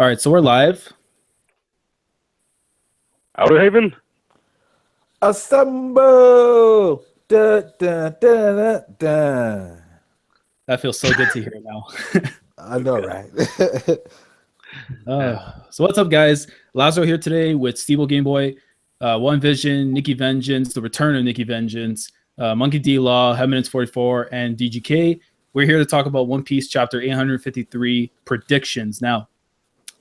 All right, so we're live. Outer Haven? Assemble! Da, da, da, da, da. That feels so good to hear now. I know, right? So what's up, guys? Lazo here today with Stebo Game Boy, One Vision, Nikki Vengeance, The Return of Nikki Vengeance, Monkey D Law, Heminence 44, and DGK. We're here to talk about One Piece Chapter 853 predictions. Now,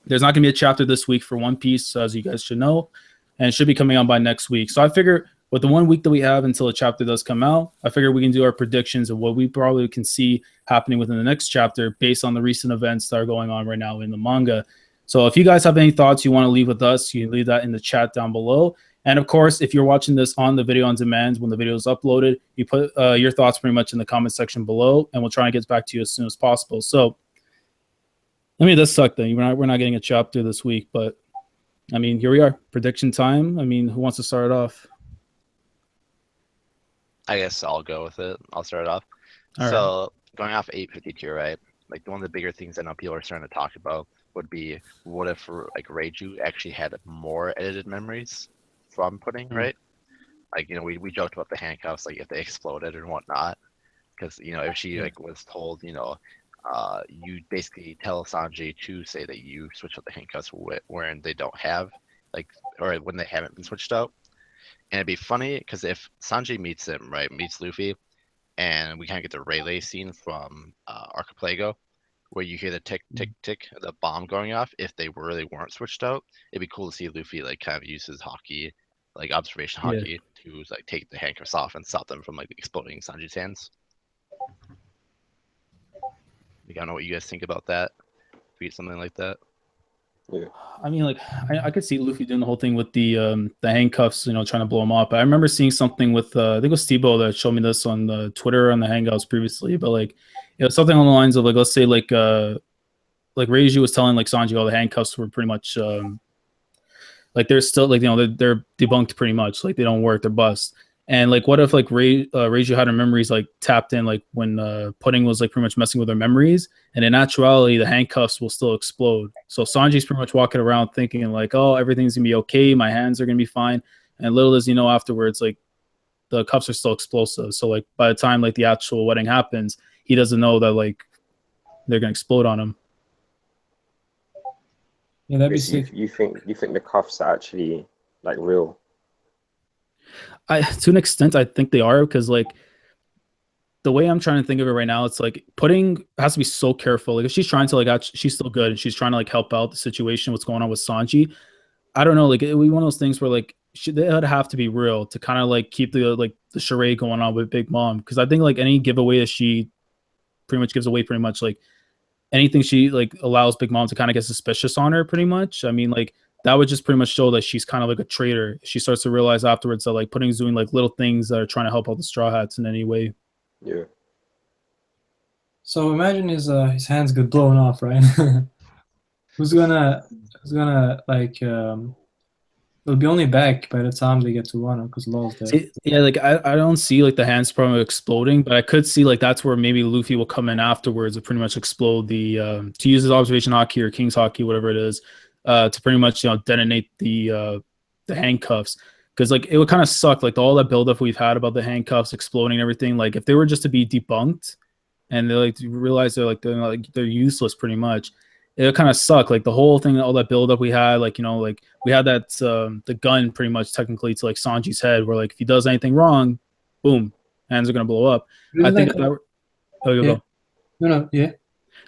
there's not going to be a chapter this week for One Piece, as you guys should know, and it should be coming out by next week. So I figure with the 1 week that we have until a chapter does come out, I figure we can do our predictions of what we probably can see happening within the next chapter based on the recent events that are going on right now in the manga. So if you guys have any thoughts you want to leave with us, you can leave that in the chat down below. And of course, if you're watching this on the video on demand, when the video is uploaded, you put your thoughts pretty much in the comment section below, and we'll try and get back to you as soon as possible. So, I mean, this sucked then. We're not getting a chapter this week, but I mean, here we are. Prediction time. I mean, who wants to start it off? I guess I'll go with it. I'll start it off. All So going off 852, right? Like one of the bigger things I know people are starting to talk about would be what if like Reiju actually had more edited memories from Pudding, right? Like, you know, we joked about the handcuffs, like if they exploded and whatnot. Because, you know, if she like was told, you know, you basically tell Sanji to say that you switch out the handcuffs when they don't have, like, or when they haven't been switched out. And it'd be funny because if Sanji meets him, right, meets Luffy, and we kind of get the Rayleigh scene from Archipelago, where you hear the tick, tick, tick, the bomb going off. If they weren't switched out, it'd be cool to see Luffy like kind of use his hockey, like observation hockey, to like take the handcuffs off and stop them from like exploding Sanji's hands. I don't know what you guys think about that. If we get something like that. Yeah. I mean, like, I could see Luffy doing the whole thing with the handcuffs, you know, trying to blow him up. I remember seeing something with, I think it was Stebo that showed me this on the Twitter on the Hangouts previously, but like, it was something along the lines of like, let's say like Reiju was telling like Sanji all the handcuffs were pretty much like they're still like, you know, they're debunked pretty much, like they don't work, they're bust. And like, what if like Reiju had her memories like tapped in, like when Pudding was like pretty much messing with her memories, and in actuality the handcuffs will still explode. So Sanji's pretty much walking around thinking like, oh, everything's gonna be okay, my hands are gonna be fine, and little as you know afterwards, like the cuffs are still explosive. So like by the time like the actual wedding happens, he doesn't know that like they're gonna explode on him. Yeah, that'd be You, sick. you think the cuffs are actually like real? To an extent, I think they are, because like the way I'm trying to think of it right now, it's like Pudding has to be so careful. Like if she's trying to like she's still good and she's trying to like help out the situation, what's going on with Sanji. I don't know, like it would be one of those things where like they would have to be real to kind of like keep the charade going on with Big Mom, because I think like any giveaway that she pretty much gives away, pretty much like anything she like allows Big Mom to kind of get suspicious on her, pretty much. I mean, like that would just pretty much show that she's kind of like a traitor. She starts to realize afterwards that like Pudding's doing like little things that are trying to help out the Straw Hats in any way. Yeah. So imagine his hands get blown off, right? who's gonna like they'll be only back by the time they get to Wano because Law's dead. Yeah, like I don't see like the hands probably exploding, but I could see like that's where maybe Luffy will come in afterwards and pretty much explode the to use his observation hockey or King's hockey, whatever it is, to pretty much, you know, detonate the handcuffs. Because like it would kind of suck, like all that buildup we've had about the handcuffs exploding and everything. Like if they were just to be debunked and they like realize they're useless pretty much, it would kind of suck. Like the whole thing, all that buildup we had, like, you know, like we had that the gun pretty much technically to like Sanji's head, where like if he does anything wrong, boom, hands are gonna blow up. I think if that were, go. No, yeah.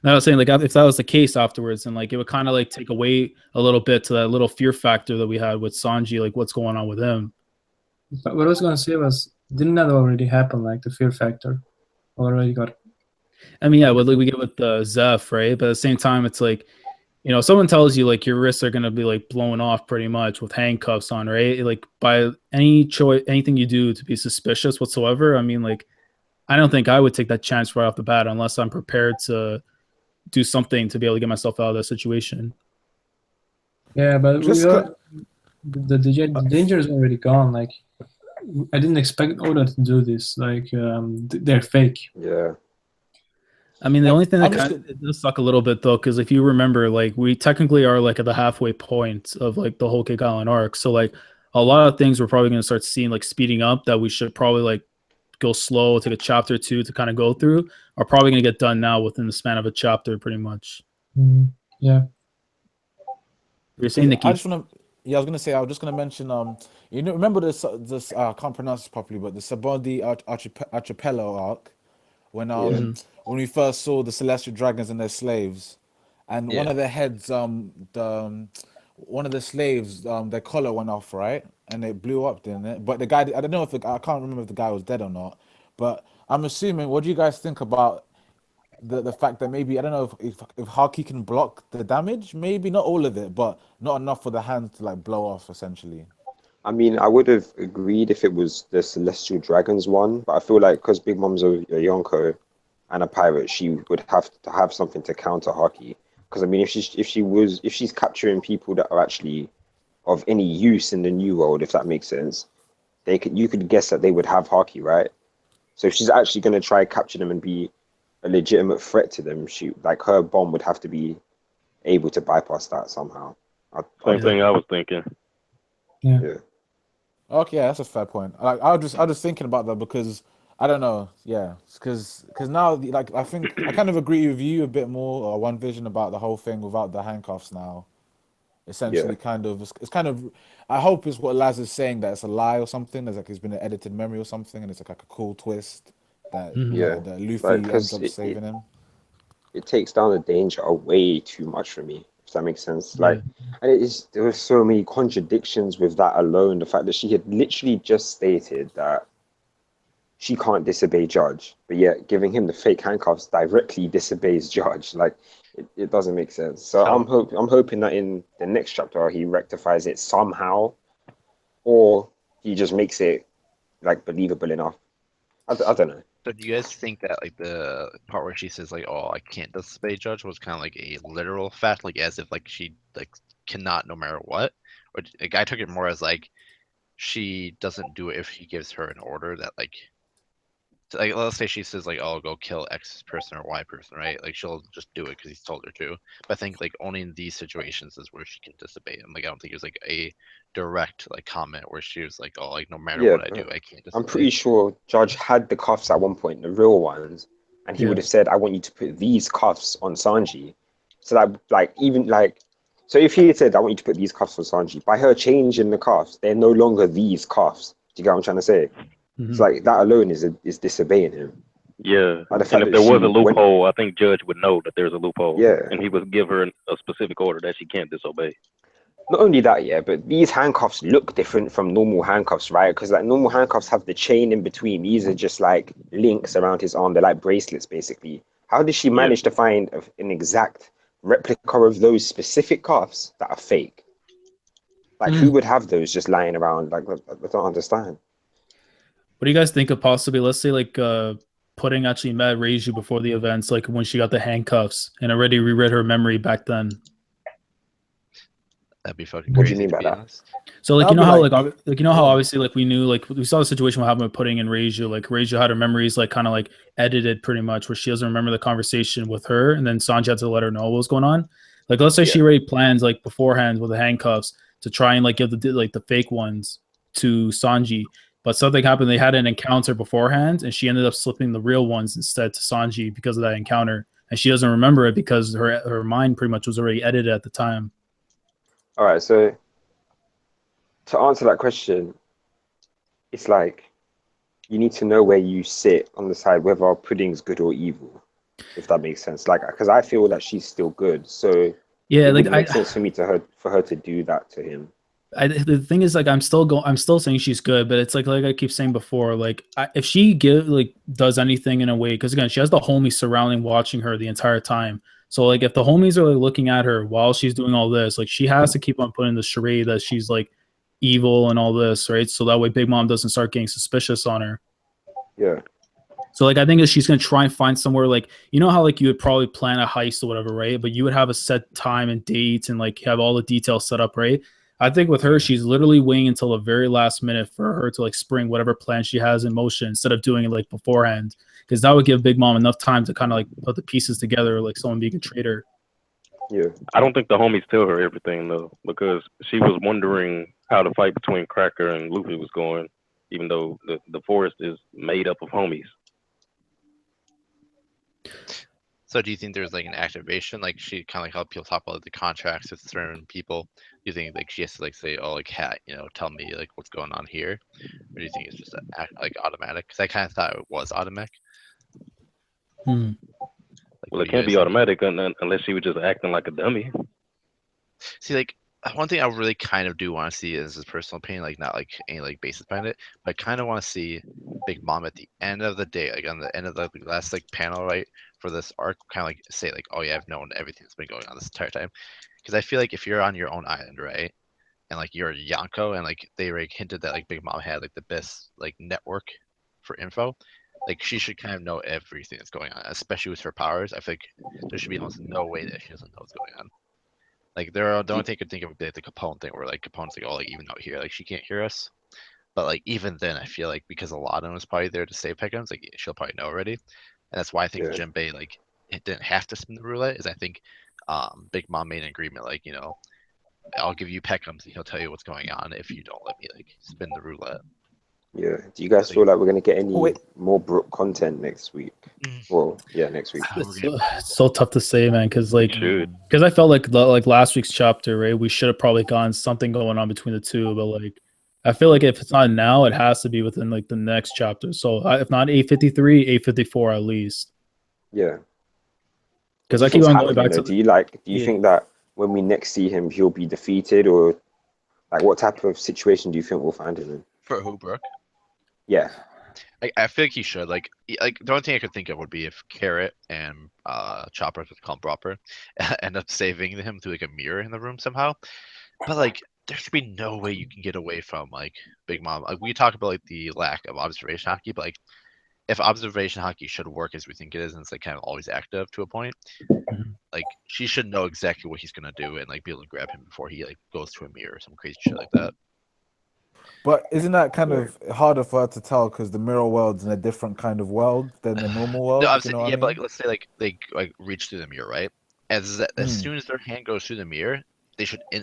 I was saying, like, if that was the case afterwards, and like it would kind of like take away a little bit to that little fear factor that we had with Sanji, like what's going on with him. But what I was gonna say was, didn't that already happen? Like the fear factor already got. I mean, yeah, but like we get with Zeph, right? But at the same time, it's like, you know, someone tells you like your wrists are gonna be like blown off pretty much with handcuffs on, right? Like by any choice, anything you do to be suspicious whatsoever. I mean, like, I don't think I would take that chance right off the bat unless I'm prepared to do something to be able to get myself out of that situation. Yeah, but Just the danger is already gone. Like I didn't expect Oda to do this. Like they're fake. Yeah. I mean, the only thing that I'm just kind of it does suck a little bit though, because if you remember, like we technically are like at the halfway point of like the whole Cake Island arc. So like a lot of things we're probably gonna start seeing like speeding up that we should probably like go slow, take a chapter or two to kind of go through, are probably gonna get done now within the span of a chapter, pretty much. Yeah. You're saying I Nikki. just want to. Yeah, I was gonna say. I was just gonna mention. You know, remember this? I can't pronounce it properly, but the Sabodi Archipelago arc, when we first saw the celestial dragons and their slaves, and one Yeah. of their heads, one of the slaves, their collar went off, right, and it blew up, didn't it? But the guy, I don't know if I can't remember if the guy was dead or not. But I'm assuming. What do you guys think about the fact that maybe I don't know if Haki can block the damage, maybe not all of it, but not enough for the hand to like blow off essentially. I mean, I would have agreed if it was the Celestial Dragons one, but I feel like because Big Mom's a Yonko and a pirate, she would have to have something to counter Haki. Because I mean, if she's capturing people that are actually of any use in the new world, if that makes sense, you could guess that they would have Haki, right? So if she's actually going to try capture them and be a legitimate threat to them, like her bomb would have to be able to bypass that somehow. Same thing I was thinking. Yeah. Okay, yeah, that's a fair point. Like I was just thinking about that because I don't know, yeah, because now like I think I kind of agree with you a bit more or One Vision about the whole thing without the handcuffs now. Essentially, it's kind of. I hope it's what Laz is saying, that it's a lie or something. There's like it's been an edited memory or something, and it's like a cool twist that that Luffy Like, ends up saving him. It takes down the danger way too much for me, if that makes sense. Like, and there were so many contradictions with that alone. The fact that she had literally just stated that she can't disobey Judge, but yet giving him the fake handcuffs directly disobeys Judge. Like, it doesn't make sense. So I'm hoping that in the next chapter he rectifies it somehow, or he just makes it like believable enough. I don't know. So do you guys think that like the part where she says like, "Oh, I can't disobey Judge" was kind of like a literal fact, like as if like she like cannot no matter what, or like I took it more as like she doesn't do it if he gives her an order that like. So, like, let's say she says like, "Oh, go kill X person or Y person," right? Like she'll just do it because he's told her to. But I think like only in these situations is where she can disobey him. Like I don't think it was like a direct like comment where she was like, "Oh, like no matter what I do, I can't disobey." I'm pretty sure Judge had the cuffs at one point, the real ones, and he would have said, "I want you to put these cuffs on Sanji." So that like even like, so if he had said, "I want you to put these cuffs on Sanji," by her changing the cuffs, they're no longer these cuffs. Do you get what I'm trying to say? It's like that alone is disobeying him. Yeah, and if there was a loophole, I think Judge would know that there's a loophole. Yeah, and he would give her a specific order that she can't disobey. Not only that, but these handcuffs look different from normal handcuffs, right? Because like normal handcuffs have the chain in between. These are just like links around his arm. They're like bracelets, basically. How did she manage to find an exact replica of those specific cuffs that are fake? Like, who would have those just lying around? Like, I don't understand. What do you guys think of possibly, let's say, like putting actually Mad Reiju before the events, like when she got the handcuffs and already reread her memory back then? That'd be fucking What crazy. do you mean by that? Honest. So like you know how like you know how obviously like we knew like we saw the situation what happened with putting in Reiju. Like Reiju had her memories like kind of like edited pretty much, where she doesn't remember the conversation with her, and then Sanji had to let her know what was going on. Like let's say she already plans like beforehand with the handcuffs to try and like give the fake ones to Sanji. But something happened. They had an encounter beforehand, and she ended up slipping the real ones instead to Sanji because of that encounter. And she doesn't remember it because her mind pretty much was already edited at the time. All right, so to answer that question, it's like you need to know where you sit on the side, whether pudding's good or evil, if that makes sense. Like, because I feel that she's still good, so yeah, it like would make sense for me for her to do that to him. The thing is, like, I'm still saying she's good, but it's like I keep saying before, like if she does anything in a way, because again, she has the homies surrounding, watching her the entire time. So like, if the homies are like looking at her while she's doing all this, like she has to keep on putting the charade that she's like evil and all this, right? So that way, Big Mom doesn't start getting suspicious on her. Yeah. So like, I think that she's gonna try and find somewhere like, you know how like you would probably plan a heist or whatever, right? But you would have a set time and date and like have all the details set up, right? I think with her, she's literally waiting until the very last minute for her to like spring whatever plan she has in motion instead of doing it like beforehand. because that would give Big Mom enough time to kind of like put the pieces together, like someone being a traitor. Yeah. I don't think the homies tell her everything though, because she was wondering how the fight between Cracker and Luffy was going, even though the forest is made up of homies. So do you think there's like an activation, like she kind of like how people talk about the contracts with certain people? Do you think like she has to like say, oh, like Hat, tell me like what's going on here, or do you think it's just like automatic? Because I kind of thought it was automatic. Hmm. Like, Well, it can't be automatic unless she was just acting like a dummy. See, like one thing I really kind of do want to see is his personal opinion, like not like any like basis behind it, but I kind of want to see Big Mom at the end of the day, like on the end of the last like panel, right, for this arc, kind of like say like, oh yeah, I've known everything that's been going on this entire time, because I feel like if you're on your own island, right, and like you're Yonko, and like they like hinted that like Big Mom had like the best like network for info, like she should kind of know everything that's going on, especially with her powers. I feel like there should be almost no way that she doesn't know what's going on. Like the only thing I could think of would be like the Capone thing, where like Capone's like, oh, like even out here, like she can't hear us. But like even then, I feel like because Aladdin was probably there to save Peckham's, like she'll probably know already, and that's why I think Jinbei like it didn't have to spin the roulette. Is I think Big Mom made an agreement, like I'll give you Peckham's, and he'll tell you what's going on if you don't let me like spin the roulette. Yeah. Do you guys feel like we're gonna get any more Brook content next week? Well, yeah, next week. It's so tough to say, man, because I felt like last week's chapter, right? We should have probably gotten something going on between the two, but like I feel like if it's not now, it has to be within like the next chapter. So if not 853, 854 at least. Yeah. Because I keep on going back to. Do you think that when we next see him, he'll be defeated, or like what type of situation do you think we'll find him in? For who, Brook? Yeah. I feel like he should. Like the only thing I could think of would be if Carrot and Chopper, to call him proper, end up saving him through like a mirror in the room somehow. But like there should be no way you can get away from like Big Mom. Like we talk about like the lack of observation hockey, but like if observation hockey should work as we think it is, and it's like kind of always active to a point, like she should know exactly what he's gonna do and like be able to grab him before he like goes to a mirror or some crazy shit like that. But isn't that kind of harder for her to tell because the mirror world's in a different kind of world than the normal world? No, but like let's say like they like reach through the mirror, right? As soon as their hand goes through the mirror,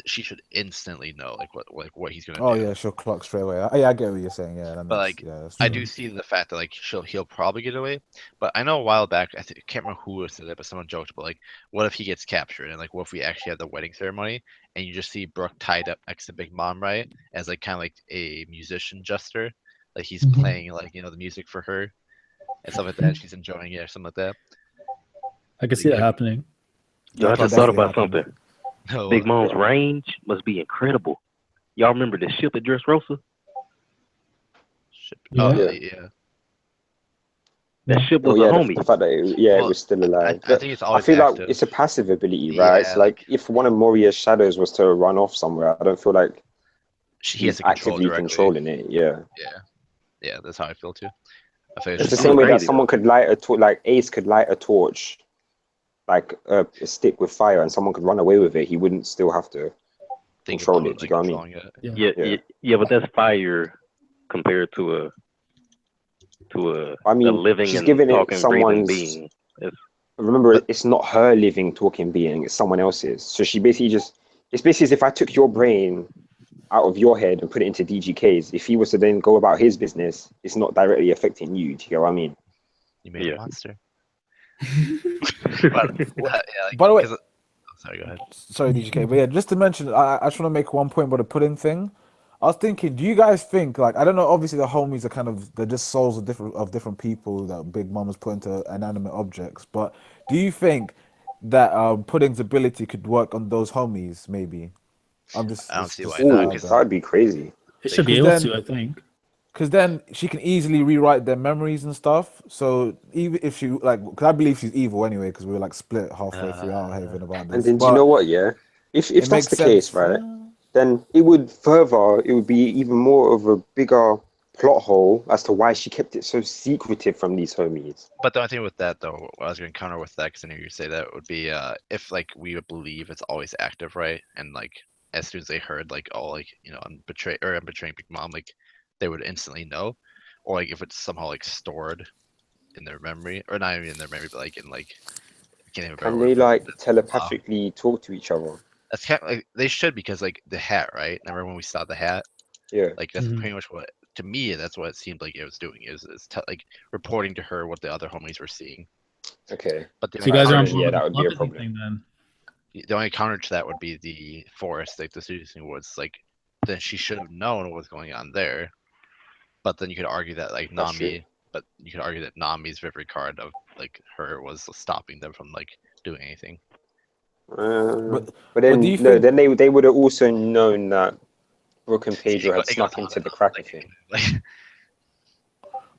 she should instantly know like what he's gonna do. Oh yeah, she'll clock straight away. I get what you're saying. Yeah, but like I do see the fact that like he'll probably get away. But I know a while back I can't remember who said it, but someone joked about like what if he gets captured and like what if we actually have the wedding ceremony and you just see Brook tied up next to Big Mom, right, as like kind of like a musician jester, like he's playing like the music for her and stuff like that. And she's enjoying it or something like that. I can see that happening. Yo, I just thought about something. Big Mom's range must be incredible. Y'all remember the ship that Dressrosa? Yeah. That ship was a homie. The fact that it was still alive. I think it's always I feel active. like it's a passive ability, right? It's like if one of Moria's shadows was to run off somewhere, I don't feel like he's actively controlling it. Yeah, that's how I feel too. It's the same way that someone could light a torch, like Ace could light a torch, like a stick with fire, and someone could run away with it. He wouldn't still have to control it. Do you know what I mean? Yeah, but that's fire compared to a living she's and giving talking, it someone's being. Remember, it's not her living talking being; it's someone else's. So she basically it's basically as if I took your brain out of your head and put it into DGK's. If he was to then go about his business, it's not directly affecting you. Do you get what I mean? You made a monster. By the way, sorry, go ahead. Sorry, DGK, but yeah, just to mention, I just want to make one point about the pudding thing. I was thinking, do you guys think, like, I don't know, obviously the homies are they're just souls of different people that Big Mom has put into inanimate objects, but do you think that Pudding's ability could work on those homies, maybe? I don't see why not. That would be crazy. It should be able to, I think. Because then she can easily rewrite their memories and stuff. So even if she, like, because I believe she's evil anyway, because we were like split halfway through our haven about this. And then do you know what, yeah? If that's the case, right, then it would be even more of a bigger plot hole as to why she kept it so secretive from these homies. But the only thing with that, though, what I was going to counter with that, because I knew you say that, would be if, like, we would believe it's always active, right? And, like, as soon as they heard, like, oh, like, I'm betraying Big Mom, like, they would instantly know. Or, like, if it's somehow, like, stored in their memory, or not even in their memory, but like in like. I can't even Can remember they what- like telepathically talk to each other? That's kind of, like they should, because like the hat, right? Remember when we saw the hat? Yeah. Like that's Mhm. pretty much what, to me, that's what it seemed like it was doing. Is like reporting to her what the other homies were seeing. Okay. But the So you only guys are on counter, board Yeah, with that the would be a telepathy problem. thing then. the only counter to that would be the forest, like the seducing woods. Like then she should have known what was going on there. But then you could argue that like That's true. Nami, but you could argue that Nami's vivid card of like her was stopping them from like doing anything. But But then do you no, think- then they would have also known that Brook and Pedro had It goes snuck hand into in the hand, cracker like- thing. like,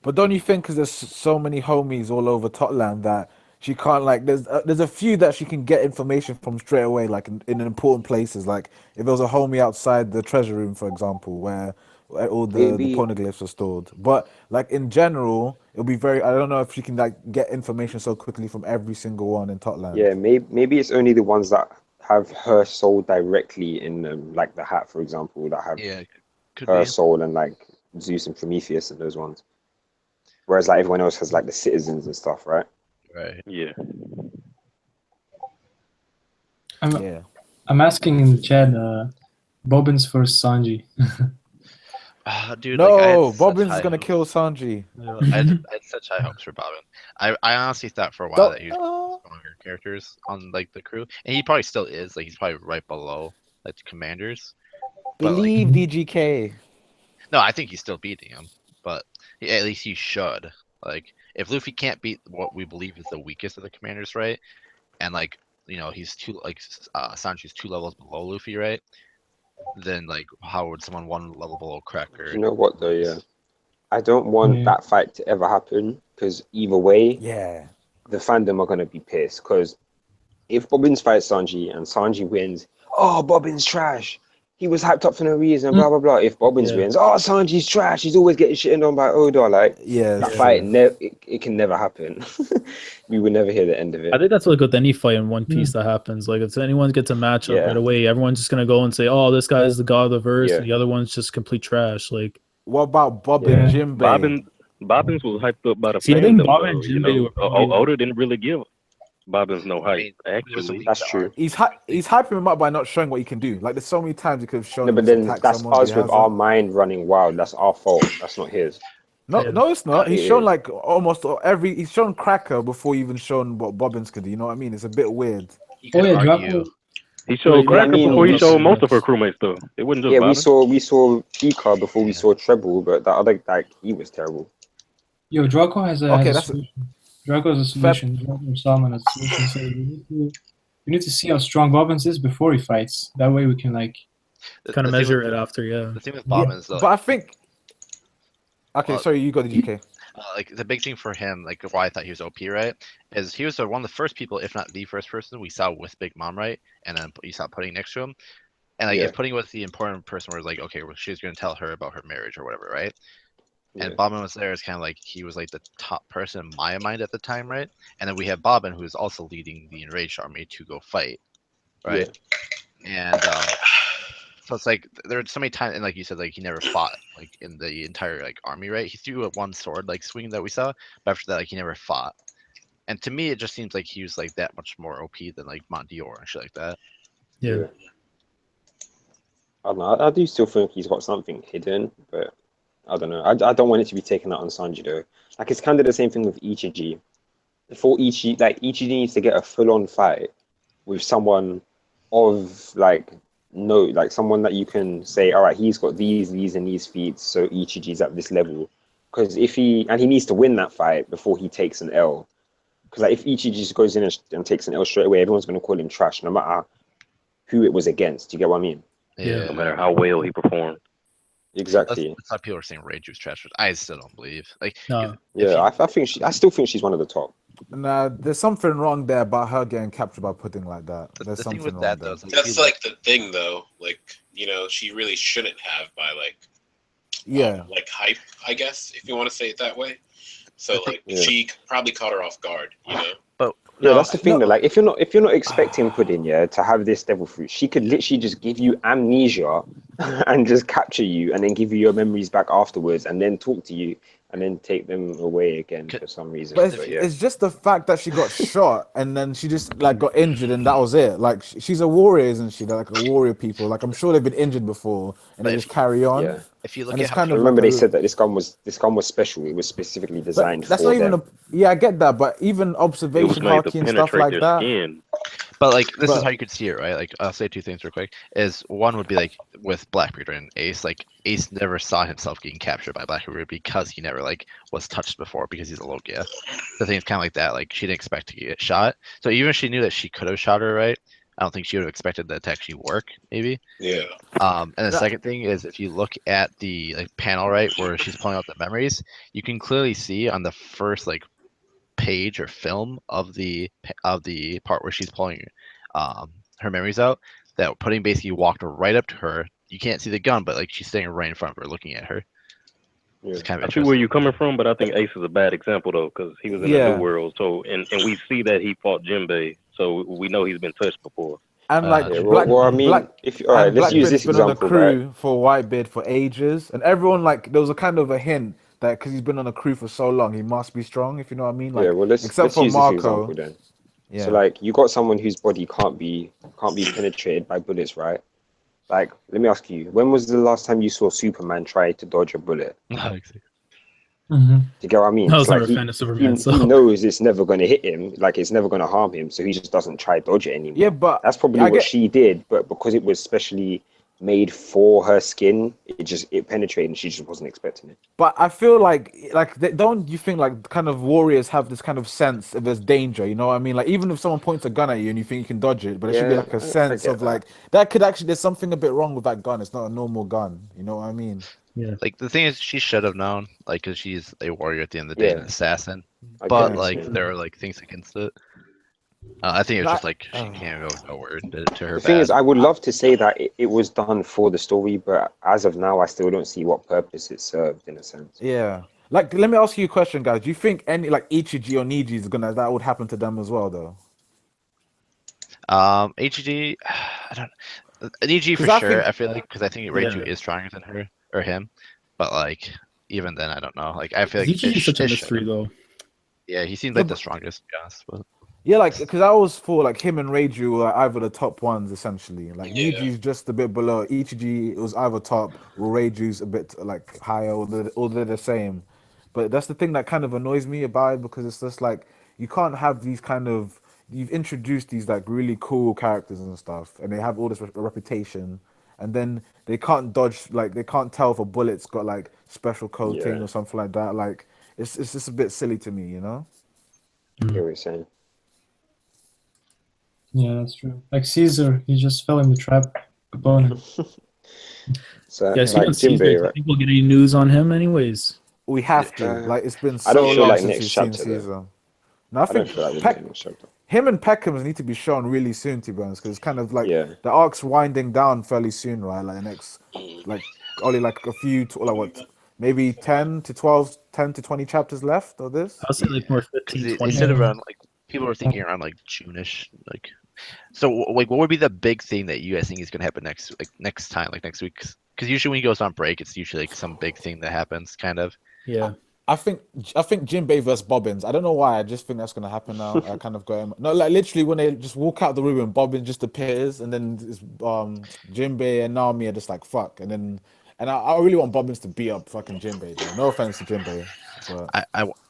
But don't you think, because there's so many homies all over Totland, that she can't, like, there's a few that she can get information from straight away, like in important places. Like if there was a homie outside the treasure room, for example, where all the Maybe- poneglyphs are stored. But like in general, it'll be very. I don't know if she can like get information so quickly from every single one in Totland. Yeah, maybe it's only the ones that have her soul directly in them, like the hat, for example, that have yeah, could her be. soul, and like Zeus and Prometheus and those ones. Whereas like everyone else has like the citizens and stuff, right? Right. Yeah. Yeah. I'm asking in the chat, Bobbins for Sanji. Dude, like, I had No, such Bobbins is high gonna hopes. kill Sanji. I had such high hopes for Bobbin. I honestly thought for a while that he was one of the stronger characters on like the crew, and he probably still is. Like he's probably right below like the commanders. But like, Believe DGK. no, I think he's still beating him. But at least he should. Like, if Luffy can't beat what we believe is the weakest of the commanders, right? And like, he's Sanji's 2 levels below Luffy, right? Then like, how would someone 1 level below Cracker? You know what though? Yeah, I don't want Yeah. that fight to ever happen, because either way, Yeah. the fandom are gonna be pissed. Because if Bobbins fights Sanji and Sanji wins, oh, Bobbins trash. He was hyped up for no reason, blah blah blah. If Bobbins Yeah. wins, oh, Sanji's trash. He's always getting shitted on by Oda. Like Yeah. that it's fight, true. it can never happen. We would never hear the end of it. I think that's like with any fight in One Piece that happens. Like if anyone gets a matchup Yeah. right away, everyone's just gonna go and say, "Oh, this guy is the god of the verse," Yeah. and the other one's just complete trash. Like, What about Bob Yeah. and Jimbei? Bobbins was hyped up by the See, I think fandom, Bob and though, you Jinbei know. were probably- Oda didn't really give Bobbins no I hype, mean, it was a actually. weak That's to true. argue. He's hyping him up by not showing what he can do. Like there's so many times he could have shown. No, him but to then attack that's someone, but us he with hasn't. our mind running wild. That's our fault. That's not his. No, Yeah. no, it's not. He's It shown is. like almost every. He's shown Cracker before he even shown what Bobbins could do. You know what I mean? It's a bit weird. You Oh could yeah, argue. Draco. He showed Well, Cracker I mean, before he we- showed most of her crewmates, though. It wasn't just Yeah, Bobbins. we saw Pika before we saw Treble, but that other like he was terrible. Yo, Draco has a, Okay, has a that's- solution. Draco has a solution. Draco Salmon has a solution. So we need to see how strong Bobbins is before he fights. That way we can like. kind of the thing measure with- it after. Yeah. The thing with Yeah, Bobbin is though, but I think. Okay, Well, sorry, you got the GK. like the big thing for him, like why I thought he was OP, right? Is he was one of the first people, if not the first person, we saw with Big Mom, right? And then you saw Pudding next to him. And like Yeah. if Pudding was the important person, where it's like, okay, well, she's gonna tell her about her marriage or whatever, right? Yeah. And Bobbin was there. It's kind of like he was like the top person in my mind at the time, right? And then we have Bobbin, who is also leading the enraged army to go fight, right? And so it's like there are so many times, and like you said, like he never fought like in the entire like army, right? He threw a one sword like swing that we saw, but after that, like he never fought. And to me, it just seems like he was like that much more OP than like Mondior and shit like that. Yeah. I don't know. I do still think he's got something hidden, but I don't know. I don't want it to be taken out on Sanji though. Like it's kind of the same thing with Ichiji. Before Ichiji, like Ichiji needs to get a full-on fight with someone of like someone that you can say, all right, he's got these and these feats, so Ichiji's at this level. Because he needs to win that fight before he takes an L. Because like if Ichiji just goes in and takes an L straight away, everyone's gonna call him trash, no matter who it was against. Do you get what I mean? Yeah. No matter how well he performed. Exactly. That's why people are saying Reiju's trash, which I still don't believe. Like, No. Yeah, I still think she's one of the top. Nah, there's something wrong there about her getting captured by Pudding like that. the There's thing something with wrong that there. though, is, like, That's he- like the thing, though. Like, she really shouldn't have by Yeah. like hype, I guess, if you want to say it that way. So I think- like, Yeah. she probably caught her off guard, but Yeah, no, that's the thing though. Like if you're not expecting Pudding, to have this devil fruit, she could literally just give you amnesia and just capture you and then give you your memories back afterwards and then talk to you and then take them away again for some reason. But yeah. it's just the fact that she got shot and then she just like got injured and that was it. Like she's a warrior, isn't she? They're like a warrior people. Like I'm sure they've been injured before and they just carry on. Yeah. If you look And at it's how kind of remember like they said that this gun was special. It was specifically designed that's for not even them. I get that, but even It was observation made to hockey and stuff penetrate like their that. skin. But like this is But- how you could see it, right? Like I'll say two things real quick. Is one would be like with Blackbeard and Ace. Like Ace never saw himself getting captured by Blackbeard because he never like was touched before because he's a Logia. The thing is kind of like that. Like she didn't expect to get shot. So even if she knew that she could have shot her, right? I don't think she would have expected that to actually work. Maybe. Yeah. And the second thing is if you look at the like panel right where she's pulling out the memories, you can clearly see on the first like page or film of the part where she's pulling her memories out that Pudding basically walked right up to her. You can't see the gun, but like she's standing right in front of her looking at her. It's kind of I see where you're coming from, but I think Ace is a bad example though, because he was in the New World. So and we see that he fought Jinbei, so we know he's been touched before. And like I mean, if all right, let's use this been on example, the crew right? for Whitebeard for ages, and everyone like there was a kind of a hint that because he's been on the crew for so long, he must be strong. If you know what I mean? Like, yeah, well, except for use Marco. this example then. Yeah. So like you got someone whose body can't be penetrated by bullets, right? Like, let me ask you, when was the last time you saw Superman try to dodge a bullet? Mm-hmm. Do you get what I mean? I was It's never a fan of Superman, so he knows it's never going to hit him, like it's never going to harm him, so he just doesn't try dodge it anymore. Yeah, but that's probably what she did, but because it was specially made for her skin, it penetrated and she just wasn't expecting it. But I feel like don't you think like kind of warriors have this kind of sense if there's danger, you know what I mean? Like even if someone points a gun at you and you think you can dodge it, but it should be like a sense of like that could actually there's something a bit wrong with that gun. It's not a normal gun, you know what I mean? Yeah. Like the thing is, she should have known, like, because she's a warrior at the end of the day, an assassin. But like, there are like things against it. I think it was just like she can't go nowhere to her. The thing is, I would love to say that it was done for the story, but as of now, I still don't see what purpose it served in a sense. Yeah. Like, let me ask you a question, guys. Do you think any like Ichiji or Niji is that would happen to them as well, though? HG, I don't. Niji for sure. I feel like because I think Reiju is stronger than her or him, but like even then, I don't know. Like I feel like Ichiji is such a mystery, though. Yeah, he seems like the strongest, yes, but. Yeah, like because I was for like him and Reiju were either the top ones essentially. Like Niji's just a bit below. Ichiji was either top or Reiju's a bit like higher, or they're the same. But that's the thing that kind of annoys me about it because it's just like you can't have these kind of you've introduced these like really cool characters and stuff, and they have all this reputation, and then they can't dodge like they can't tell if a bullet's got like special coating or something like that. Like it's just a bit silly to me, you know. I hear what you're saying. Yeah, that's true. Like Caesar, he just fell in the trap opponent. So yes, like Jinbei, right? I think we'll get any news on him, anyways. We have to. Like it's been so I don't feel long like since next we've seen chapter, Caesar. No, I think him and Peckham need to be shown really soon, to be honest, because it's kind of like the arc's winding down fairly soon, right? Like the next, like only like a few, like what, maybe 10 to 20 chapters left of this. I'll say like more 15, 20. Instead of around like people were thinking around like June-ish, like. So like, what would be the big thing that you guys think is gonna happen next time, like next week? Because usually when he goes on break, it's usually like some big thing that happens, kind of. Yeah. I think Jinbei versus Bobbins. I don't know why. I just think that's gonna happen now. I kind of go no, like literally when they just walk out the room and Bobbins just appears, and then it's, Jinbei and Naomi are just like fuck, and I really want Bobbins to beat up fucking Jinbei. Though. No offense to Jinbei, but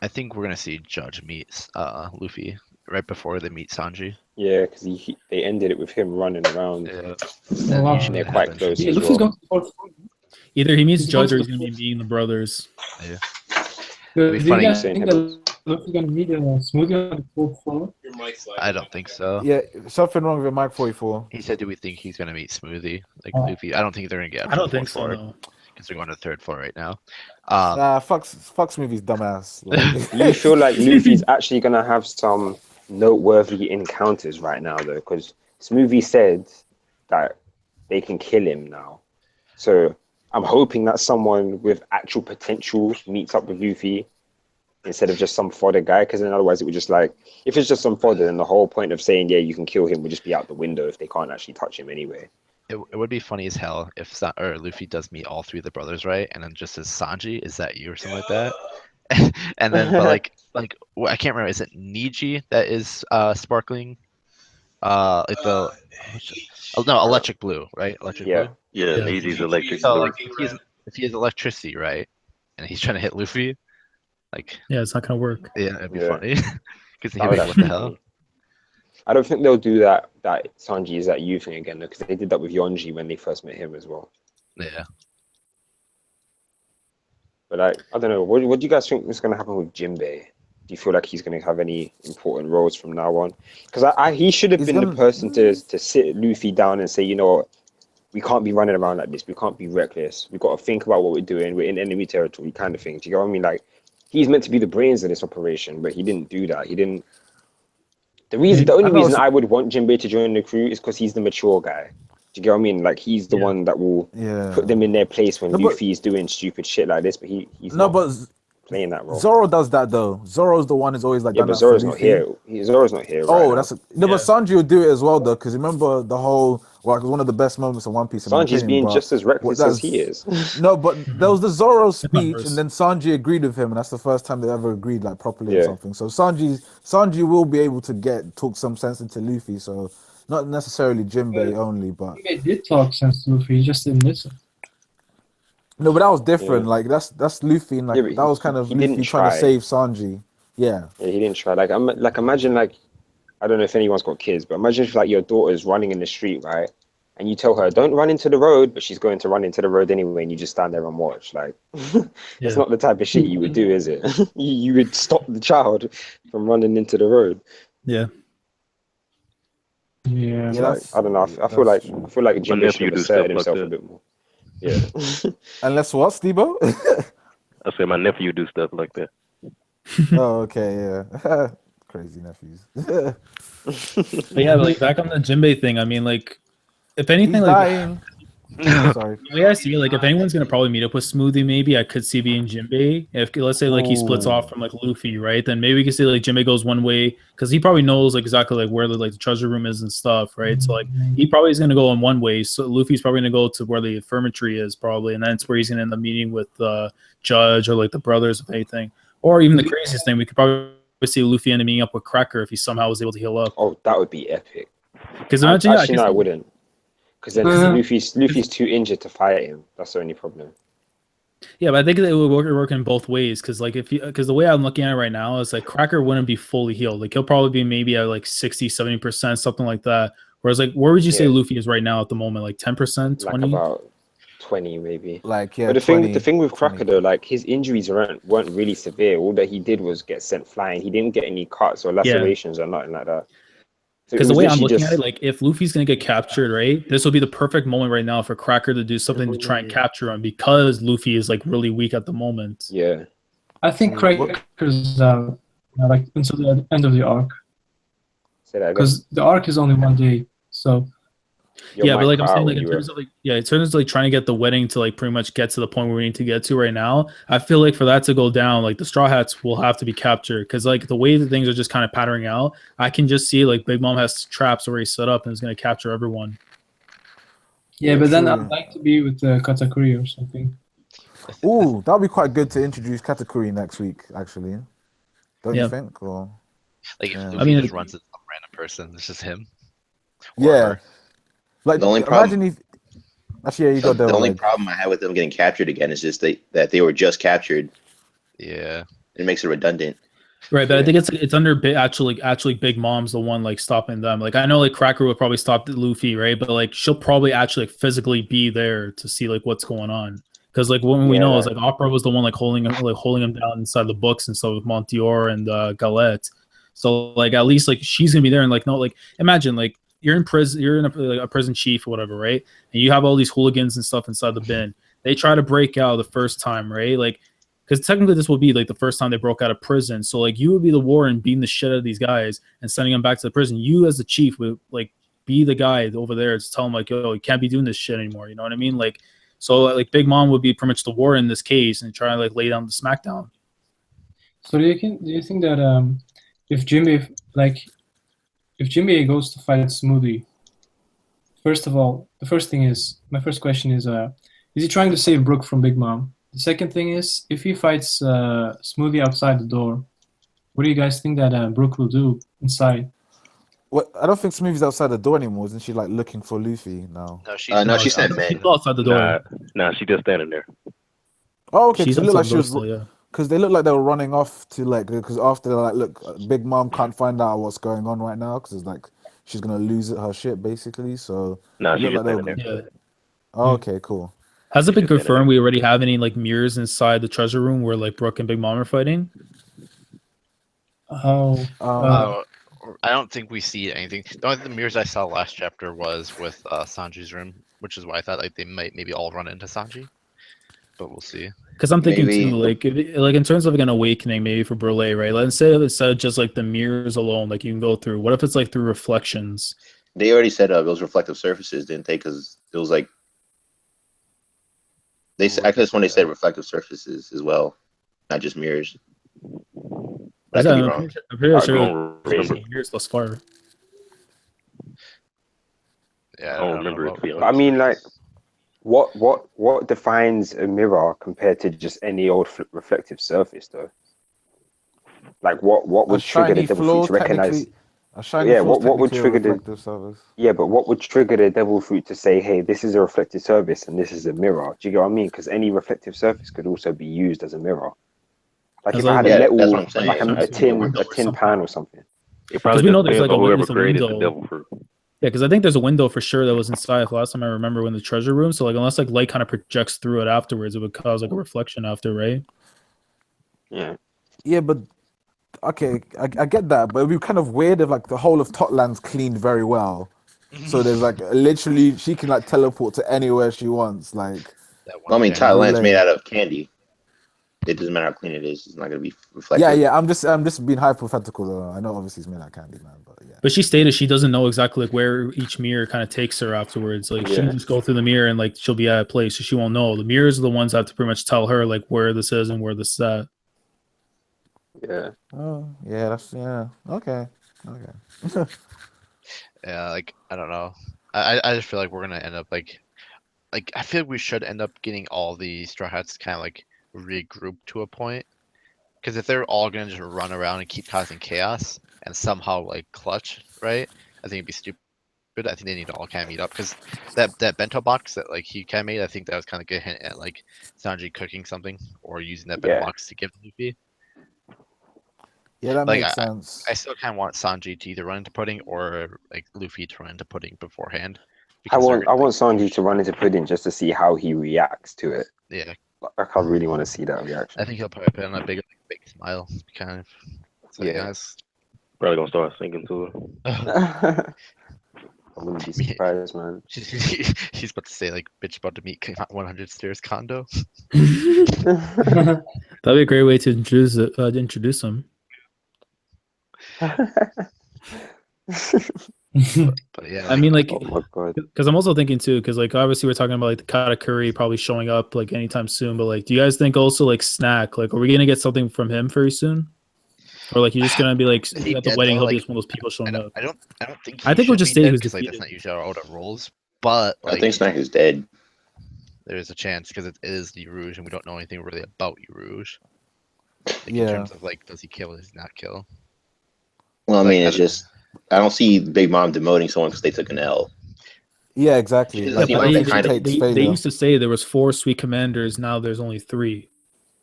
I think we're gonna see Judge meet Luffy right before they meet Sanji. Yeah, because they ended it with him running around. Yeah, and they're quite close. Yeah, as Luffy's well. going to Either he meets Judge or he's gonna be meeting the brothers. Yeah. Do you funny guys saying think that Luffy's going to meet Smoothie on the fourth floor? I don't think so. yeah, something wrong with Mike 44. He said, "Do we think he's gonna meet Smoothie like Luffy?" I don't think they're gonna get. I don't think so. No. Because they're going to the third floor right now. Fuck Smoothie's dumbass. Like, Do you feel like Luffy's actually gonna have some noteworthy encounters right now though? Because Smoothie said that they can kill him now, so I'm hoping that someone with actual potential meets up with Luffy instead of just some fodder guy. Because then otherwise it would just like if it's just some fodder, then the whole point of saying you can kill him would just be out the window if they can't actually touch him anyway. it would be funny as hell if Luffy does meet all three of the brothers, right? And then just says, Sanji, is that you or something like that? And then, but I can't remember. Is it Niji that is sparkling? Like the no, electric blue, right? Electric Yeah. blue. Yeah, Yeah. Easy's electric So blue. like if he has electricity, right, and he's trying to hit Luffy, like Yeah, it's not gonna work. yeah, it'd be Yeah. funny. Because he'd That be would like, what the actually hell? be. I don't think they'll do that Sanji is that you thing again, because they did that with Yonji when they first met him as well. Yeah. But I don't know. What do you guys think is going to happen with Jinbei? Do you feel like he's going to have any important roles from now on? Because he should have He's been the gonna- person to sit Luffy down and say, you know what, we can't be running around like this. We can't be reckless. We've got to think about what we're doing. We're in enemy territory, kind of thing. Do you know what I mean? Like, he's meant to be the brains of this operation, but he didn't do that. He didn't. The only reason I would want Jinbei to join the crew is because he's the mature guy. Do you get what I mean? Like, he's the one that will put them in their place when Luffy's doing stupid shit like this, but he's not playing that role. Zoro does that though. Zoro's the one who's always like. Yeah, but Zoro's not here. Zoro's not here. Oh, right but Sanji will do it as well though, because remember the whole it was one of the best moments in One Piece. Sanji's being just as reckless as he is. No, but there was the Zoro speech, and then Sanji agreed with him, and that's the first time they ever agreed like properly or something. So Sanji will be able to talk some sense into Luffy. So not necessarily Jinbei only, but They did talk sense to Luffy. He just didn't listen. no, but that was different. Like that's Luffy, and like that was kind of Luffy trying to save Sanji. Yeah, he didn't try. Like imagine like I don't know if anyone's got kids, but imagine if like your daughter's running in the street, right? And you tell her, don't run into the road, but she's going to run into the road anyway, and you just stand there and watch. Like, it's not the type of shit you would do, is it? You would stop the child from running into the road. Yeah. Yeah. Like, I don't know. I feel like Jinbei should have asserted himself a bit more. Yeah. Unless what, Stebo? I say my nephew do stuff like that. Oh, okay, yeah. Crazy nephews. But yeah, like back on the Jinbei thing, I mean, like, if anything, He's like, dying. Sorry. the way I see it, like, if anyone's gonna probably meet up with Smoothie, maybe I could see being Jinbei. If let's say like he splits off from like Luffy, right? Then maybe we can say like Jinbei goes one way because he probably knows like exactly like where the treasure room is and stuff, right? So like he probably is gonna go in one way. So Luffy's probably gonna go to where the infirmary is probably, and that's where he's gonna end up meeting with Judge or like the brothers, if anything. Or even the craziest thing, we could probably see Luffy end up meeting up with Cracker if he somehow was able to heal up. Oh, that would be epic. Because imagine, actually, no, I wouldn't. Because then Luffy's too injured to fight him. That's the only problem. Yeah, but I think it would work in both ways. Because like because the way I'm looking at it right now is like Cracker wouldn't be fully healed. Like he'll probably be maybe at like 60-70%, something like that. Whereas like where would you say Luffy is right now at the moment? Like 10%, 20? Like about 20 maybe. Like yeah. But the thing with 20. Cracker though, like his injuries weren't really severe. All that he did was get sent flying. He didn't get any cuts or lacerations or nothing like that. Because the way I'm looking at it, like if Luffy's gonna get captured, right, this will be the perfect moment right now for Cracker to do something to try and capture him because Luffy is like really weak at the moment. Yeah. I think Cracker's like until the end of the arc. Say that again. Because the arc is only 1 day, so. Your But like I'm mic saying, out like when in you terms of like in terms of like trying to get the wedding to like pretty much get to the point where we need to get to right now, I feel like for that to go down, like the Straw Hats will have to be captured because like the way that things are just kind of patterning out, I can just see like Big Mom has traps already set up and is going to capture everyone. Yeah, but then I'd like to be with Katakuri or something. Ooh, that'd be quite good to introduce Katakuri next week, actually. Don't you think? Or like if Luffy just runs into some random person, it's just him. Like the only imagine if actually you got the only problem I have with them getting captured again is just that they were just captured. Yeah, it makes it redundant. Right, but I think it's under actually Big Mom's the one like stopping them. Like I know like Cracker would probably stop Luffy, right? But like she'll probably actually like, physically be there to see like what's going on. Because like what we know is like Opera was the one like holding him down inside the books and stuff with Montior and Galette. So like at least like she's gonna be there and like no like imagine like you're in prison, you're in a prison chief or whatever, right? And you have all these hooligans and stuff inside the bin. They try to break out the first time, right? Like, because technically this will be like the first time they broke out of prison. So like you would be the warden beating the shit out of these guys and sending them back to the prison. You as the chief would like be the guy over there to tell them like, yo, you can't be doing this shit anymore. You know what I mean? Like, so like Big Mom would be pretty much the warden in this case and try to like lay down the smackdown. So do you think that if Jinbei goes to fight Smoothie, first of all, the first thing is my first question is he trying to save Brook from Big Mom? The second thing is, if he fights Smoothie outside the door, what do you guys think that Brook will do inside? What? I don't think Smoothie's outside the door anymore. Isn't she like looking for Luffy now? No, she's No, she's standing She's in. still outside the door. Nah, she just standing there. Oh, okay. She's Because it looked like outside she the door was. still, yeah. Because they look like they were running off to like. Because after they're like, look, Big Mom can't find out what's going on right now because it's like she's gonna lose her shit basically. So Nah, it she looked just like they standing were. there. Yeah. Oh, okay, cool. Has it been She's just standing confirmed we already have any like mirrors inside the treasure room where like Brook and Big Mom are fighting? Oh, I don't think we see anything. The only the mirrors I saw last chapter was with Sanji's room, which is why I thought like they might maybe all run into Sanji, but we'll see. Because I'm thinking Maybe. too, like like in terms of like an awakening, maybe for Burleigh, right? Like instead of just like the mirrors alone, like you can go through. What if it's like through reflections? They already said it was reflective surfaces, didn't they? Because it was like I could have sworn they said reflective surfaces as well, not just mirrors. But I could be I'm wrong. pretty I sure don't there's remember. mirrors thus far. Yeah, I don't remember it, to be about- I mean, like, what defines a mirror compared to just any old reflective surface, though? Like, what A would trigger the shiny devil fruit floor to recognize? technically. A shiny Yeah, floor is what would technically a trigger the? reflective surface. Yeah, but what would trigger the devil fruit to say, "Hey, this is a reflective surface and this is a mirror"? Do you get what I mean? Because any reflective surface could also be used as a mirror. Like As if I had a Yeah, that's metal, what I'm saying. like Right? a tin pan or something. It probably we know just there's depends like on a whoever there's a created the window. devil fruit. Yeah, because I think there's a window for sure that was inside. Last time I remember when the treasure room. So like unless like light kind of projects through it afterwards, it would cause like a reflection after, right? Yeah. Yeah, but okay, I get that, but it'd be kind of weird if like the whole of Totland's cleaned very well. So there's like literally she can like teleport to anywhere she wants. Like that one Well, I mean, channel. Thailand's made Relay. out of candy. It doesn't matter how clean it is; it's not gonna be reflective. yeah, I'm just being hypothetical though. I know obviously it's made out of candy, man, but yeah. But she stated she doesn't know exactly like where each mirror kind of takes her afterwards. Like she Yeah. can just go through the mirror and like she'll be at a place, so she won't know. The mirrors are the ones that have to pretty much tell her like where this is and where this is at. Yeah. Oh, yeah, that's okay. Yeah, like I don't know. I just feel like we're gonna end up like I feel like we should end up getting all the Straw Hats kind of like regrouped to a point. Because if they're all gonna just run around and keep causing chaos and somehow like clutch, right? I think it'd be stupid. I think they need to all kind of meet up because that bento box that like he kind of made, I think that was kind of good hint at like Sanji cooking something or using that bento Yeah. box to give Luffy. Yeah, that Like, makes sense. I still kind of want Sanji to either run into pudding or like Luffy to run into pudding beforehand. I because they're want gonna, like, Sanji to run into pudding just to see how he reacts to it. Yeah, Like I really want to see that reaction. I think he'll probably put on a big smile, kind of. So, Yeah. guys. Probably gonna start singing to it. I wouldn't be surprised, man. He's about to say like, "Bitch, about to meet 100 stairs condo." That'd be a great way to introduce them. But yeah, I mean, like, Oh my god. because I'm also thinking too, because like obviously we're talking about like the Katakuri probably showing up like anytime soon, but like, do you guys think also like Snack, like, are we gonna get something from him very soon, or like he's just gonna be like Is he at the dead, wedding, though? he'll be Like, just one of those people showing up? I don't think. I think we'll just say he was because like defeated. that's not usually our order rules. But I like, think Snack is dead. there is a chance because it is the Rouge, and we don't know anything really about Rouge. Like, in Yeah. terms of like, does he kill? Does he not kill? Well, I Like, mean, I it's don't- just I don't see Big Mom demoting someone because they took an L. Yeah, exactly. She Yeah, doesn't Like, seem I like don't that think kind she of. takes they failure. used to say there was 4 sweet commanders, now there's only 3,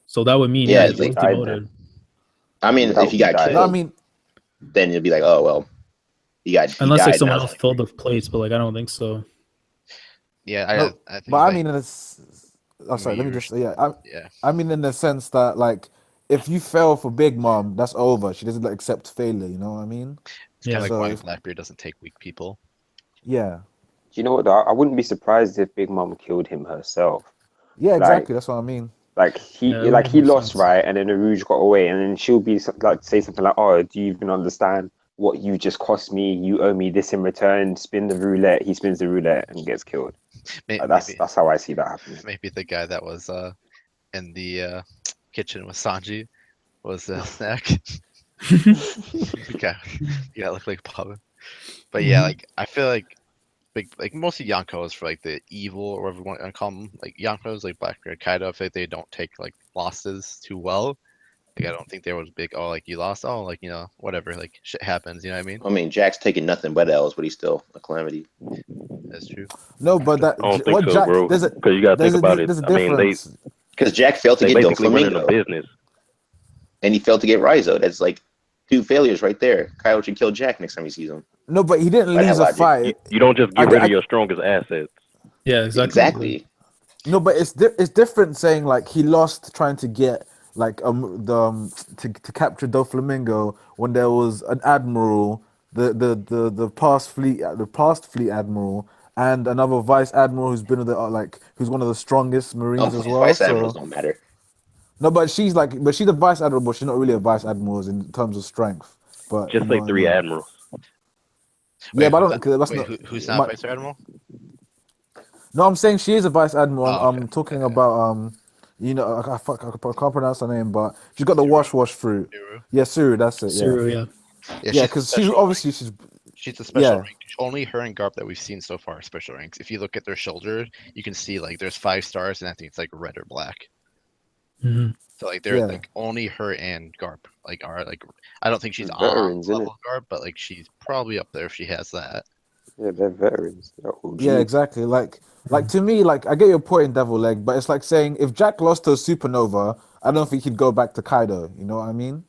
so that would mean Yeah, he they was died demoted. I mean, Without if he got dying. killed, I mean, then you'd be like, oh well, he Unless like died, someone now else it's filled the place, but like I don't think so. Yeah, No, I think. but I like, mean, oh, sorry. Let me just yeah. I mean, in the sense that like, if you fail for Big Mom, that's over. She doesn't like, accept failure. You know what I mean? It's kind of So like why if- Blackbeard doesn't take weak people. Yeah. Do you know what? Though? I wouldn't be surprised if Big Mom killed him herself. Yeah, Like- exactly. That's what I mean. Like he Yeah, that like would he make lost, sense. right? And then the Rouge got away, and then she'll be like say something like, "Oh, do you even understand what you just cost me? You owe me this in return." Spin the roulette. He spins the roulette and gets killed. Maybe, Like, that's how I see that happening. maybe the guy that was in the kitchen with Sanji was Snack. The guy looked like Bob. But yeah, like I feel like like mostly Yonko is for like the evil or whatever you want to call them. Like Yonko's like Blackbeard Kaido, if they don't take like losses too well. Like I don't think there was big like you lost, like whatever, like shit happens, you know what I mean? I mean, Jack's taking nothing but L's, but he's still a calamity. That's true. No, but that I don't think what so, Jack bro. there's a Because you gotta think about it. there's a I mean, difference. Because Jack failed to they get basically went into Doflamingo, business. and he failed to get Raizo. That's like 2 failures right there. Kyle should kill Jack next time he sees him. No, but he didn't By that lose a logic, fight. You don't just get rid of your strongest assets. Yeah, exactly. Exactly. No, but it's different saying like he lost trying to get like to capture Doflamingo when there was an admiral, the past fleet admiral, and another vice admiral who's been who's one of the strongest marines as well. Vice admirals don't matter. No, but she's a vice admiral, but she's not really a vice admiral in terms of strength. But Just say 3 admirals. Yeah, but I don't. Cause that's Wait, not. who's not Vice Admiral? No, I'm saying she is a vice admiral. Oh, okay. I'm talking about I can't pronounce her name, but she's got the wash fruit. Suru. Yeah, Suru, that's it. Suru, yeah. Yeah, because she's obviously she's a special yeah. rank. Only her and Garp that we've seen so far are special ranks. If you look at their shoulder, you can see like there's 5 stars, and I think it's like red or black. Mm-hmm. So like they're Yeah. like only her and Garp like are like I don't think she's on Veterans, level innit? of Garp, but like she's probably up there if she has that. Yeah, they're veterans. They're OG. Yeah, exactly. Like to me, like I get your point in Devil Leg, but it's like saying if Jack lost to a supernova, I don't think he'd go back to Kaido. You know what I mean?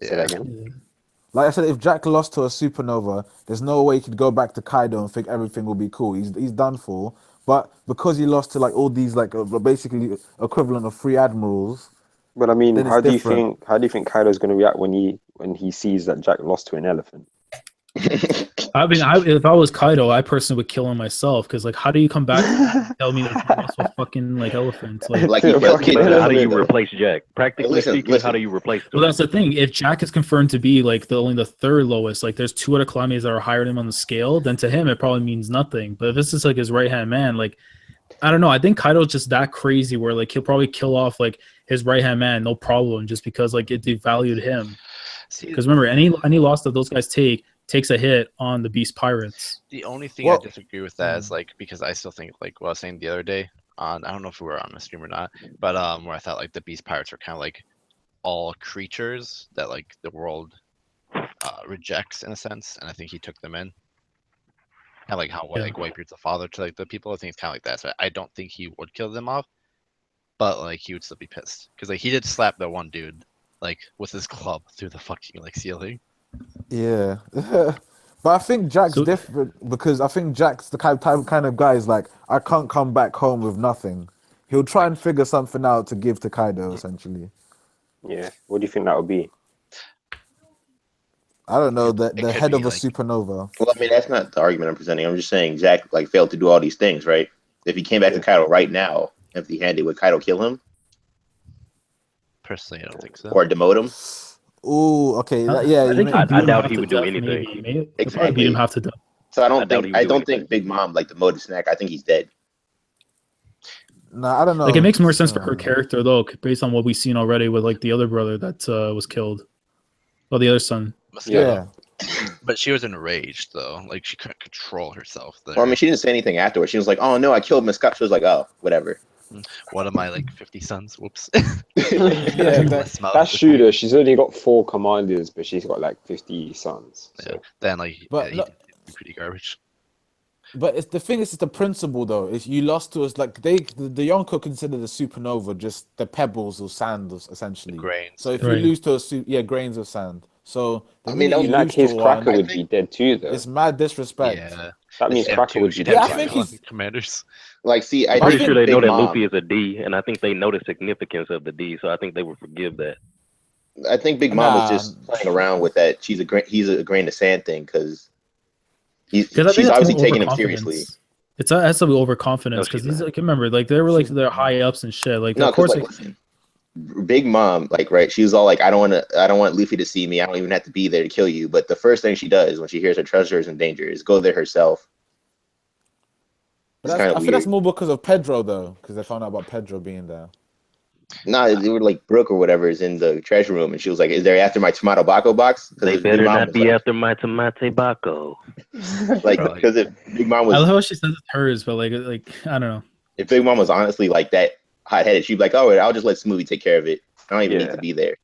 Say that again. Like I said, if Jack lost to a supernova, there's no way he could go back to Kaido and think everything will be cool. He's done for. But because he lost to like all these like basically equivalent of 3 admirals. But I mean, then it's how do you different. think Kaido's going to react when he sees that Jack lost to an elephant? I mean, if I was Kaido, I personally would kill him myself because, like, how do you come back and tell me that you lost a fucking like elephant? Like he failed to fucking get How do you elephant. replace Jack? Practically Listen, speaking, listen. how do you replace him? well, that's the thing. If Jack is confirmed to be like only the 3rd lowest, like there's 2 other calamities that are higher than him on the scale, then to him it probably means nothing. But if this is like his right hand man, like I don't know. I think Kaido's just that crazy where like he'll probably kill off like his right hand man, no problem, just because like it devalued him. Because remember, any loss that those guys takes a hit on the Beast Pirates. The only thing Well- I disagree with that is like because I still think like what I was saying the other day on I don't know if we were on a stream or not, but where I thought like the Beast Pirates were kind of like all creatures that like the world rejects in a sense, and I think he took them in. Kind of like how Yeah. like Whitebeard's a father to like the people. I think it's kind of like that. So I don't think he would kill them off, but like he would still be pissed because like he did slap that one dude like with his club through the fucking like ceiling. Yeah. But I think Jack's So- different because I think Jack's the kind of guy is like, I can't come back home with nothing. He'll try and figure something out to give to Kaido, essentially. Yeah. What do you think that would be? I don't know, the could head be of a like- supernova. Well, I mean, that's not the argument I'm presenting. I'm just saying Jack like failed to do all these things, right? If he came back to Kaido right now, empty-handed, would Kaido kill him Personally, I don't think so. or demote him? Ooh, okay. I you think know- I doubt he would do anything. Maybe he'll probably Exactly. beat him half to death. So I I don't doubt think he I would do don't think anything. Big Mom like demoted Snack. I think he's dead. Nah, I don't know. Like it makes more sense for her character though, based on what we've seen already with like the other brother that was killed, or the other son. Yeah. But she was enraged though. Like she couldn't control herself. There. Well, I mean, she didn't say anything afterwards. She was like, "Oh no, I killed Miss Scott." She was like, "Oh, whatever." One of my like 50 sons. Whoops. Yeah, that's true though. She's only got 4 commanders, but she's got like 50 sons. So. Yeah. Then like But he no- did pretty garbage. But it's the thing is, it's the principle though. Is you lost to us like the Yonko consider the supernova just the pebbles or sand, essentially. Grains. So if Right. you lose to a grains of sand. So the I mean, minute that you In that lose case, to Cracker one, would be dead too, though. it's mad disrespect. Yeah. That means She'd have Cracker two- would be she'd dead. Yeah, have I two think he's- fucking commanders. Like, see, I I'm pretty think sure they know Big that Mom- Luffy is a D, and I think they know the significance of the D, so I think they would forgive that. I think Big Mom was Nah. just playing around with that. He's a grain of sand thing because she's Because I think that's obviously more taking him overconfidence. seriously. It has to be overconfidence No, because she's these not. like remember like they were like they're high ups and shit. Like No, of course because like, listen, Big Mom, like, right? She was all like, I don't want Luffy to see me. I don't even have to be there to kill you. But the first thing she does when she hears her treasure is in danger is go there herself. But It's that's, kind I of think that's weird. more because of Pedro though, because they found out about Pedro being there. Nah, they were like Brook or whatever is in the treasure room, and she was like, "Is there after my tomato bako box?" They better not be after my tomate bako. Like, because if Big Mom was, I love how she says it's hers, but like I don't know. if Big Mom was honestly like that hot-headed, she'd be like, "Oh, I'll just let Smoothie take care of it. I don't even need to be there."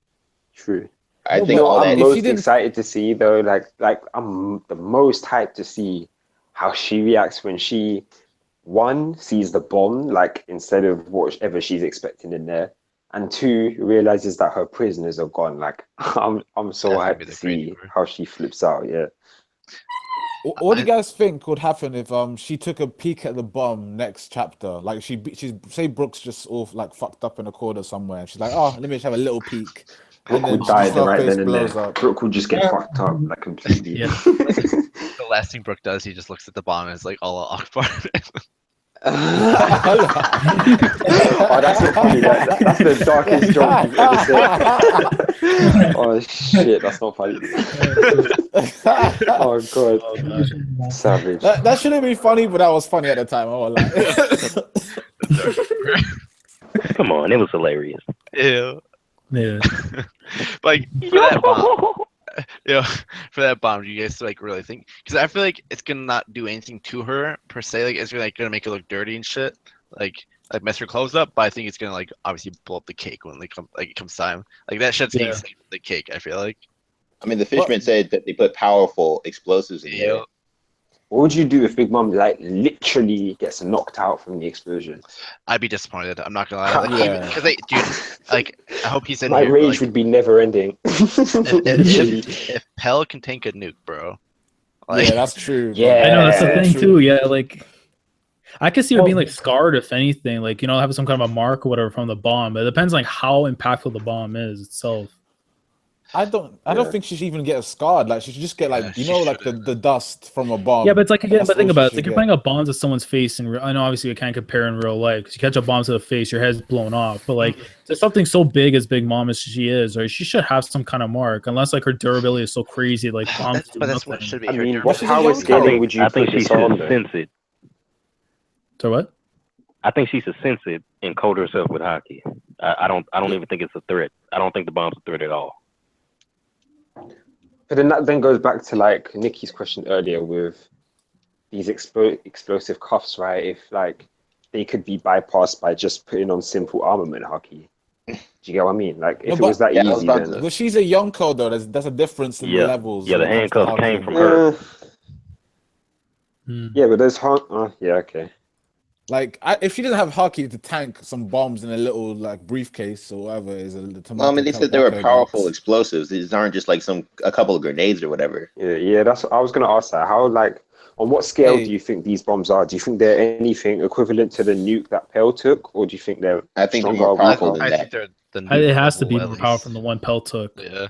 True. I No, think but all I'm that. most excited to see though, like I'm the most hyped to see how she reacts when she one sees the bomb, like instead of whatever she's expecting in there, and two realizes that her prisoners are gone. Like I'm so That's gonna hyped be to the crazy see part. how she flips out. Yeah. What do you guys think would happen if she took a peek at the bomb next chapter? Like she's say Brooks just all like fucked up in a corner somewhere, and she's like, "Oh, let me just have a little peek," and Brooke then would die her right face then and blows there. up. Brooke would just get fucked up like completely. Yeah. The last thing Brook does, he just looks at the bomb and is like, Allah Akbar. Oh, that's so funny. That's the darkest joke you've ever said. Oh shit, that's not funny. Oh god, Oh, God. savage. That shouldn't be funny, but that was funny at the time. I won't lie. Come on, it was hilarious. Ew. Yeah. Like for that bomb, for that bomb, do you guys like really think? Because I feel like it's gonna not do anything to her per se. Like it's really like gonna make her look dirty and shit. Like mess her clothes up. But I think it's gonna like obviously blow up the cake when it comes time. Like that shit's gonna save the cake. I feel like. I mean, the fishman said that they put powerful explosives in there. What would you do if Big Mom like literally gets knocked out from the explosion? I'd be disappointed. I'm not gonna lie. Like, because dude, like I hope he's in My here. rage Like, would be never ending. if Pell can tank a nuke, bro. Like, Yeah, that's true. Yeah. I know that's the thing True. too. Yeah, like I could see her being like scarred if anything, like having some kind of a mark or whatever from the bomb. But it depends like how impactful the bomb is itself. I don't think she should even get scarred. Like she should just get like the dust from a bomb. Yeah, but it's like again, but think about it. It's like should you're putting a bomb to someone's face, and I know obviously you can't compare in real life because you catch a bomb to the face, your head's blown off. But like, there's something so big as Big Mom as she is, or she should have some kind of mark, unless like her durability is so crazy, like bombs. but that's what should be. I her mean, durability. how is scaling would you I think put she this should on? Though? sense it. So what? I think she should sense it and coat herself with hockey. I don't even think it's a threat. I don't think the bomb's a threat at all. But then that then goes back to like Nikki's question earlier with these explosive cuffs, right? If like they could be bypassed by just putting on simple armament hockey. Do you get what I mean? Like if it was that easy, then But she's a Yonko though. There's a difference in the levels. Yeah, the handcuffs came from her. Yeah, but there's yeah, okay. Like if she doesn't have hockey to tank some bombs in a little like briefcase or whatever is well, I mean, they said they were powerful explosives. These aren't just like a couple of grenades or whatever. Yeah. That's I was gonna ask that. How like on what scale do you think these bombs are? Do you think they're anything equivalent to the nuke that Pell took, or do you think they're? I think they're more powerful than that. I think they're the nuke It has to be level, more at powerful least. than the one Pell took. Yeah.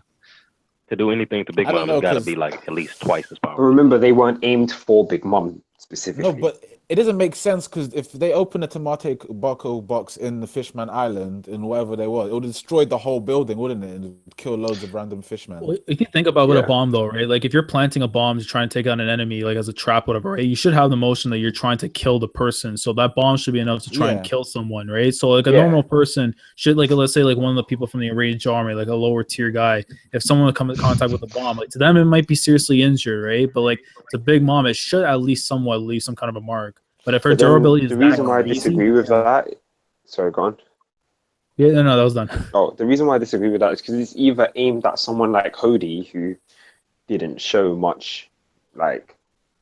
To do anything to Big Mom, it's got to be like at least twice as powerful. Remember, they weren't aimed for Big Mom specifically. No, but it doesn't make sense because if they open a tomato bako box in the Fishman Island and whatever they were, it would destroy the whole building, wouldn't it? And kill loads of random fishmen. Well, if you think about with a bomb though, right? Like if you're planting a bomb to try and take out an enemy, like as a trap, whatever, right? You should have the motion that you're trying to kill the person. So that bomb should be enough to try and kill someone, right? So like a normal person should, like, let's say like one of the people from the Rage Army, like a lower tier guy, if someone would come in contact with a bomb, like to them it might be seriously injured, right? But like to Big Mom, it should at least somewhat leave some kind of a mark. But if her durability is the reason why I disagree with that, sorry, go on. Yeah, no, that was done. Oh, the reason why I disagree with that is because it's either aimed at someone like Hody who didn't show much, like,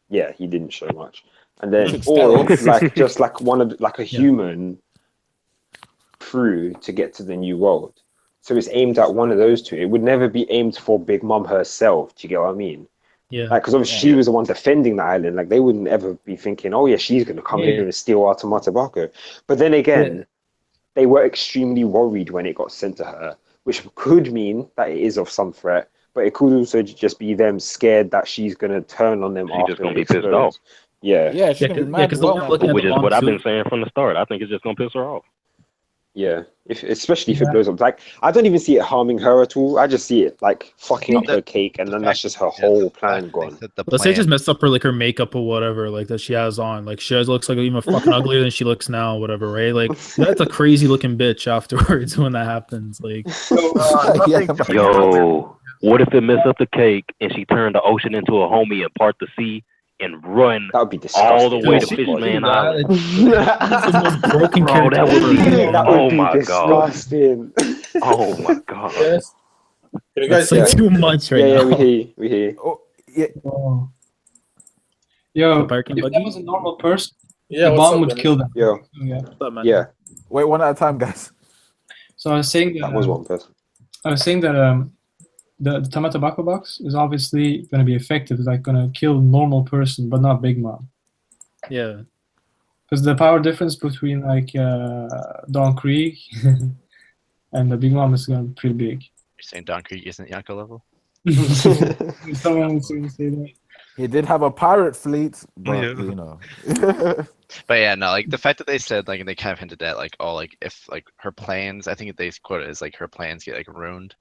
yeah, he didn't show much, and then or like just like one of like a human crew to get to the new world. So it's aimed at one of those two. It would never be aimed for Big Mom herself. Do you get what I mean? Yeah. Like, because obviously she was the one defending the island. Like, they wouldn't ever be thinking, oh, yeah, she's going to come here and steal our tomato bako. But then again, they were extremely worried when it got sent to her, which could mean that it is of some threat. But it could also just be them scared that she's going to turn on them after. She's just going to be pissed off. Yeah, she's going to be mad. Which is what I've been saying from the start. I think it's just going to piss her off. Yeah, especially if it blows up. Like, I don't even see it harming her at all. I just see it like fucking up her cake, and then that's just her whole plan gone. Let's say just messed up her like her makeup or whatever, like that she has on. Like she looks like even fucking uglier than she looks now, whatever, right? Like that's a crazy looking bitch afterwards when that happens. Like, Yo, what if it messed up the cake and she turned the ocean into a homie and part the sea and run That would be disgusting. all the way to She Fishman that, Island? that's the most broken Bro, character. that would be That oh would be my disgusting. god. Oh my god. Yes. Can you guys It's like hear? too much right Yeah, now. we hear you. We hear you. Oh, yeah. Oh. Yo, Parking if buggy? that was a normal person, Yeah, the what's bomb up, would Dennis? kill them. Yo, Yeah. What's up, man? yeah, Wait, one at a time, guys. So I was saying that was one person. I was saying that the tomato tobacco box is obviously going to be effective. It's like going to kill normal person, but not Big Mom. Yeah. Because the power difference between like Don Krieg and the Big Mom is going to be pretty big. You're saying Don Krieg isn't Yonko level? Someone was going to say that. He did have a pirate fleet, but Yeah. you know. But yeah, no, like the fact that they said like and they kind of hinted at like oh like if like her plans, I think they quote it as like her plans get like ruined,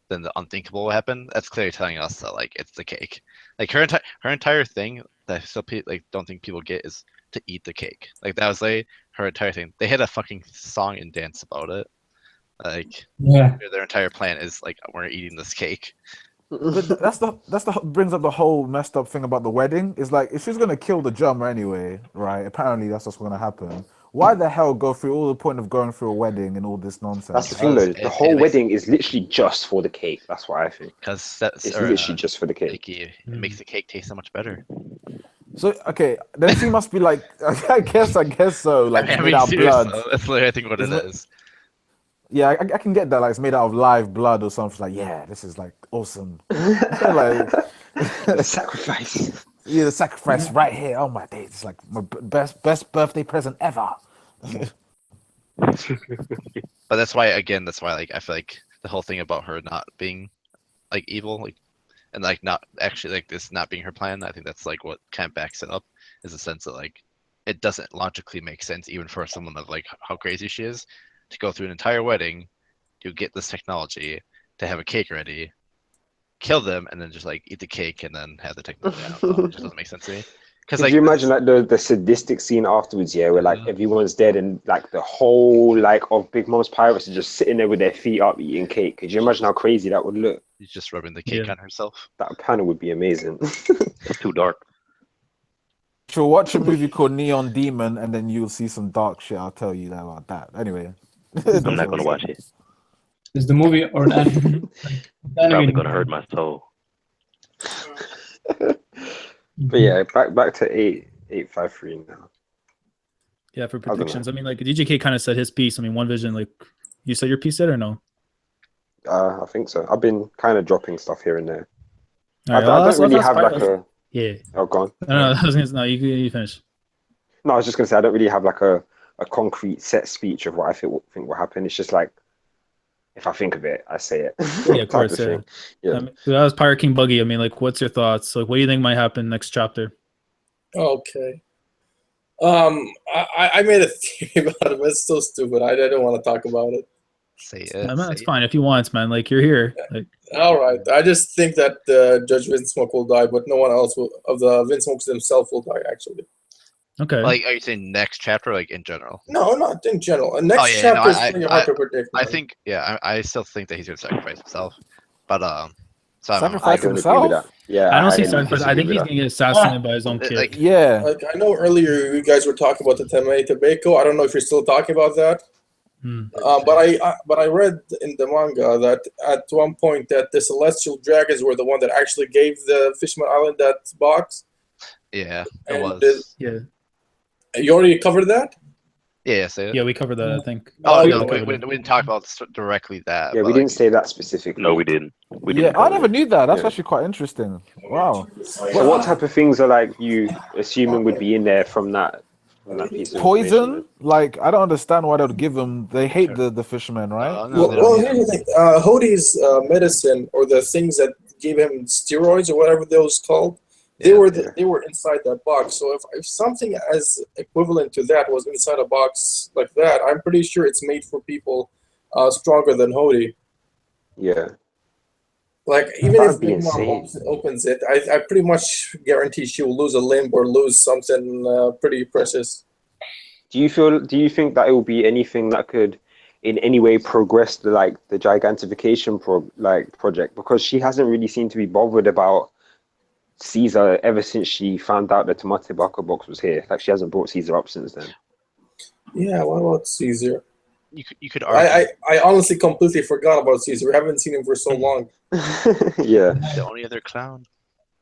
then the unthinkable will happen. That's clearly telling us that like it's the cake. Like her entire thing that I still like don't think people get is to eat the cake. Like that was like her entire thing. They had a fucking song and dance about it. Like Yeah. their entire plan is like we're eating this cake. But that's the brings up the whole messed up thing about the wedding. Is like if she's gonna kill the drummer anyway, right? Apparently that's what's gonna happen. Why the hell go through all the point of going through a wedding and all this nonsense? That's the thing, though. The whole wedding is literally just for the cake. That's what I think. Because that's It's literally just for the cake. it makes the cake taste so much better. So okay, then she must be like I guess so. Like I made mean, out of seriously, blood. though, that's literally I think what it Isn't it? is. Yeah, I can get that. Like it's made out of live blood or something. Like yeah, this is like awesome. Like The sacrifice. yeah, the sacrifice right here. Oh my days, it's like my best birthday present ever. But that's why like I feel like the whole thing about her not being like evil, like and like not actually like this not being her plan, I think that's like what kind of backs it up is the sense that like it doesn't logically make sense even for someone of like how crazy she is to go through an entire wedding to get this technology to have a cake ready, kill them, and then just like eat the cake and then have the technology. I don't know, it just doesn't make sense to me. Because Could like you imagine like the sadistic scene afterwards, yeah, where like everyone's dead and like the whole like of Big Mom's pirates are just sitting there with their feet up eating cake? Could you imagine how crazy that would look? she's just rubbing the cake on herself. That panel would be amazing. It's too dark. She'll watch a movie called Neon Demon and then you'll see some dark shit. I'll tell you that about that. Anyway, I'm not gonna watch it. Is the movie or an anime? Probably gonna hurt my soul. But yeah, back to 853 now. Yeah, for predictions. I mean, like DJK kind of said his piece. I mean, One Vision, like you said your piece yet or no? I think so. I've been kind of dropping stuff here and there. All right, I don't really have let's- like a. Yeah. Oh, go on. No, I was gonna, no, you finish. No, I was just gonna say I don't really have like a concrete set speech of what I think will happen. It's just like if I think of it, I say it. Yeah, of type course. Yeah. thing. Yeah. So that was Pirate King Buggy. I mean, like, what's your thoughts? Like, what do you think might happen next chapter? Okay. I made a theory about it, but it's so stupid. I don't want to talk about it. Say it. Yeah, man, it's fine if you want, man. Like, you're here. Like, All right. I just think that Judge Vinsmoke will die, but no one else will, of the Vinsmokes themselves will die, actually. okay. Like, are you saying next chapter, like in general? No, not in general. And next yeah, no, chapter is pretty hard to predict. I man. think, yeah, I still think that he's gonna sacrifice himself, but so I'm- Sacrifice I don't agree with himself? that. Yeah, I don't see really sacrifice. I think disagree he's with gonna get assassinated by his own kid. like, Yeah. Like, I know earlier you guys were talking about the tomato tobacco. I don't know if you're still talking about that. But I read in the manga that at one point that the celestial dragons were the one that actually gave the Fishman Island that box. yeah, it And was. Yeah. You already covered that? Yeah, say it. Yeah, we covered that, I think. Oh Oh, no, yeah. we didn't talk about directly that. Yeah, but, we like, didn't say that specifically. No, we didn't. We Yeah, didn't. I never knew that. That's Yeah. actually quite interesting. Wow. So what type of things are like you assuming would be in there from that piece of Poison? information? Like, I don't understand why they would give them. They hate the fishermen, right? no, they don't Well, need here's the thing. Hodie's medicine or the things that gave him steroids or whatever those called They were inside that box. So if something as equivalent to that was inside a box like that, I'm pretty sure it's made for people stronger than Hody. Yeah. Like even That'd if be Big Mom insane. opens it, I pretty much guarantee she will lose a limb or lose something pretty precious. Do you think that it will be anything that could in any way progress the gigantification project? Because she hasn't really seemed to be bothered about Caesar ever since she found out the Tomate Baka box was here. Like she hasn't brought Caesar up since then. Yeah, what about Caesar? You could argue I honestly completely forgot about Caesar. We haven't seen him for so long. Yeah. the only other clown.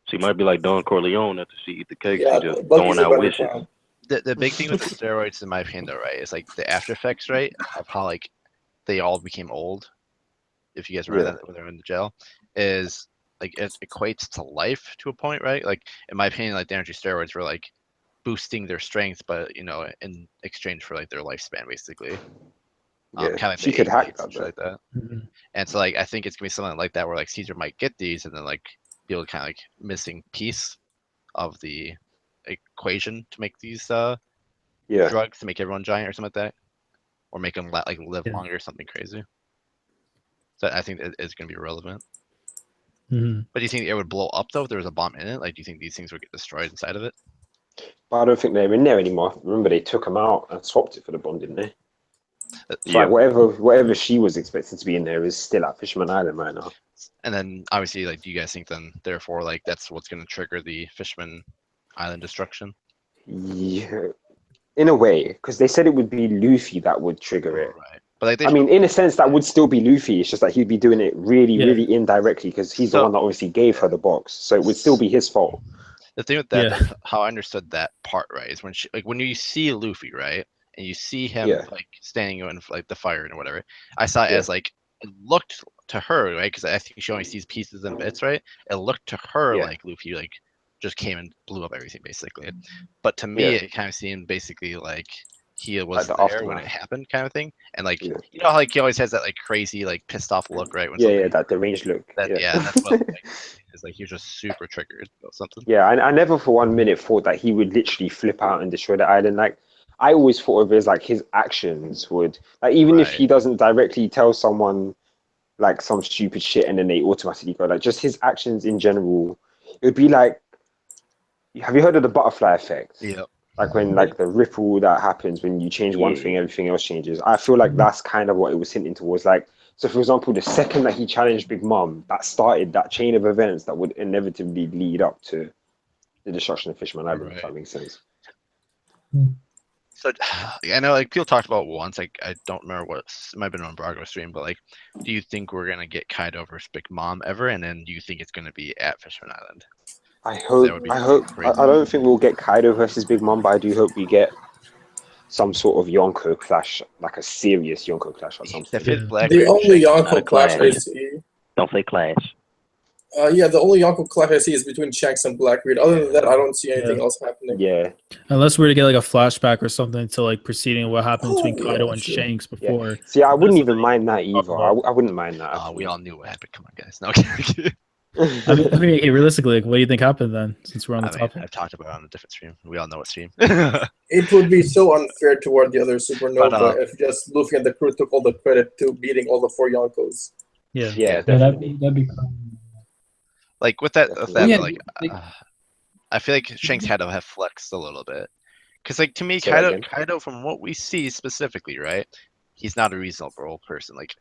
She might be like Don Corleone after she eat the cake. Yeah, She just Bucky's throwing a out better wishes. clown. The big thing with the steroids, in my opinion, though, right, is like the after effects, right, of how like they all became old. If you guys remember that when they were in the jail, is like it equates to life to a point, right? Like in my opinion, like the energy steroids were like boosting their strength, but in exchange for like their lifespan, basically. Yeah. Kind of She the could hack eight that. like that. And so like I think it's gonna be something like that where like Caesar might get these and then like be able to kind of like missing piece of the equation to make these drugs to make everyone giant or something like that, or make them like live longer or something crazy. So I think it's gonna be relevant. But do you think it would blow up though if there was a bomb in it? Like, do you think these things would get destroyed inside of it? But I don't think they're in there anymore. Remember, they took them out and swapped it for the bomb, didn't they? So like whatever she was expected to be in there is still at Fisherman Island right now. And then obviously, like, do you guys think then therefore like that's what's gonna trigger the Fisherman Island destruction? Yeah, in a way, because they said it would be Luffy that would trigger it. Right. But like, I mean, in a sense, that would still be Luffy. It's just that he'd be doing it really, really indirectly because he's the one that obviously gave her the box. So it would still be his fault. The thing with that, how I understood that part, right, is when you see Luffy, right, and you see him like standing in like the fire and whatever, I saw it as like it looked to her, right, because I think she only sees pieces and bits, right. It looked to her like Luffy like just came and blew up everything basically, but to me it kind of seemed basically like he was like there when it happened, kind of thing, and like you know how like he always has that like crazy like pissed off look, right? When that deranged look. That's what like, is like he was just super triggered or something. Yeah, I never for 1 minute thought that he would literally flip out and destroy the island. Like I always thought of it as like his actions would, like even if he doesn't directly tell someone like some stupid shit and then they automatically go, like just his actions in general, it would be like, have you heard of the butterfly effect? Yeah. Like when like the ripple that happens when you change one thing, everything else changes. I feel like that's kind of what it was hinting towards. Like, so for example, the second that he challenged Big Mom, that started that chain of events that would inevitably lead up to the destruction of Fisherman Island, if that makes sense. So I know like people talked about once, like I don't remember what, it might have been on Brago stream, but like, do you think we're gonna get Kaido versus Big Mom ever? And then do you think it's gonna be at Fisherman Island? I don't think we'll get Kaido versus Big Mom, but I do hope we get some sort of Yonko clash, like a serious Yonko clash or something. The only Yonko clash I see. Don't say clash. Yeah, the only Yonko clash I see is between Shanks and Blackbeard. Other than that, I don't see anything else happening. Yeah. Unless we're to get like a flashback or something to like preceding what happened between Kaido and Shanks before. Yeah. See, I wouldn't even mind that either. I wouldn't mind that. We all knew what happened. Come on, guys. No. I mean, hey, realistically, like, what do you think happened then? Since we're on the topic, I've talked about it on a different stream. We all know what stream. It would be so unfair toward the other Supernova if just Luffy and the crew took all the credit to beating all the 4 Yonkos. Yeah, definitely. That'd be like with that, I feel like Shanks had to have flexed a little bit, because like to me, Kaido, from what we see specifically, right, he's not a reasonable person. Like,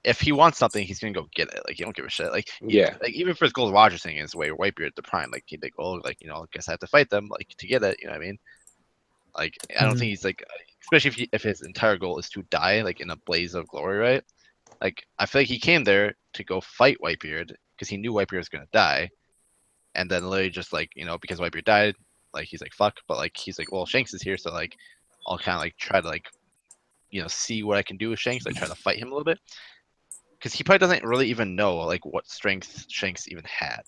if he wants something, he's gonna go get it. Like, he don't give a shit. Like, like even for his Gold Roger thing, is way Whitebeard at the prime. Like, he'd like, oh, like I guess I have to fight them, like to get it. You know what I mean? Like, I don't think he's like, especially if his entire goal is to die, like in a blaze of glory, right? Like, I feel like he came there to go fight Whitebeard because he knew Whitebeard was gonna die, and then literally just like because Whitebeard died, like he's like fuck, but like he's like, well, Shanks is here, so like I'll kind of like try to like see what I can do with Shanks, like try to fight him a little bit, because he probably doesn't really even know like what strength Shanks even had.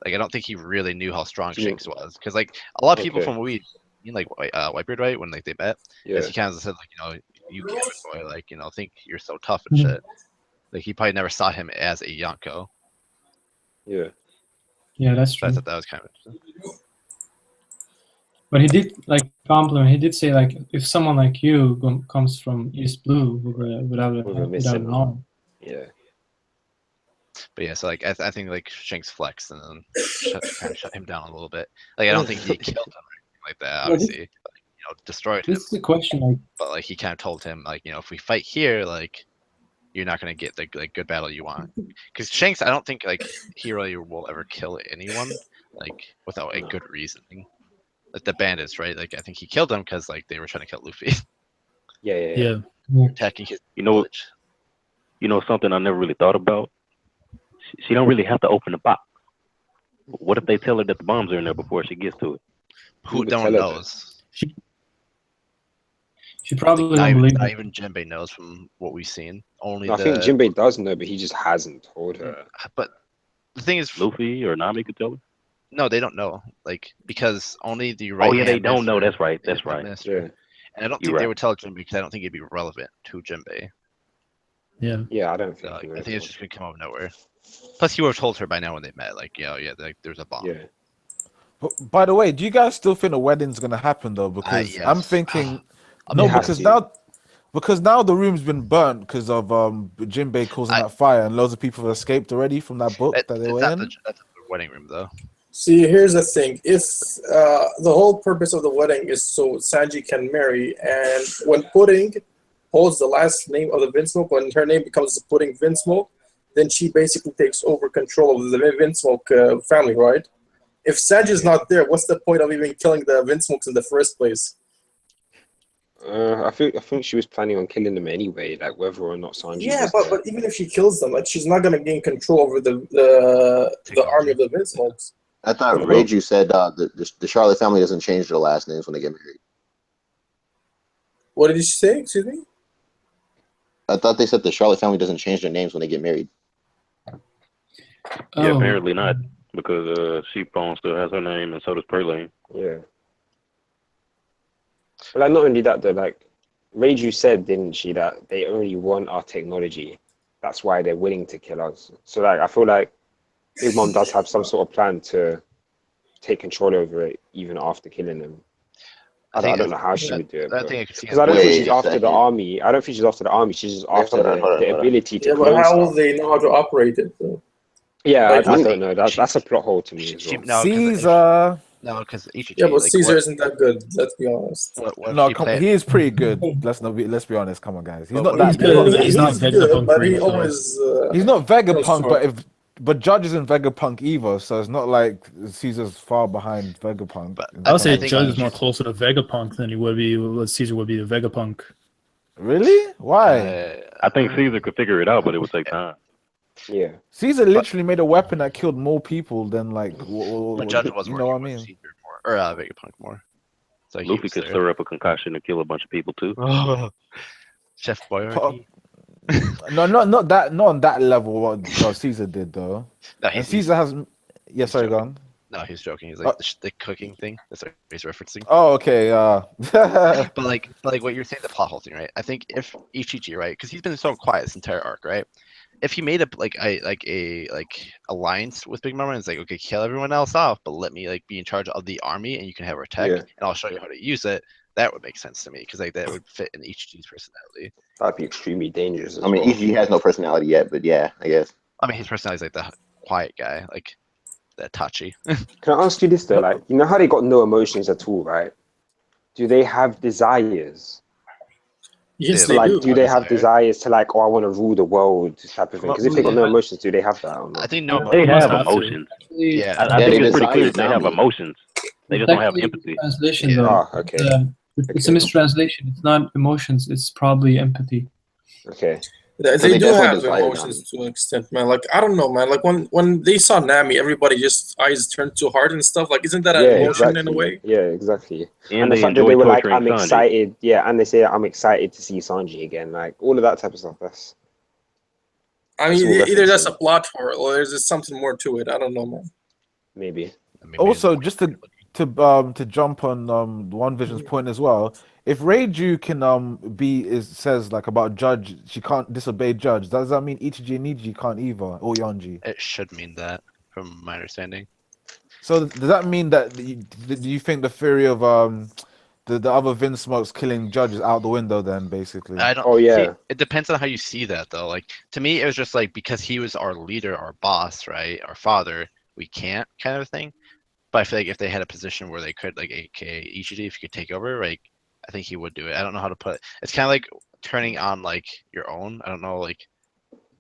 Like, I don't think he really knew how strong Shanks was, because like a lot of people from what we like Whitebeard, right, when like they met, he kind of said like you can't boy, like think you're so tough and shit. Like, he probably never saw him as a Yonko. Yeah. Yeah, that's So I true. thought that was kind of interesting. But he did like compliment. He did say like, if someone like you comes from East Blue without With a an missing arm. arm. Yeah. But yeah, so like I think like Shanks flexed and then kind of shut him down a little bit. Like I don't think he killed him or anything like that. No, Obviously, like, destroyed him. This is a question like, But like he kind of told him like if we fight here, like you're not gonna get the like good battle you want. Because Shanks, I don't think like he really will ever kill anyone like without a good reasoning. Like the bandits, right? Like I think he killed them because like they were trying to kill Luffy, Yeah. attacking his You know, village. Something I never really thought about. She don't really have to open the box. What if they tell her that the bombs are in there before she gets to it? Who would don't tell her knows? she probably Like, don't believe not it. even Jinbei knows from what we've seen. Only No, I the. think Jinbei does know, but he just hasn't told her. But the thing is, Luffy or Nami could tell her. no, they don't know. Like because only the right. Oh yeah, they don't know. That's right. That's right. Yeah. And I don't You're think they right. would tell Jinbei because I don't think it'd be relevant to Jinbei. Yeah. Yeah, I don't think So, like, he I would. think it's just gonna come out of nowhere. Plus, he would have told her by now when they met. Like, like there's a bomb. Yeah. But, by the way, do you guys still think the wedding's gonna happen though? Because yes. I'm thinking I no, mean, it has because now the room's been burnt because of Jinbei causing that fire, and loads of people have escaped already from that book that they were in. That's the wedding room though. See, here's the thing. If the whole purpose of the wedding is so Sanji can marry, and when Pudding holds the last name of the Vinsmoke, when her name becomes the Pudding Vinsmoke, then she basically takes over control of the Vinsmoke family, right? If Sanji's not there, what's the point of even killing the Vinsmokes in the first place? I think she was planning on killing them anyway, like whether or not Sanji Yeah, was but there. even if she kills them, like she's not gonna gain control over the army of the Vinsmokes. I thought Reiju said the Charlotte family doesn't change their last names when they get married. What did she say? Excuse me? I thought they said the Charlotte family doesn't change their names when they get married. Yeah, Oh. apparently not, because Sheepbone still has her name, and so does Perlane. Yeah. But like, not only that though, like Reiju said, didn't she, that they only want our technology. That's why they're willing to kill us. So like I feel like Big Mom does have some sort of plan to take control over it even after killing them. I don't know how she would do it. Because I don't think she's after the army. I don't think she's after the army. She's just after the ability to but clone how will stuff. they know how to operate it though? Yeah, Like, I don't know. That's a plot hole to me as well. Caesar. No, because Ichichi. Yeah, but like, Caesar isn't that good. Let's be honest. No, he is pretty good. Let's be honest. Come on, guys. He's not that He's good. good. He's not Vegapunk but great, he so- always. He's not Vegapunk, smart. but Judge isn't Vegapunk either, so it's not like Caesar's far behind Vegapunk. But I would say I think Judge is more closer to Vegapunk than he would be. What Caesar would be to Vegapunk. Really? Why? I think Caesar could figure it out, but it would take time. Yeah. Caesar literally made a weapon that killed more people than like. But Judge was you know what I mean? Caesar more, or Vegapunk more. So he Luffy was could there. stir up a concussion and kill a bunch of people too. Chef Boyardee. No, not on that level. What Caesar did though. No, And Caesar has. Yeah, sorry, go on. No, he's joking. He's like the cooking thing. That's what he's referencing. Oh, okay. But like what you're saying, the plot hole thing, right? I think if Ichichi, right, because he's been so quiet this entire arc, right? If he made a alliance with Big Mama and it's like, okay, kill everyone else off, but let me like be in charge of the army and you can have our tech and I'll show you how to use it. That would make sense to me because like that would fit in Ichichi's personality. That'd be extremely dangerous. I mean, Ichichi has no personality yet, but yeah, I guess. I mean, his personality is like the quiet guy, like the Tachi. Can I ask you this though? Like, you know how they got no emotions at all, right? Do they have desires? Yes, So, like, do they have desires to like, oh, I want to rule the world type of thing? Because if they got no emotions, do they have that? Or not? I think no. They have have to. emotions. Yeah, I think it's pretty desire clear they have Nami. emotions. They just don't have Technically, empathy. Translation Yeah. though. Oh, okay. It's a mistranslation. It's not emotions. It's probably empathy. Okay. They they do definitely have desire emotions to an extent, man. Like I don't know, man. Like when they saw Nami, everybody just eyes turned to heart and stuff. Like, isn't that an emotion in a way? Yeah, exactly. And the they fact that enjoy they were like, torturing I'm Sanji. excited. Yeah, and they say I'm excited to see Sanji again. Like all of that type of stuff. That's I mean, It's all either that's a referencing. plot for it, or there's just something more to it. I don't know, man. maybe. Also, just to jump on One Vision's point as well. If Reiju can says like about Judge, she can't disobey Judge. Does that mean Ichiji and Niji can't either, or Yonji? it should mean that, from my understanding. So does that mean that do you think the theory of the other Vinsmokes killing Judge is out the window then, basically? I don't Oh, see. yeah. It depends on how you see that though. Like to me, it was just like because he was our leader, our boss, right, our father, we can't kind of thing. But I feel like if they had a position where they could, like, aka Ichiji, if you could take over, like, I think he would do it. I don't know how to put it. It's kind of like turning on like your own. I don't know, like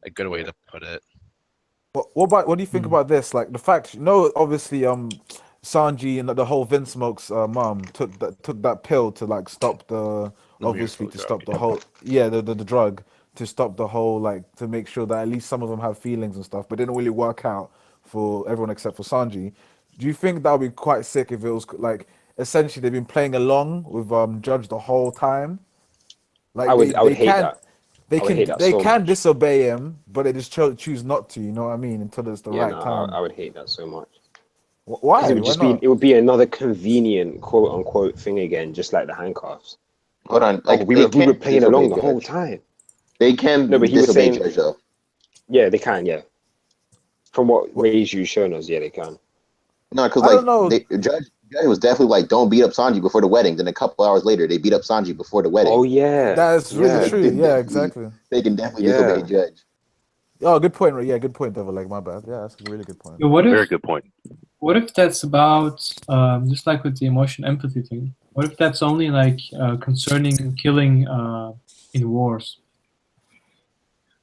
a good way to put it. What do you think about this? Like the fact, obviously, Sanji and the whole Vinsmoke's mom took that pill to like stop the obviously miracle to stop drug. the whole the drug to stop the whole like to make sure that at least some of them have feelings and stuff, but it didn't really work out for everyone except for Sanji. Do you think that would be quite sick if it was like essentially they've been playing along with Judge the whole time? Like I would they hate can that. I would hate that they so can much. disobey him, but they just choose not to. You know what I mean? Until it's the Yeah, right no, time. I would hate that so much. Why? It would Why just be not? it would be another convenient quote unquote thing again, just like the handcuffs. Hold on, Oh, like we they were can't playing along disobey the whole Judge. time. They can No, but he was disobey saying, Judge though. yeah, they can, yeah. From what Reisu's shown us, yeah, they can. No, because I like don't know. Judge was definitely like, don't beat up Sanji before the wedding. Then a couple hours later, they beat up Sanji before the wedding. Oh yeah, That's So really yeah, true. Yeah, exactly. they can definitely disobey yeah. Judge. Oh, good point. Yeah, good point, Devil. Like, my bad. Yeah, that's a really good point. But Very good point. what if that's about just like with the emotion empathy thing? What if that's only like concerning killing in wars,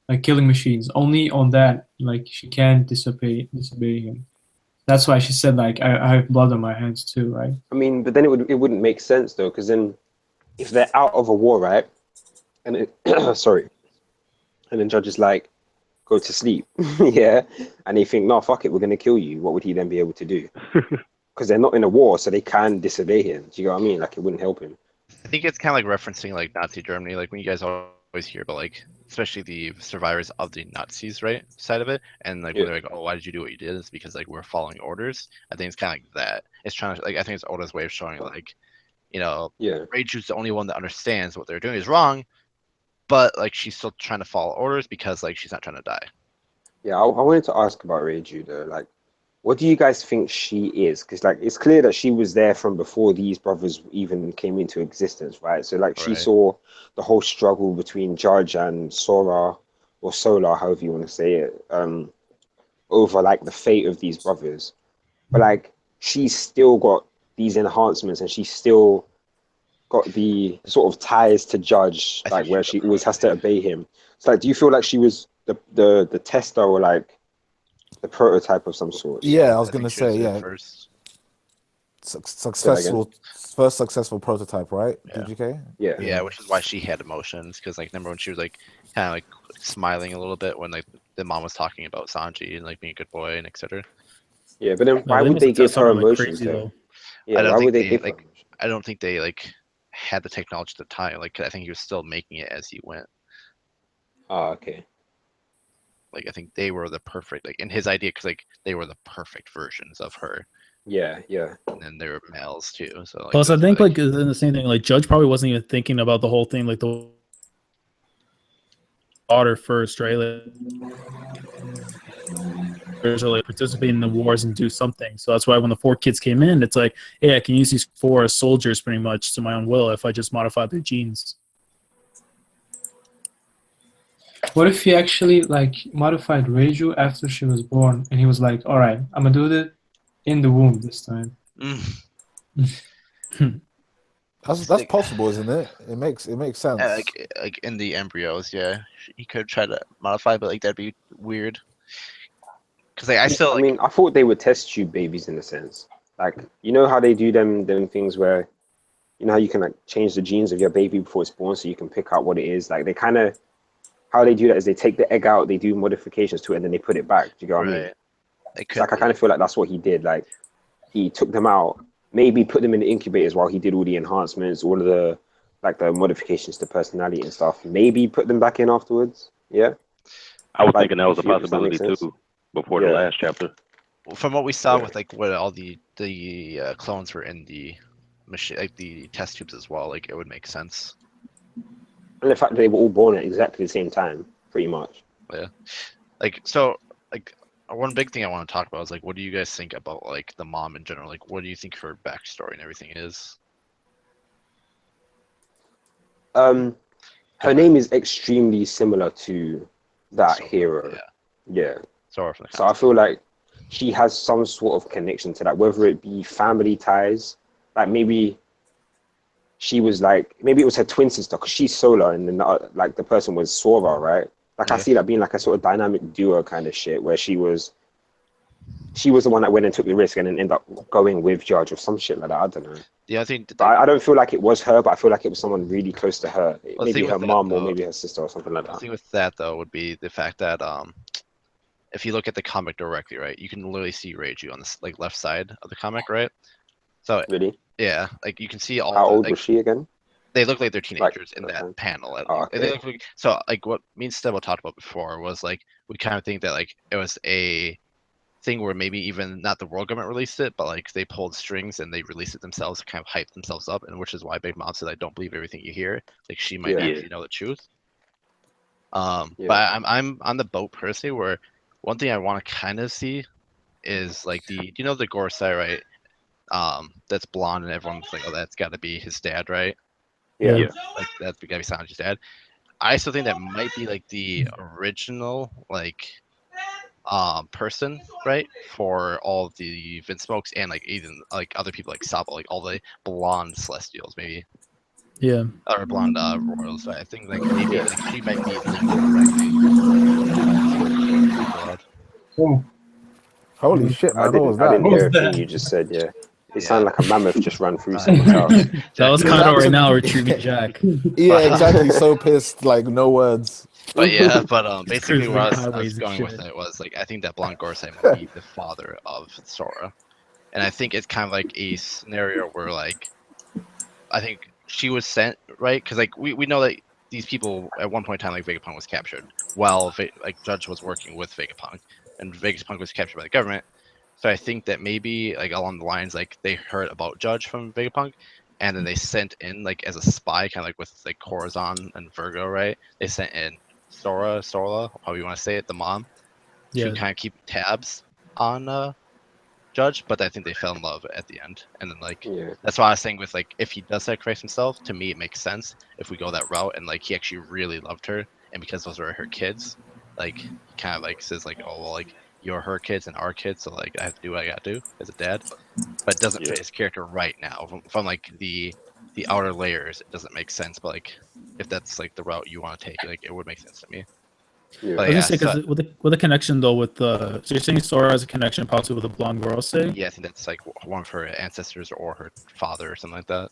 like killing machines? Only on that, like she can't disobey him. That's why she said like I have blood on my hands too, right? I mean, but then it wouldn't make sense though, because then if they're out of a war, right? And sorry, and then Judge is like, go to sleep, yeah, and they think, no, fuck it, we're gonna kill you. What would he then be able to do? Because they're not in a war, so they can disobey him. Do you know what I mean? Like it wouldn't help him. I think it's kind of like referencing like Nazi Germany, like when you guys always hear about like, especially the survivors of the Nazis, right, side of it, and like when Yeah. they're like, oh, why did you do what you did? It's because like we're following orders. I think it's kind of like that. It's trying to like I think it's Oda's way of showing like, Yeah. Reiju's the only one that understands what they're doing is wrong, but like she's still trying to follow orders because like she's not trying to die. Yeah, I wanted to ask about Reiju though. Like, what do you guys think she is? Because like it's clear that she was there from before these brothers even came into existence, right? So like she Right. saw the whole struggle between Judge and Sora or Solar, however you want to say it, over like the fate of these brothers. But like she's still got these enhancements and she's still got the sort of ties to Judge, I like think where she's she the always has to prototype. obey him. So like, do you feel like she was the tester or like the prototype of some sort? Yeah, I was I think gonna she was say, the yeah, first. Say that again. first successful prototype, right? Yeah. DGK. Yeah. Yeah, which is why she had emotions because like remember when she was like kind of like smiling a little bit when like the mom was talking about Sanji and like being a good boy and etc. Yeah, but then No, why they would must they have give tested her on like emotions crazy though? though. Yeah, I don't why think would they they give her like. emotions? I don't think they like had the technology at the time. Like I think he was still making it as he went. Oh, okay. Like I think they were the perfect like in his idea because like they were the perfect versions of her, Yeah, yeah. and then they were males too. So like Plus, I that's why think like like in the same thing, like Judge probably wasn't even thinking about the whole thing, like the daughter first, right? Like, to like participate in the wars and do something. So that's why when the 4 kids came in, it's like, hey, I can use these 4 as soldiers pretty much to my own will if I just modify their genes. What if he actually like modified Reiju after she was born, and he was like, "All right, I'm gonna do it in the womb this time." That's possible, isn't it? It makes sense. like in the embryos, yeah, he could try to modify, but like that'd be weird. Because like I still I like mean, I thought they were test tube babies in a sense. Like, you know how they do them things where, you know how you can like change the genes of your baby before it's born so you can pick out what it is. Like they kind of how they do that is they take the egg out, they do modifications to it, and then they put it back. Do you get what I mean? right. It It's could like I kind of feel like that's what he did. Like he took them out, maybe put them in the incubators while he did all the enhancements, all of the like the modifications to personality and stuff. Maybe put them back in afterwards. Yeah. I was Like, thinking that was a if that possibility makes sense. too before the Yeah. last chapter. from what we saw Yeah. with like what all the clones were in the machine, like the test tubes as well. Like it would make sense. And the fact that they were all born at exactly the same time, pretty much. Like so, like one big thing I want to talk about is like, what do you guys think about like the mom in general? Like, what do you think her backstory and everything is? Her name is extremely similar to that Sora, hero. Yeah. Sora from the So I feel like she has some sort of connection to that, whether it be family ties, like maybe she was like, maybe it was her twin sister because she's Solar and then like the person was Sora, right? Like I Yeah. see that being like a sort of dynamic duo kind of shit where she was the one that went and took the risk and then ended up going with Judge or some shit like that. I don't know. Yeah, I think. But I don't feel like it was her, but I feel like it was someone really close to her. Well, Maybe thing her with that, mom or though- maybe her sister or something like The that. thing with that though would be the fact that if you look at the comic directly, right, you can literally see Reiju on this like left side of the comic, right? So Really? yeah, like you can see all. How old like, was she again? They look like they're teenagers in okay. that panel. At Oh, least. They okay. look like, so like what me and Stebo talked about before was like we kind of think that like it was a thing where maybe even not the world government released it, but like they pulled strings and they released it themselves to kind of hype themselves up, and which is why Big Mom said I don't believe everything you hear. Like she might Yeah. actually know the truth. Yeah. But I'm on the boat personally where one thing I want to kind of see is like do you know the Gorsai, right? That's blonde and everyone's like, oh, that's got to be his dad, right? Yeah. Yeah. Like that's got to be Sanji's dad. I still think that might be like the original like person, right? For all of the Vinsmokes and like even like other people like Sabo, like all the blonde celestials, maybe. Yeah. Or blonde royals. I think like maybe like she might be linked directly. Oh, Holy shit, I man! What was didn't that? hear a What was thing that? you just said. Yeah. It Yeah. sounded like a mammoth just ran through someone's house. That was Yeah, kind of that's right a- now retrieving Jack. Yeah, exactly. So pissed, like no words. But yeah, basically Cruising where I was highways and going with shit. it was like I think that blonde Gorsai might be the father of Sora, and I think it's kind of like a scenario where like I think she was sent right because like we know that these people at one point in time like Vegapunk was captured while like Judge was working with Vegapunk, and Vegapunk was captured by the government. So I think that maybe like along the lines like they heard about Judge from Vegapunk, and then they sent in like as a spy, kind of like with like Corazon and Virgo, right? They sent in Sola, however you want to say it, the mom, Yeah. to kind of keep tabs on Judge, but I think they fell in love at the end, and then like Yeah. that's why I was saying with like if he does sacrifice himself, to me it makes sense if we go that route, and like he actually really loved her, and because those are her kids, like he kind of like says like, oh well, like you're her kids and our kids, so like I have to do what I gotta do as a dad, but it doesn't Yeah. fit his character right now. From like the outer layers, it doesn't make sense, but like if that's like the route you want to take, like it would make sense to me. Yeah. But I was yeah, gonna say because with the connection though with the so you're saying Sora has a connection possibly with the blonde girl, say? yeah, I think that's like one of her ancestors or her father or something like that.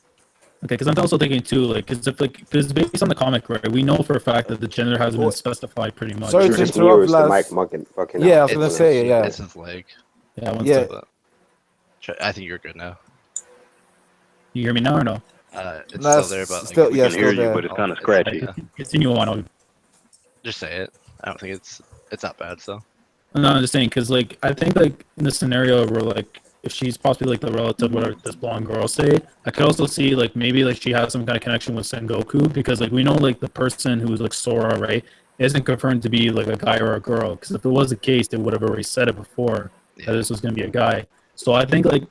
Okay, because I'm also thinking too, like, because based on the comic, right, we know for a fact that the gender hasn't been specified pretty much. Sorry It's to just interrupt, Nero's the mic Laz. fucking Yeah, I out. was gonna It's- say, yeah. It's his leg. Yeah, one Yeah. sec. But I think you're good now. You hear me now or no? It's No, still there, but like, still- we yeah, can still hear you, there. but it's kind of It's- scratchy. yeah. Continue on. Just say it. I don't think it's not bad. So No, I'm just saying because like I think like in the scenario where like if she's possibly like the relative, whatever this blonde girl say, I could also see like maybe like she has some kind of connection with Sengoku because like we know like the person who's like Sora, right, isn't confirmed to be like a guy or a girl because if it was the case, they would have already said it before that this was gonna be a guy. So I think like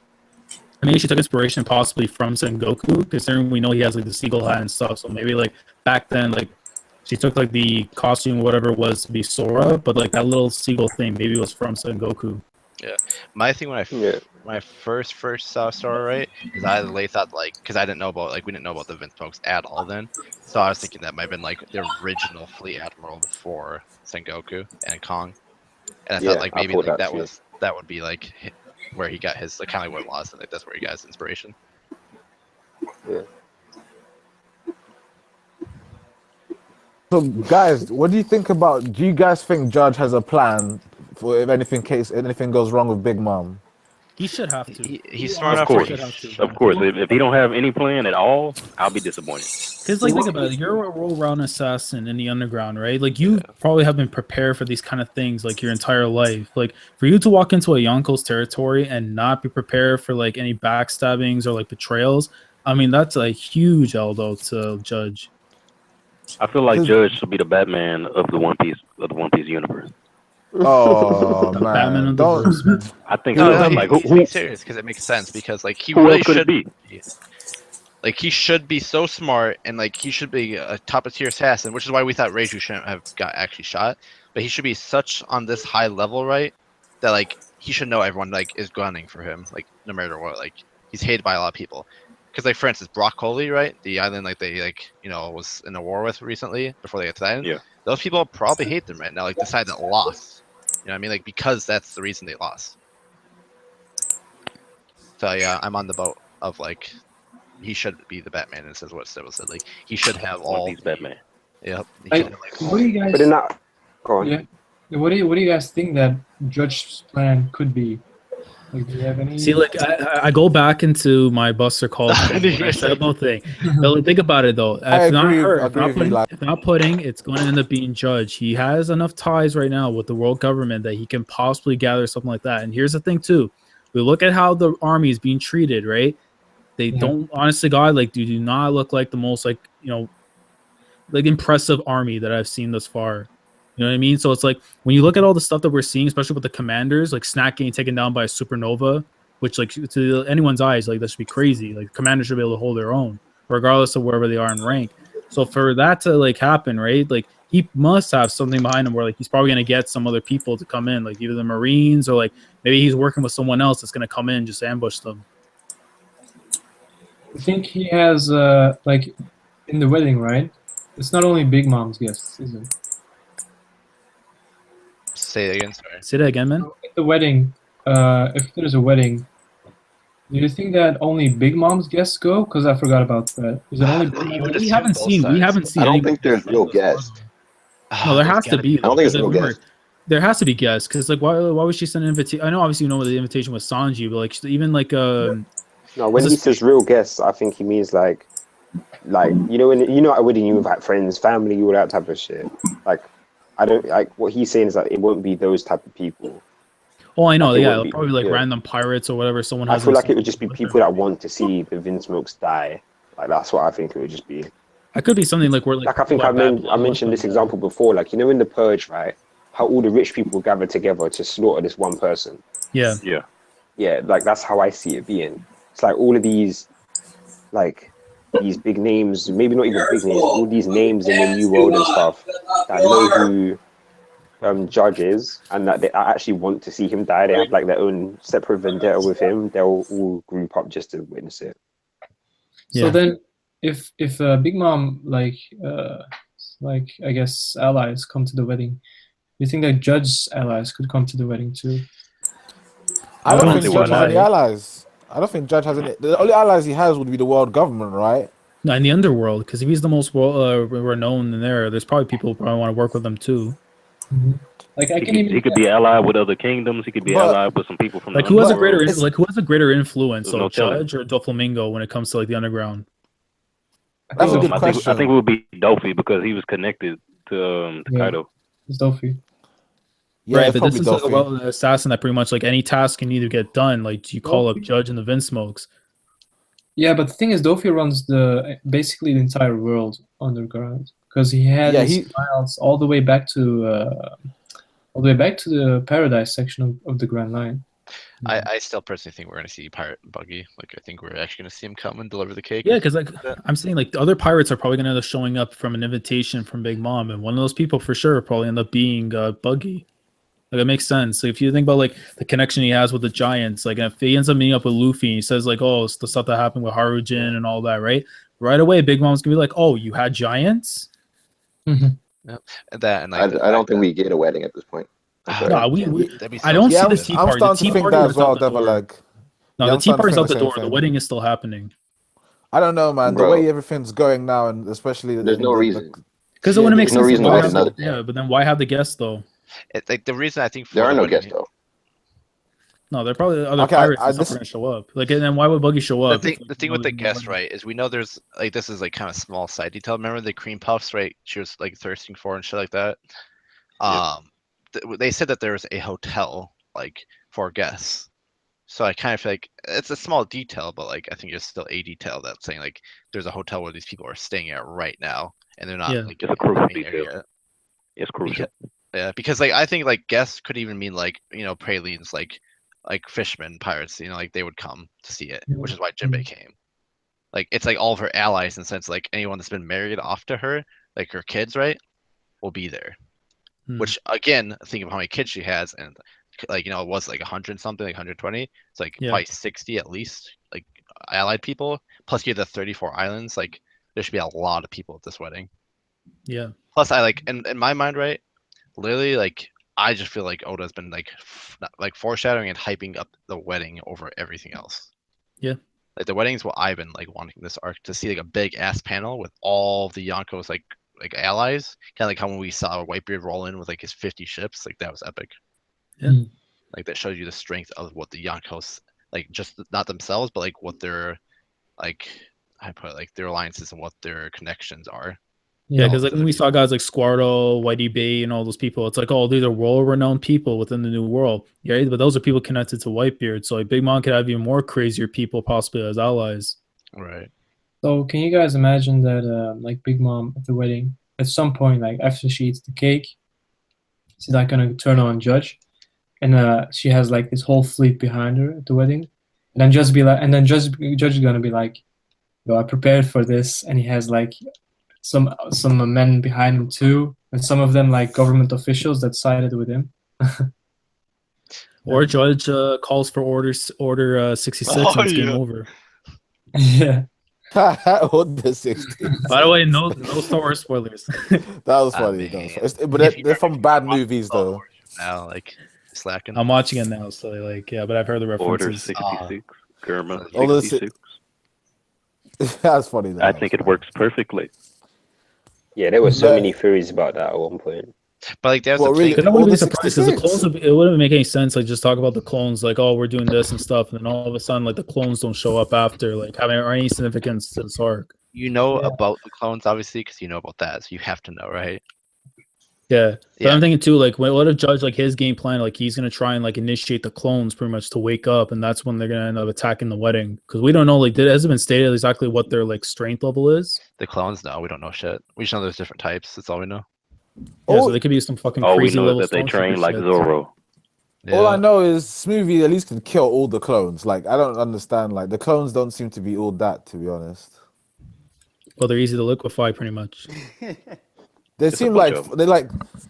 maybe she took inspiration possibly from Sengoku, considering we know he has like the seagull hat and stuff. So maybe like back then like she took like the costume, whatever it was, to be Sora, but like that little seagull thing maybe was from Sengoku. yeah, my thing when I first saw Sora, right, is I late thought like because I didn't know about like we didn't know about the Vinsmokes at all then, so I was thinking that might have been like the original fleet admiral before Sengoku and Kong, and I thought like maybe like that would be like where he got his like kind of like what Lost, like that's where he got his inspiration. Yeah. So, guys, what do you think about? Do you guys think Judge has a plan for if anything goes wrong with Big Mom? He should have to. He's smart Of enough. course, of course. If he don't have any plan at all, I'll be disappointed. Because like think about it, you're a roll-round assassin in the underground, right? Like you probably have been prepared for these kind of things like your entire life. Like for you to walk into a Yonko's territory and not be prepared for like any backstabbings or like betrayals, I mean that's a huge elbow to Judge. I feel like Judge should be the Batman of the One Piece universe. Oh The Batman man, of the don't. verse, man. I think No, so. no, Like he's being serious because it makes sense. Because like he who really else could it should be? Like he should be so smart and like he should be a top of tier assassin, which is why we thought Reiju shouldn't have got actually shot. But he should be such on this high level, right? That like he should know everyone like is gunning for him, like no matter what. Like he's hated by a lot of people. Because like for instance, Brock Coley, right? The island like they like was in a war with recently before they got to the island. Yeah. Those people probably hate them right now. Like the side that lost. You know what I mean? Like because that's the reason they lost. So yeah, I'm on the boat of like he should be the Batman. And says what Stebo said. Like he should have One of all. these Batman. Yep. He Like, should have, like, what do you guys? But then that, go on. Yeah. What do you guys think that Judge's plan could be? Like, do you have any? See, like I go back into my Buster Calls when I said about thing. But like, think about it though. I If not agree. her, I if agree not with you. putting, Like, if not putting, it's going to end up being Judge. He has enough ties right now with the world government that he can possibly gather something like that. And here's the thing too: we look at how the army is being treated, right? They Yeah. don't, honestly, God, like, do not look like the most like like impressive army that I've seen thus far. You know what I mean? So it's like when you look at all the stuff that we're seeing, especially with the commanders, like Snack getting taken down by a supernova, which like to anyone's eyes, like that should be crazy. Like commanders should be able to hold their own, regardless of wherever they are in rank. So for that to like happen, right? Like he must have something behind him where like he's probably gonna get some other people to come in, like either the Marines or like maybe he's working with someone else that's gonna come in and just ambush them. I think he has like in the wedding, right? It's not only Big Mom's guests, is it? say it again. Sorry. Say that again, man. At the wedding, if there's a wedding, do you think that only Big Mom's guests go? Because I forgot about that. Is it only? You would We assume haven't both seen. We sides, haven't but- seen. I don't anybody think there's say real thus far, guests. No, there There's has to gotta be. I don't think it's though, real because guests. there has to be guests because like why would she send an invitation? I know obviously you know what the invitation was Sanji, but like even like No, when Is he this- says real guests, I think he means like when at a wedding you invite friends, family, all that type of shit. Like I don't like what he's saying is that it won't be those type of people. oh I know like, it yeah won't be- probably like yeah. random pirates or whatever someone I has. feel like it would just be people that want to see the Vinsmokes die. Like that's what I think it would just be. It could be something like where Like I think I mentioned this example before. Like in the Purge, right? How all the rich people gather together to slaughter this one person. Yeah. Yeah. Yeah, like that's how I see it being. It's like all of these, like these big names, maybe not even big names, all these names in the New World and stuff that know who Judge is and that they actually want to see him die. They have like their own separate vendetta with him. They'll all group up just to witness it. So Yeah. then, if Big Mom like I guess allies come to the wedding, you think that Judge's allies could come to the wedding too? I don't think see Judge has why. any allies. I don't think Judge has any. The only allies he has would be the world government, right? No, in the underworld, because if he's the most renowned in there's probably people who probably want to work with him too. Like I He can could, even he could be allied with other kingdoms. He could be But- allied with some people from Like the who has a underworld. greater It's- like who has a greater influence, There's no of telling. Judge or Doflamingo when it comes to like the underground? That's a good I question. think it would be Dofi because he was connected to Yeah. Kaido. it's Dofi. Yeah, right, it's but this probably is Dolphy. about the assassin that pretty much like any task can either get done. Like you call up Judge and the Vinsmokes. Yeah, but the thing is, Dofi runs basically the entire world underground because he had Yeah, his files all the way back to the Paradise section of the Grand Line. I still personally think we're gonna see Pirate Buggy. Like I think we're actually gonna see him come and deliver the cake. Yeah, or because like something that. I'm saying, like the other pirates are probably gonna end up showing up from an invitation from Big Mom, and one of those people for sure probably end up being Buggy. Like it makes sense. Like, if you think about like the connection he has with the giants, like if he ends up meeting up with Luffy, and he says like, "Oh, it's the stuff that happened with Harujin and all that," right? Right away, Big Mom's gonna be like, "Oh, you had giants." And that and I like don't think we get a wedding at this point. Ah, No, we that'd be I so don't Yeah, see I'm, the stupid. tea I'm party. starting The tea to think party that is as well, out the door. Devilag. No, Yeah, the I'm tea starting to party's think out the the same door. The thing. wedding is still happening. I don't know, man. Bro. The way everything's going now, and especially There's no reason. Because it wouldn't make there's no sense. reason Why to wait have another the- yeah, but then why have the guests though? Like the reason I think for There are the no wedding- guests though. No, they're probably other Okay, pirates I and stuff just- are gonna show up. Like, and then why would Buggy show The up? thing, if, like, the thing you with know the he's guest, wedding? right, is we know there's like this is like kind of small side detail. Remember the cream puffs, right? She was like thirsting for and shit like that. They said that there was a hotel like for guests. So I kind of feel like it's a small detail, but like I think it's still a detail that's saying like there's a hotel where these people are staying at right now, and they're not Yeah. like It's a crucial coming there detail. yet. It's crucial. Yeah, because like I think like guests could even mean like pralines, like fishermen, pirates. Like they would come to see it, which is why Jinbei came. Like it's like all of her allies in the sense like anyone that's been married off to her, like her kids, right, will be there. Which again, think of how many kids she has, and like it was like 100 something, like 120. It's like probably 60 at least, like allied people. Plus you have the 34 islands. Like there should be a lot of people at this wedding. Yeah. Plus I like in my mind, right, literally like I just feel like Oda's been like foreshadowing and hyping up the wedding over everything else. Yeah. Like the wedding is what I've been like wanting this arc to see, like a big ass panel with all the Yonko's like allies, kind of like how when we saw Whitebeard roll in with like his 50 ships, like that was epic. Yeah. Like that shows you the strength of what the Yonkos, like just not themselves, but like what their like I put like their alliances and what their connections are. Yeah, because like when we saw guys like Squirtle, Whitey Bay, and all those people, it's like, oh, these are world-renowned people within the new world. Yeah, but those are people connected to Whitebeard. So like Big Mom could have even more crazier people possibly as allies. Right. So can you guys imagine that like Big Mom at the wedding, at some point, like after she eats the cake, she's not gonna turn on Judge, and she has like this whole fleet behind her at the wedding, and then Judge is gonna be like, "Yo, I prepared for this," and he has like some men behind him too, and some of them like government officials that sided with him. Or Judge calls for order 66 and it's game over. Yeah. Order 60. By the way, no Star Wars spoilers. That was funny. But they're from bad movies though. Now, like slacking. I'm watching it now, so like but I've heard the references. Order 66. Germa Order 66. That's funny though. I think it works perfectly. Yeah, there were so many theories about that at one point. But like there's I wouldn't be surprised because the clones it wouldn't make any sense. Like just talk about the clones, like, oh, we're doing this and stuff, and then all of a sudden like the clones don't show up after, like having any significance to this arc. About the clones obviously because you know about that, so you have to know, right? Yeah, but I'm thinking too, like, what if Judge, like, his game plan, like, he's gonna try and like initiate the clones pretty much to wake up, and that's when they're gonna end up attacking the wedding because we don't know, like, it hasn't been stated exactly what their like strength level is. The clones, no, we don't know shit. We just know there's different types. That's all we know. Yeah, so they could be some fucking crazy we know level that they train like shit. Zoro. Yeah. All I know is Smoothie at least can kill all the clones. Like I don't understand. Like the clones don't seem to be all that, to be honest. Well, they're easy to liquefy, pretty much. They seem like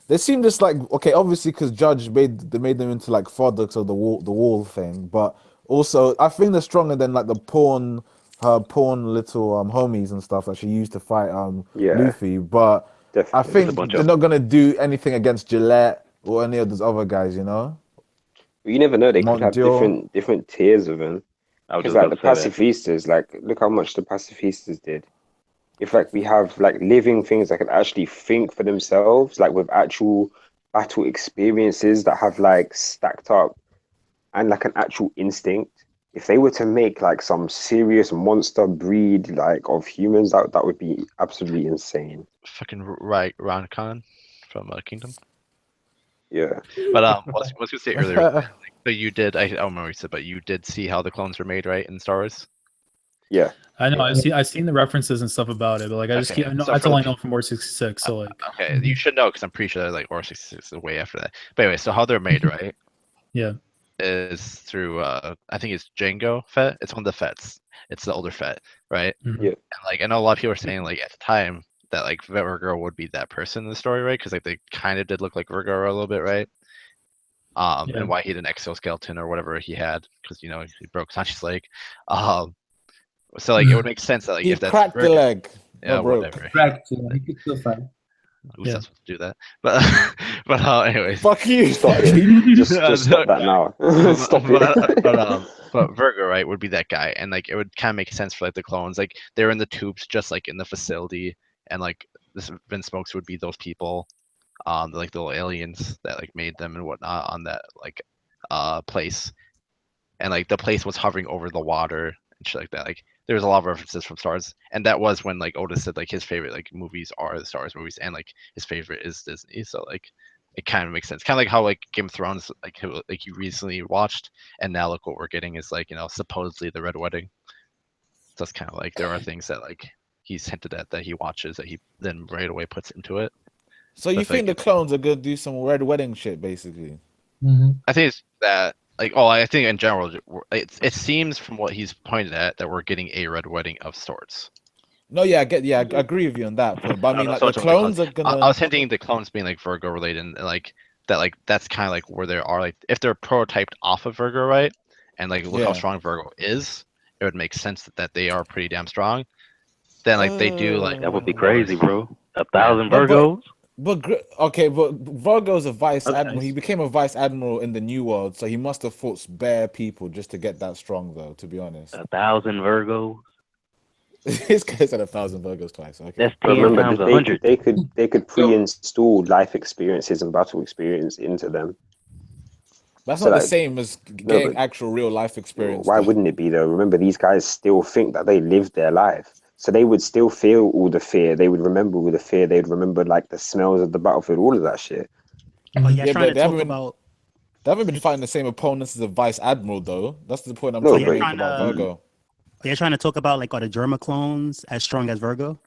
they seem just like okay, obviously because Judge made them into like products of the wall thing, but also I think they're stronger than like her pawn little homies and stuff that she used to fight Luffy. But definitely. I think they're not gonna do anything against Gillette or any of those other guys, you know. You never know; they could have different tiers of them. Because like the pacifistas, like look how much the pacifistas did. If like we have like living things that can actually think for themselves, like with actual battle experiences that have like stacked up and like an actual instinct. If they were to make like some serious monster breed like of humans, that would be absolutely insane. Fucking right, Ronkon from Kingdom. Yeah. But what was gonna say earlier? So you did. I don't remember what you said, but you did see how the clones were made, right, in Star Wars? Yeah. I know. I've seen the references and stuff about it, but like I just keep. That's all I know from Order 66. So like. Okay, you should know because I'm pretty sure that like Order 66 is way after that. But anyway, so how they're made, right? Yeah. Is through I think it's Django Fett. It's one of the Fets. It's the older Fett, right? Mm-hmm. Yeah. And like I know a lot of people are saying like at the time that like Virgo would be that person in the story, right? Because like they kind of did look like Virgo a little bit, right? And why he had an exoskeleton or whatever he had because he broke Sanchi's leg. So like it would make sense that like he if that's cracked the leg. Yeah, whatever. Cracked. He could still fight. Who's not supposed to do that? But anyways. Fuck you. Stop that now. Stop it. But Virgo, right, would be that guy, and like it would kind of make sense for like the clones, like they're in the tubes, just like in the facility, and like this Vinsmokes would be those people, like the little aliens that like made them and whatnot on that like place, and like the place was hovering over the water and shit like that. Like there's a lot of references from Star Wars, and that was when like Oda said like his favorite like movies are the Star Wars movies, and like his favorite is Disney. So like it kind of makes sense. Kind of like how like Game of Thrones like you recently watched, and now look what we're getting is like supposedly the Red Wedding. So it's kind of like there are things that like he's hinted at that he watches that he then right away puts into it. So you That's think like- the clones are gonna do some red wedding shit, basically? I think it's that like I think in general it seems from what he's pointed at that we're getting a red wedding of sorts. No, yeah, I agree with you on that point. But I mean, know like so the much about the clones are gonna. I was hinting the clones being like Virgo related and like that's kind of like where they are. Like if they're prototyped off of Virgo, right? And like look how Yeah. strong Virgo is, it would make sense that they are pretty damn strong. Then like they do like That would be wars. crazy, bro. 1,000 No, Virgos. But Vargo's a vice That's admiral. nice. He became a vice admiral in the New World, so he must have fought bare people just to get that strong, though. To be honest, 1,000 Virgos. this guy said 1,000 Virgos twice. Okay. That's But 10 remember, times that 100. they could pre-install life experiences and battle experience into them. That's So, not the like, same as no, getting but- actual real life experience. Why though. wouldn't it be though? Remember, these guys still think that they lived their life. So they would still feel all the fear. They would remember all the fear. They'd remember like the smells of the battlefield, all of that shit. Oh, yeah, Yeah, trying but to they talk haven't been- about. They haven't been fighting the same opponents as a vice admiral, though. That's the point I'm No, trying to but- make about Virgo. They're trying to talk about like are the Germa clones as strong as Virgo?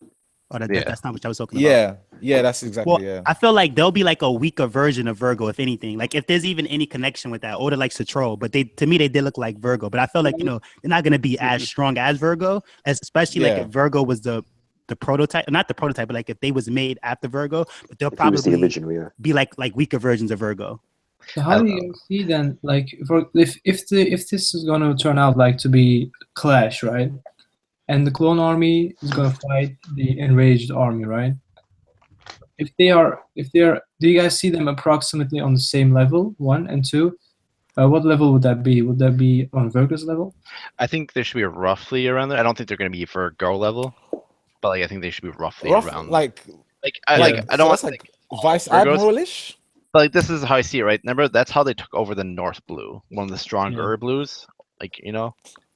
Or Yeah. that's not what I was talking about. Yeah, that's exactly Well, yeah. I feel like they'll be like a weaker version of Virgo, if anything. Like if there's even any connection with that, Oda likes to troll, but to me they did look like Virgo. But I feel like they're not gonna be as strong as Virgo, especially like Yeah. if Virgo was the prototype, not the prototype, but like if they was made after Virgo, but they'll If he was the probably original, yeah. be like weaker versions of Virgo. So how do you see then, like, if this is gonna turn out like to be clash, right? And the clone army is gonna fight the enraged army, right? If they are, do you guys see them approximately on the same level? One and two, what level would that be? Would that be on Virgo's level? I think they should be roughly around there. I don't think they're going to be Virgo level, but like I think they should be roughly around. Like I don't want that's to like vice Virgos. admiral-ish. But like this is how I see it, right? Remember that's how they took over the North Blue, one of the stronger blues. Like Yeah,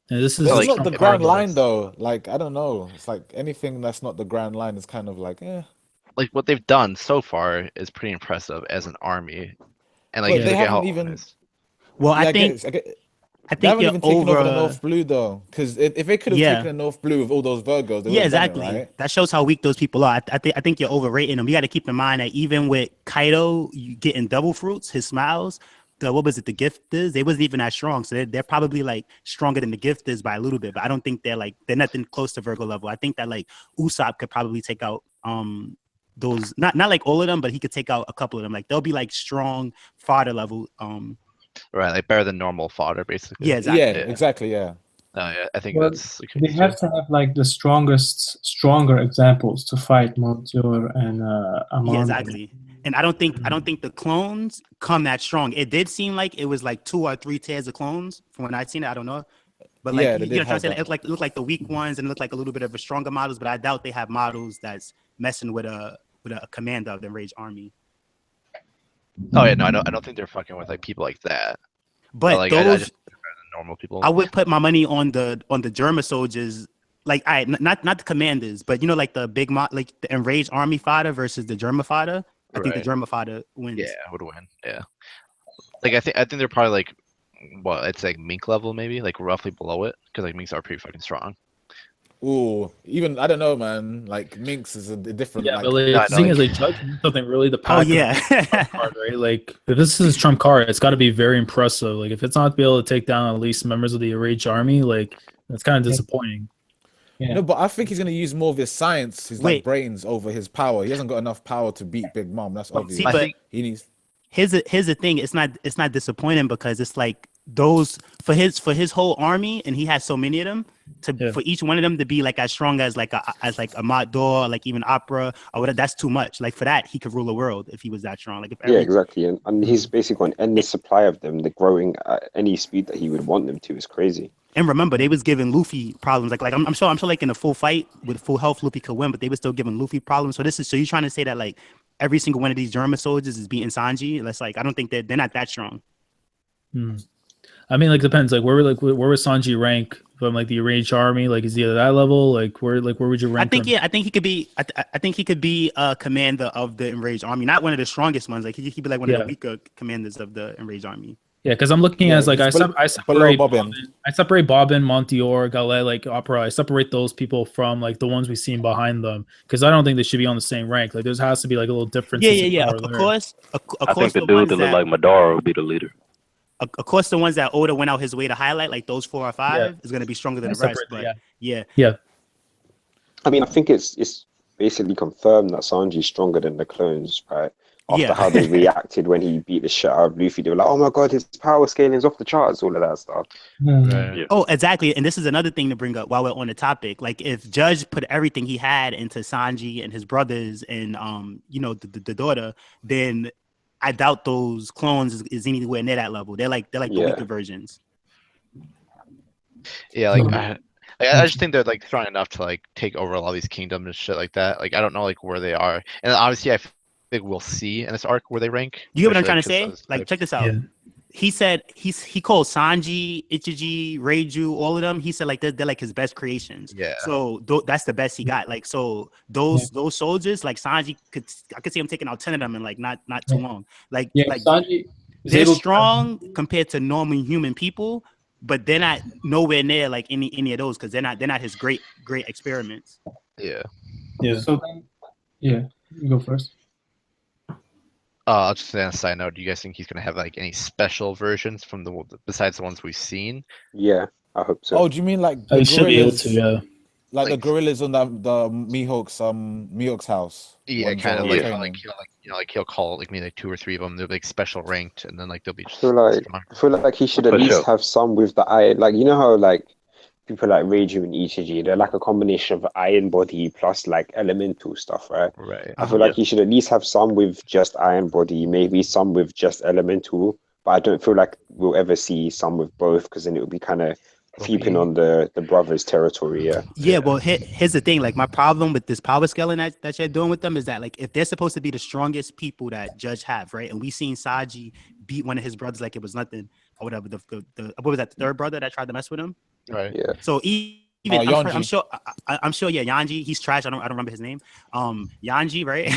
this is This like- is not the strong grand line, arguments. though. Like I don't know. It's like anything that's not the grand line is kind of like, like what they've done so far is pretty impressive as an army, and like But if they you look at haven't how even- honest- Well, Yeah, I I think they they haven't you're even taken over the over. North Blue though, because if they could have Yeah. taken the North Blue with all those Virgos, they Yeah, would've done it, exactly. right? That shows how weak those people are. I think you're overrating them. You got to keep in mind that even with Kaido you getting double fruits, his smiles, the gifters, they wasn't even that strong. So they're probably like stronger than the gifters by a little bit, but I don't think they're nothing close to Virgo level. I think that like Usopp could probably take out those not like all of them, but he could take out a couple of them. Like they'll be like strong fodder level. right, like better than normal fodder, basically. Yeah, exactly. Yeah, exactly. Yeah. Yeah, I think Well, that's. They have to have like the stronger examples to fight Montior and Amon. Yeah, exactly. And I don't think the clones come that strong. It did seem like it was like 2 or 3 tiers of clones from when I'd seen it. I don't know. But like Yeah, they you did know what I'm have saying? that. It looked like the weak ones and it looked like a little bit of a stronger models, but I doubt they have models that's messing with a commander of the enraged army. Oh yeah, no, I don't think they're fucking with like people like that. But like those I just they're better than normal people. I would put my money on the Germa soldiers. Like not the commanders, but you know, like the big like the enraged army fodder versus the Germa fodder. I think the Right. Germa fodder wins. Yeah, would win. Yeah, like I think they're probably like, what it's like mink level maybe, like roughly below it, because like minks are pretty fucking strong. Ooh, even I don't know, man. Like Minx is a different. Yeah, like, but like, No, the thing no, is, like, judging something really the Oh pack. yeah. Trump card, right? Like, if this is trump card, it's got to be very impressive. Like, if it's not to be able to take down at least members of the enraged army, like, that's kind of disappointing. Yeah. No, but I think he's gonna use more of his science, his Wait. like brains over his power. He hasn't got enough power to beat Big Mom. That's obvious. See, I but think He needs. here's the thing. It's not disappointing because it's like those for his whole army, and he has so many of them. For each one of them to be like as strong as like a Mott Dor, like even Opera or whatever, that's too much. Like for that, he could rule the world if he was that strong. Like if Yeah, exactly. And he's basically got an endless supply of them. They're growing at any speed that he would want them to. Is crazy. And remember, they was giving Luffy problems. Like I'm sure like in a full fight with full health, Luffy could win, but they were still giving Luffy problems. So you're trying to say that like every single one of these German soldiers is beating Sanji? That's like I don't think they're not that strong. I mean, like, depends. Like, where would Sanji rank from like the enraged army? Like, is he at that level? Like, where would you rank him? I think he could be. I think he could be a commander of the enraged army, not one of the strongest ones. Like he could be like one of the weaker commanders of the enraged army. Yeah, because I'm looking as like I below separate Bobbin. I separate Bobbin, Montior, Galet, like Opera. I separate those people from like the ones we've seen behind them because I don't think they should be on the same rank. Like there has to be like a little difference. Yeah. Power Of there. course, of I course, think the the dude ones that look that, like Madara would be the leader. of course, the ones that Oda went out his way to highlight, like those 4 or 5, is going to be stronger than I the rest. separate, But yeah. I mean, I think it's basically confirmed that Sanji's stronger than the clones, right? After how they reacted when he beat the shit out of Luffy, they were like, "Oh my god, his power scaling's off the charts," all of that stuff. Yeah. Oh, exactly. And this is another thing to bring up while we're on the topic. Like if Judge put everything he had into Sanji and his brothers and the daughter, then I doubt those clones is anywhere near that level. They're like the weaker versions. Yeah, like I just think they're like strong enough to like take over all these kingdoms and shit like that. Like I don't know like where they are, and obviously I think we'll see in this arc where they rank. You get what I'm trying to especially, say? Like check this out. He said he called Sanji, Ichiji, Reiju, all of them. He said like they're like his best creations. Yeah. So that's the best he got. Like so those soldiers like Sanji I could see him taking out 10 of them in like not too long. Like Sanji they're strong compared to normal human people, but they're not nowhere near like any of those because they're not his great experiments. Yeah. So then, you go first. I'll just say on a side note, do you guys think he's gonna have like any special versions from besides the ones we've seen? Yeah, I hope so. Oh, do you mean like he should be able to, yeah. Like the gorillas on the Mihawk's house? Yeah, kind of like he'll call like maybe like 2 or 3 of them. They're like special ranked, and then like they'll be. I feel like he should at least have some with the iron. Like you know how like people like Reiju and Ichiji, they're like a combination of iron body plus like elemental stuff, right? Right. I feel like he should at least have some with just iron body, maybe some with just elemental. But I don't feel like we'll ever see some with both because then it would be kind of creeping on the brothers' territory. Yeah. Well, here's the thing. Like my problem with this power scaling that you're doing with them is that like if they're supposed to be the strongest people that Judge have, right? And we seen Sanji beat one of his brothers like it was nothing or whatever. The what was that? The third brother that tried to mess with him. Right. Yeah. So even I'm sure yeah, Yanji, he's trash. I don't remember his name. Yanji, right?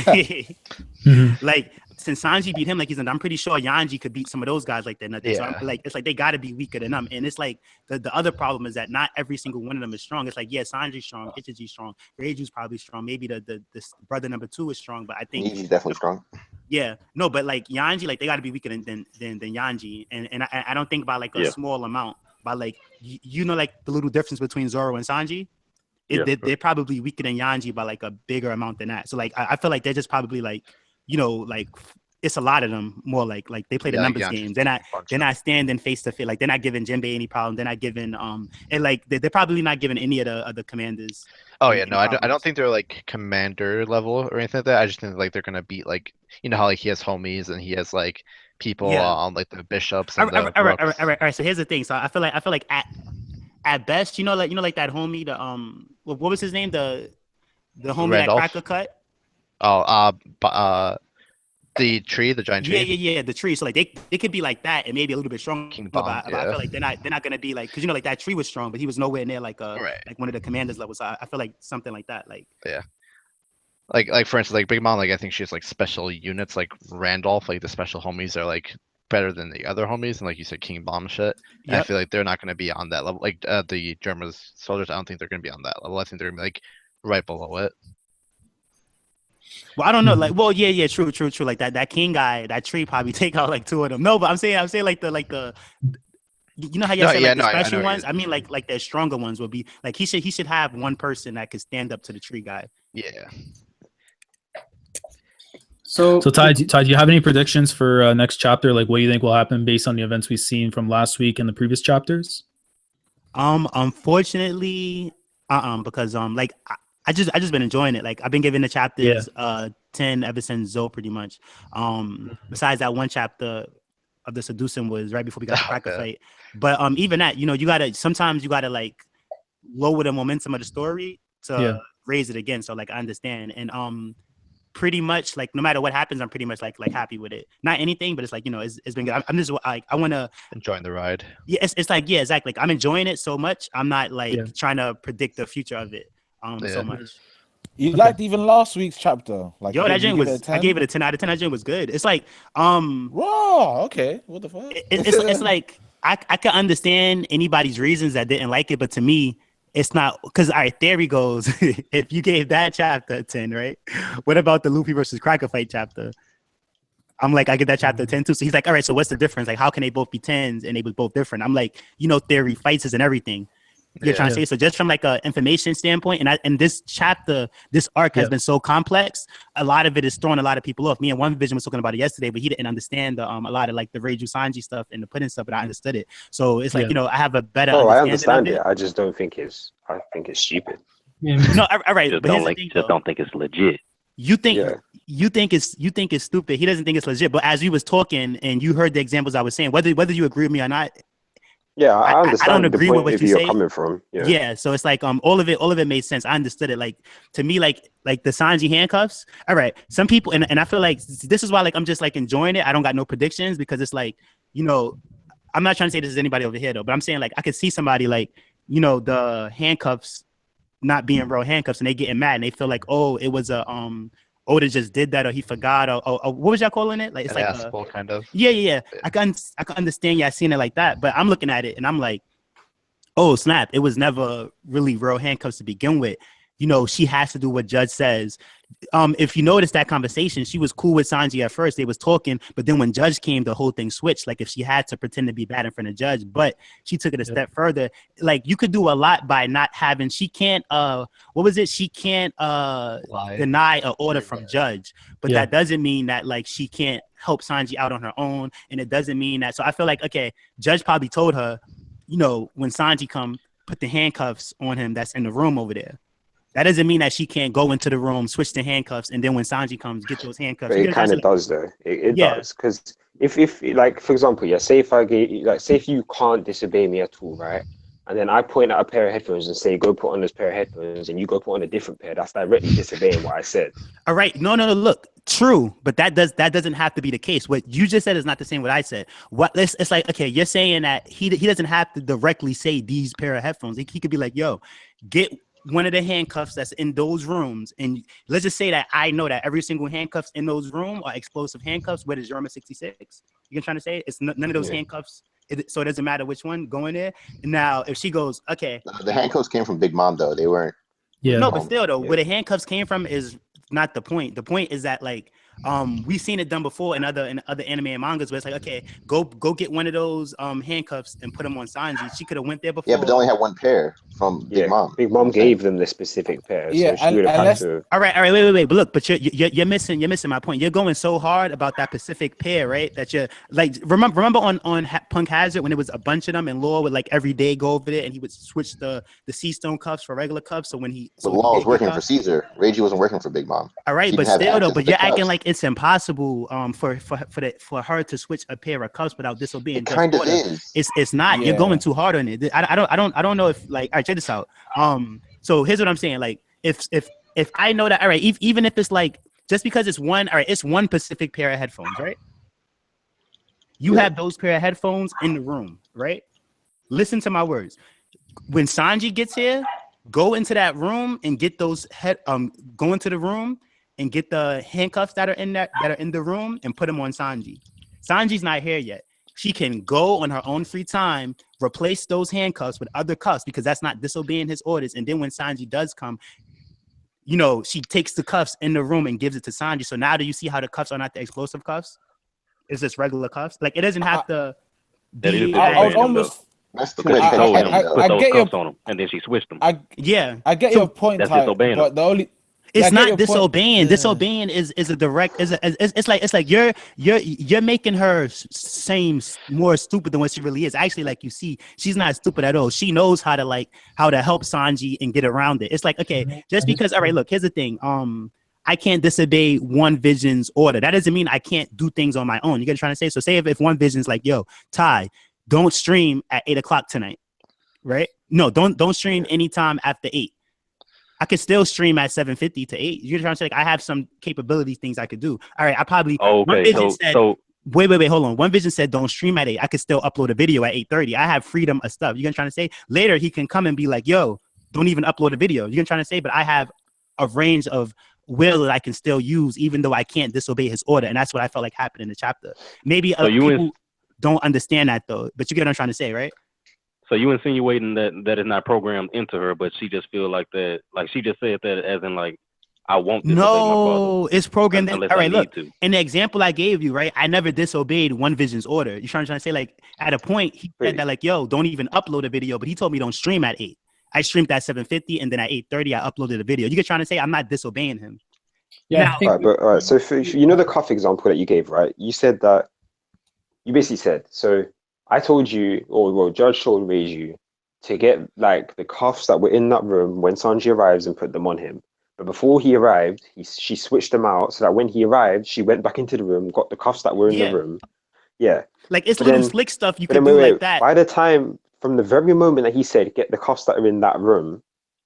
Like since Sanji beat him, like I'm pretty sure Yanji could beat some of those guys like that. Nothing. So I'm, like it's like they got to be weaker than them. And it's like the other problem is that not every single one of them is strong. It's like Sanji's strong, Ichiji's strong, Reiju's probably strong. Maybe the brother number 2 is strong, but I think he's definitely strong. Yeah, no, but like Yanji, like they got to be weaker than Yanji, and I don't think about like a small amount. But like like the little difference between Zoro and Sanji, they're probably weaker than Yanji by like a bigger amount than that. So like I feel like they're just probably like like it's a lot of them more like they play the numbers games. They're not standing face to face. Like they're not giving Jinbei any problem. They're not giving and like they're probably not giving any of the commanders. Oh yeah, no, I don't think they're like commander level or anything like that. I just think like they're gonna beat like how like he has homies and he has like people on like the bishops. And all right. So here's the thing. So I feel like at best, like that homie, the what was his name? The homie Randolph? that Cracker cut. Oh, the tree, the giant tree. Yeah, the tree. So like they could be like that and maybe a little bit stronger. But I feel like they're not gonna be like because like that tree was strong, but he was nowhere near like like one of the commanders levels. So I feel like something like that. Like like for instance, like Big Mom, like I think she has like special units like Randolph, like the special homies are like better than the other homies, and like you said, King Bomb shit. And I feel like they're not gonna be on that level. Like the German soldiers, I don't think they're gonna be on that level. I think they're gonna be like right below it. Well, I don't know. Like, well, yeah, true. Like that king guy, that tree probably take out like 2 of them. No, but I'm saying like the you know how you said the special ones? I mean like the stronger ones will be like he should have one person that could stand up to the tree guy. Yeah. So Ty, do you have any predictions for next chapter? Like what do you think will happen based on the events we've seen from last week and the previous chapters? Unfortunately, because like I just been enjoying it. Like I've been giving the chapters 10 ever since Zoe pretty much. Besides that one chapter of the seducing was right before we got the cracker fight. But even that, sometimes you gotta like lower the momentum of the story to raise it again. So like I understand. And pretty much like no matter what happens, I'm pretty much like happy with it. Not anything, but it's like it's been good. I'm just like I want to enjoying the ride. Yeah, it's like exactly. Like I'm enjoying it so much. I'm not like trying to predict the future of it so much. You liked even last week's chapter. Like, Yo, you that give joint it a was. 10? I gave it a 10 out of 10. That joint was good. It's like, Raw. Okay. What the fuck? it's like I can understand anybody's reasons that didn't like it, but to me, it's not because all right. Theory goes, if you gave that chapter a 10, right? What about the Luffy versus Cracker fight chapter? I'm like, I get that chapter 10 too. So he's like, all right, so what's the difference? Like, how can they both be 10s and they was both different? I'm like, Theory fights is and everything. You're trying to say, so just from like a information standpoint, and this chapter, this arc has been so complex, a lot of it is throwing a lot of people off. Me and One Vision was talking about it yesterday, but he didn't understand a lot of like the Reiju Sanji stuff and the pudding stuff, but I understood it. So it's like, I have a better I understanding understand of it. I just don't think I think it's stupid. No, all right. Just But don't don't think it's legit. you think it's stupid. He doesn't think it's legit. But as we was talking and you heard the examples I was saying, whether you agree with me or not, yeah, I understand. I don't agree the with point what you you're say. coming from. Yeah. So it's like all of it made sense. I understood it. Like to me, like the Sanji handcuffs. All right. Some people and I feel like this is why like I'm just like enjoying it. I don't got no predictions because it's like, I'm not trying to say this is anybody over here though, but I'm saying like I could see somebody like, the handcuffs not being real handcuffs and they getting mad and they feel like, oh, it was a Oda just did that or he forgot or what was y'all calling it? Like it's like asshole, kind of. Yeah. I can understand y'all seeing it like that, but I'm looking at it and I'm like, oh snap! It was never really real handcuffs to begin with. She has to do what Judge says. If you notice that conversation, she was cool with Sanji at first. They was talking, but then when Judge came, the whole thing switched. Like if she had to pretend to be bad in front of Judge, but she took it a step further. Like you could do a lot by not having. She can't. What was it? She can't deny an order from Judge, but that doesn't mean that like she can't help Sanji out on her own, and it doesn't mean that. So I feel like okay, Judge probably told her, when Sanji come, put the handcuffs on him. That's in the room over there. That doesn't mean that she can't go into the room, switch the handcuffs, and then when Sanji comes, get those handcuffs. But it kind of does though. It does because if like for example, say if you can't disobey me at all, right? And then I point at a pair of headphones and say, go put on this pair of headphones, and you go put on a different pair. That's directly disobeying what I said. All right. No. Look, true, but that doesn't have to be the case. What you just said is not the same what I said. It's like, okay, you're saying that he doesn't have to directly say these pair of headphones. He could be like, yo, get one of the handcuffs that's in those rooms. And let's just say that I know that every single handcuffs in those rooms are explosive handcuffs. Where does Yorma 66? You're trying to say it's none of those handcuffs. So it doesn't matter which one go in there. Now, if she goes, okay. The handcuffs came from Big Mom, though. They weren't. Yeah. No, but still, though, where the handcuffs came from is not the point. The point is that, like, we've seen it done before in other anime and mangas where it's like, okay, go get one of those handcuffs and put them on Sanji. She could have went there before. Yeah, but they only had one pair from Big Mom. Big Mom gave them the specific pair. Yeah, so she would have had to. All right, wait. But look, but you're missing my point. You're going so hard about that Pacific pair, right? That you're like remember on Punk Hazard when it was a bunch of them and Law would like every day go over there and he would switch the Sea Stone cuffs for regular cuffs. So when but Law was working for Caesar. Reiji wasn't working for Big Mom. All right, but still though, but you're acting like it's impossible for her to switch a pair of cuffs without disobeying. It kind of is. It's not. Yeah. You're going too hard on it. I don't know if like. All right, check this out. So here's what I'm saying. Like if I know that, all right, even if it's like just because it's one, all right, it's one specific pair of headphones, right? You have those pair of headphones in the room, right? Listen to my words. When Sanji gets here, go into that room and get those go into the room and get the handcuffs that are in the room and put them on Sanji. Sanji's not here yet. She can go on her own free time, replace those handcuffs with other cuffs because that's not disobeying his orders. And then when Sanji does come, she takes the cuffs in the room and gives it to Sanji. So now do you see how the cuffs are not the explosive cuffs? It's just regular cuffs. Like it doesn't have to be. I was almost. That's too much. I get your on them, and then she switched them. I get your point. That's disobeying. But the only. It's not disobeying. Disobeying is a direct. It's like you're making her seem more stupid than what she really is. Actually, like you see, she's not stupid at all. She knows how to help Sanji and get around it. It's like okay, just because. All right, look. Here's the thing. I can't disobey One Vision's order. That doesn't mean I can't do things on my own. You get what I'm trying to say? So say if One Vision's like, yo, Ty, don't stream at 8:00 tonight, right? No, don't stream anytime after 8. I could still stream at 7:50 to 8. You're trying to say like I have some capability things I could do. All right, I probably One Vision said, wait, hold on. One Vision said don't stream at 8. I could still upload a video at 8:30. I have freedom of stuff. You're trying to say later he can come and be like, yo, don't even upload a video. You're trying to say, but I have a range of will that I can still use, even though I can't disobey his order. And that's what I felt like happened in the chapter. Maybe people don't understand that though, but you get what I'm trying to say, right? So you insinuating that it's not programmed into her, but she just feel like that, like she just said that as in like, I won't disobey my father. It's programmed. All right, look, to. in the example I gave you, right, I never disobeyed One Vision's order. You're trying to say like at a point he said that like, yo, don't even upload a video, but he told me don't stream at 8. I streamed at 7:50, and then at 8:30 I uploaded a video. You get trying to say I'm not disobeying him. Yeah. All right. So for, you know the cuff example that you gave, right? You said that you basically said, so I told you, or well, Judge told Reiju to get like the cuffs that were in that room when Sanji arrives and put them on him. But before he arrived, she switched them out so that when he arrived, she went back into the room, got the cuffs that were in the room. Yeah. Like it's little slick stuff you can do like that. By the time, from the very moment that he said, get the cuffs that are in that room,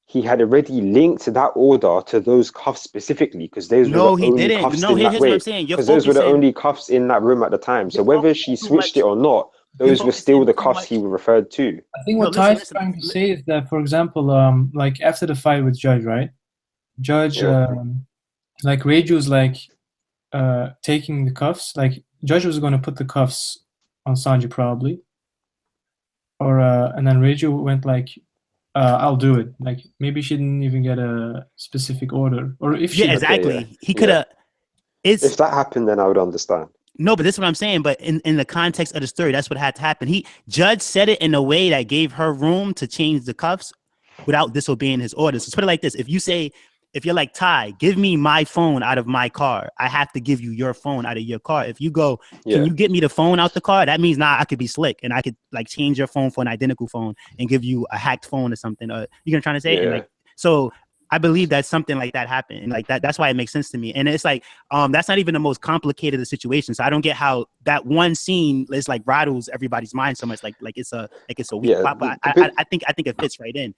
he had already linked that order to those cuffs specifically because those were the only cuffs in that way. Because those were the only cuffs in that room at the time. So whether she switched it or not, those were still the cuffs he referred to. I think what Ty's trying to say is that, for example, like after the fight with Judge, right? Judge, like Reiju's like taking the cuffs. Like Judge was going to put the cuffs on Sanji probably, or and then Reiju went like, I'll do it. Like maybe she didn't even get a specific order, or if she exactly, he could have. If that happened, then I would understand. No, but this is what I'm saying. But in the context of the story, that's what had to happen. Judge said it in a way that gave her room to change the cuffs without disobeying his orders. So put it like this: if you're like, Ty, give me my phone out of my car, I have to give you your phone out of your car. If you go, can you get me the phone out the car? That means I could be slick and I could like change your phone for an identical phone and give you a hacked phone or something. You know what I'm trying to say? And like, so I believe that something like that happened. And like that's why it makes sense to me. And it's like, that's not even the most complicated of situations. So I don't get how that one scene is like rattles everybody's mind so much. Like it's a weak plot, but I think it fits right in.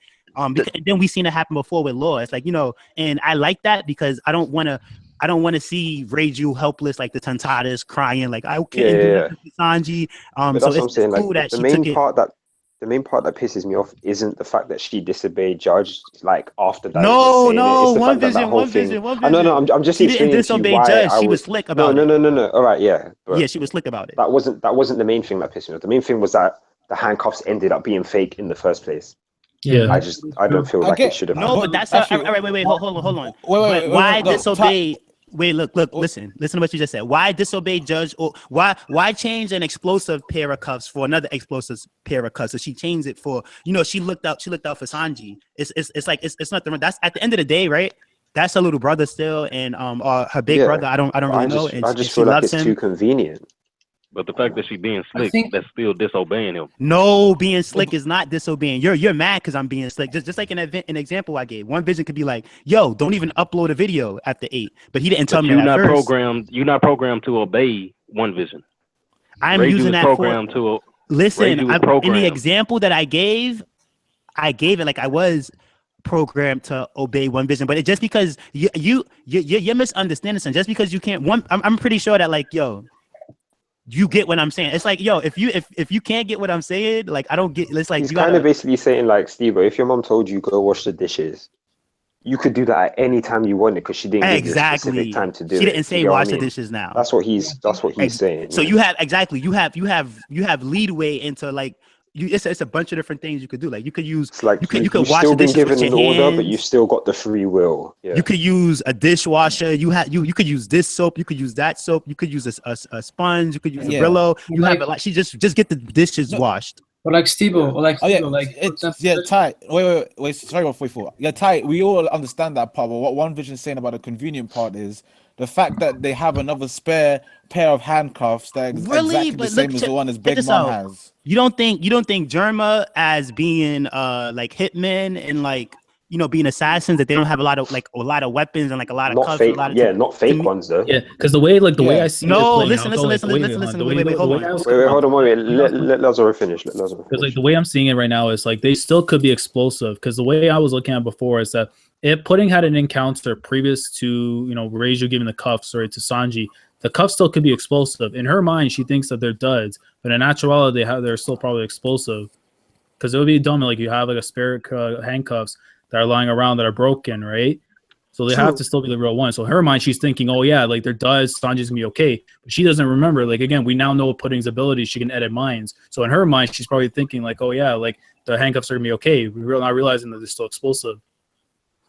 Because then we've seen it happen before with Law. It's like, you know, and I like that because I don't want to see Reiju helpless like the Tontadas crying like I can't do nothing to Sanji. But so that's what I'm saying. cool Like that the main part that pisses me off isn't the fact that she disobeyed Judge like after that. No, One Vision. I'm just explaining to you why Judge. She was slick about it. No. All right, yeah. Yeah, she was slick about it. That wasn't the main thing that pissed me off. The main thing was that the handcuffs ended up being fake in the first place. Yeah, I don't feel like it should have. No, but that's actually, all right. Wait, hold on. Why disobey? Wait, look, listen to what you just said. Why disobey Judge, or why change an explosive pair of cuffs for another explosive pair of cuffs? So she changed it for, you know, she looked out for Sanji. It's like it's not the, that's at the end of the day, right? That's her little brother still, and her big brother. I don't really know. And I just feel like it's too convenient. But the fact that she being slick, that's still disobeying him. No, being slick is not disobeying. You're mad because I'm being slick. Just like an example I gave. One Vision could be like, "Yo, don't even upload a video after 8." But he didn't tell me that at first. You're not programmed to obey One Vision. I'm using that programmed for. Listen, in the example that I gave it like I was programmed to obey One Vision. But it just because you're misunderstanding something. Just because you can't. I'm pretty sure that like, yo. You get what I'm saying? It's like, yo, if you can't get what I'm saying, like I don't get. It's like he's kind of basically saying like, Stebo, if your mom told you go wash the dishes, you could do that at any time you wanted because she didn't give you a specific time to do it. She didn't say wash the dishes now. That's what he's saying. So you have leadway into like. It's a bunch of different things you could do. Like you could use, like you could wash still the dishes been given with your an hands. order, but you've still got the free will. Yeah. You could use a dishwasher. You could use this soap. You could use that soap. You could use a sponge. You could use a Brillo. You have it like she just get the dishes washed. Or like Stebo, or like Stebo, Ty. Wait. Sorry about 44. Yeah, Ty. We all understand that part, but what One Vision is saying about the convenient part is the fact that they have another spare pair of handcuffs that are exactly the same as the one as Big Mom has. You don't think Germa as being like hitmen and like, you know, being assassins, that they don't have a lot of weapons and like a lot of cuffs, fake, not fake ones though. Yeah, because the way I see wait, hold on. Let Lazaro finish. Because like the way I'm seeing it right now is like they still could be explosive. Because the way I was looking at it before is that if Pudding had an encounter previous to, you know, Reiju giving the cuffs to Sanji, the cuffs still could be explosive. In her mind, she thinks that they're duds, but in actuality, they're still probably explosive. Because it would be dumb, like you have like a spare handcuffs that are lying around that are broken, right? So they have to still be the real one. So in her mind, she's thinking, oh yeah, like there does, Sanji's gonna be okay. But she doesn't remember. Like again, we now know Pudding's ability. She can edit minds. So in her mind, she's probably thinking like, oh yeah, like the handcuffs are gonna be okay. We're not realizing that they're still explosive.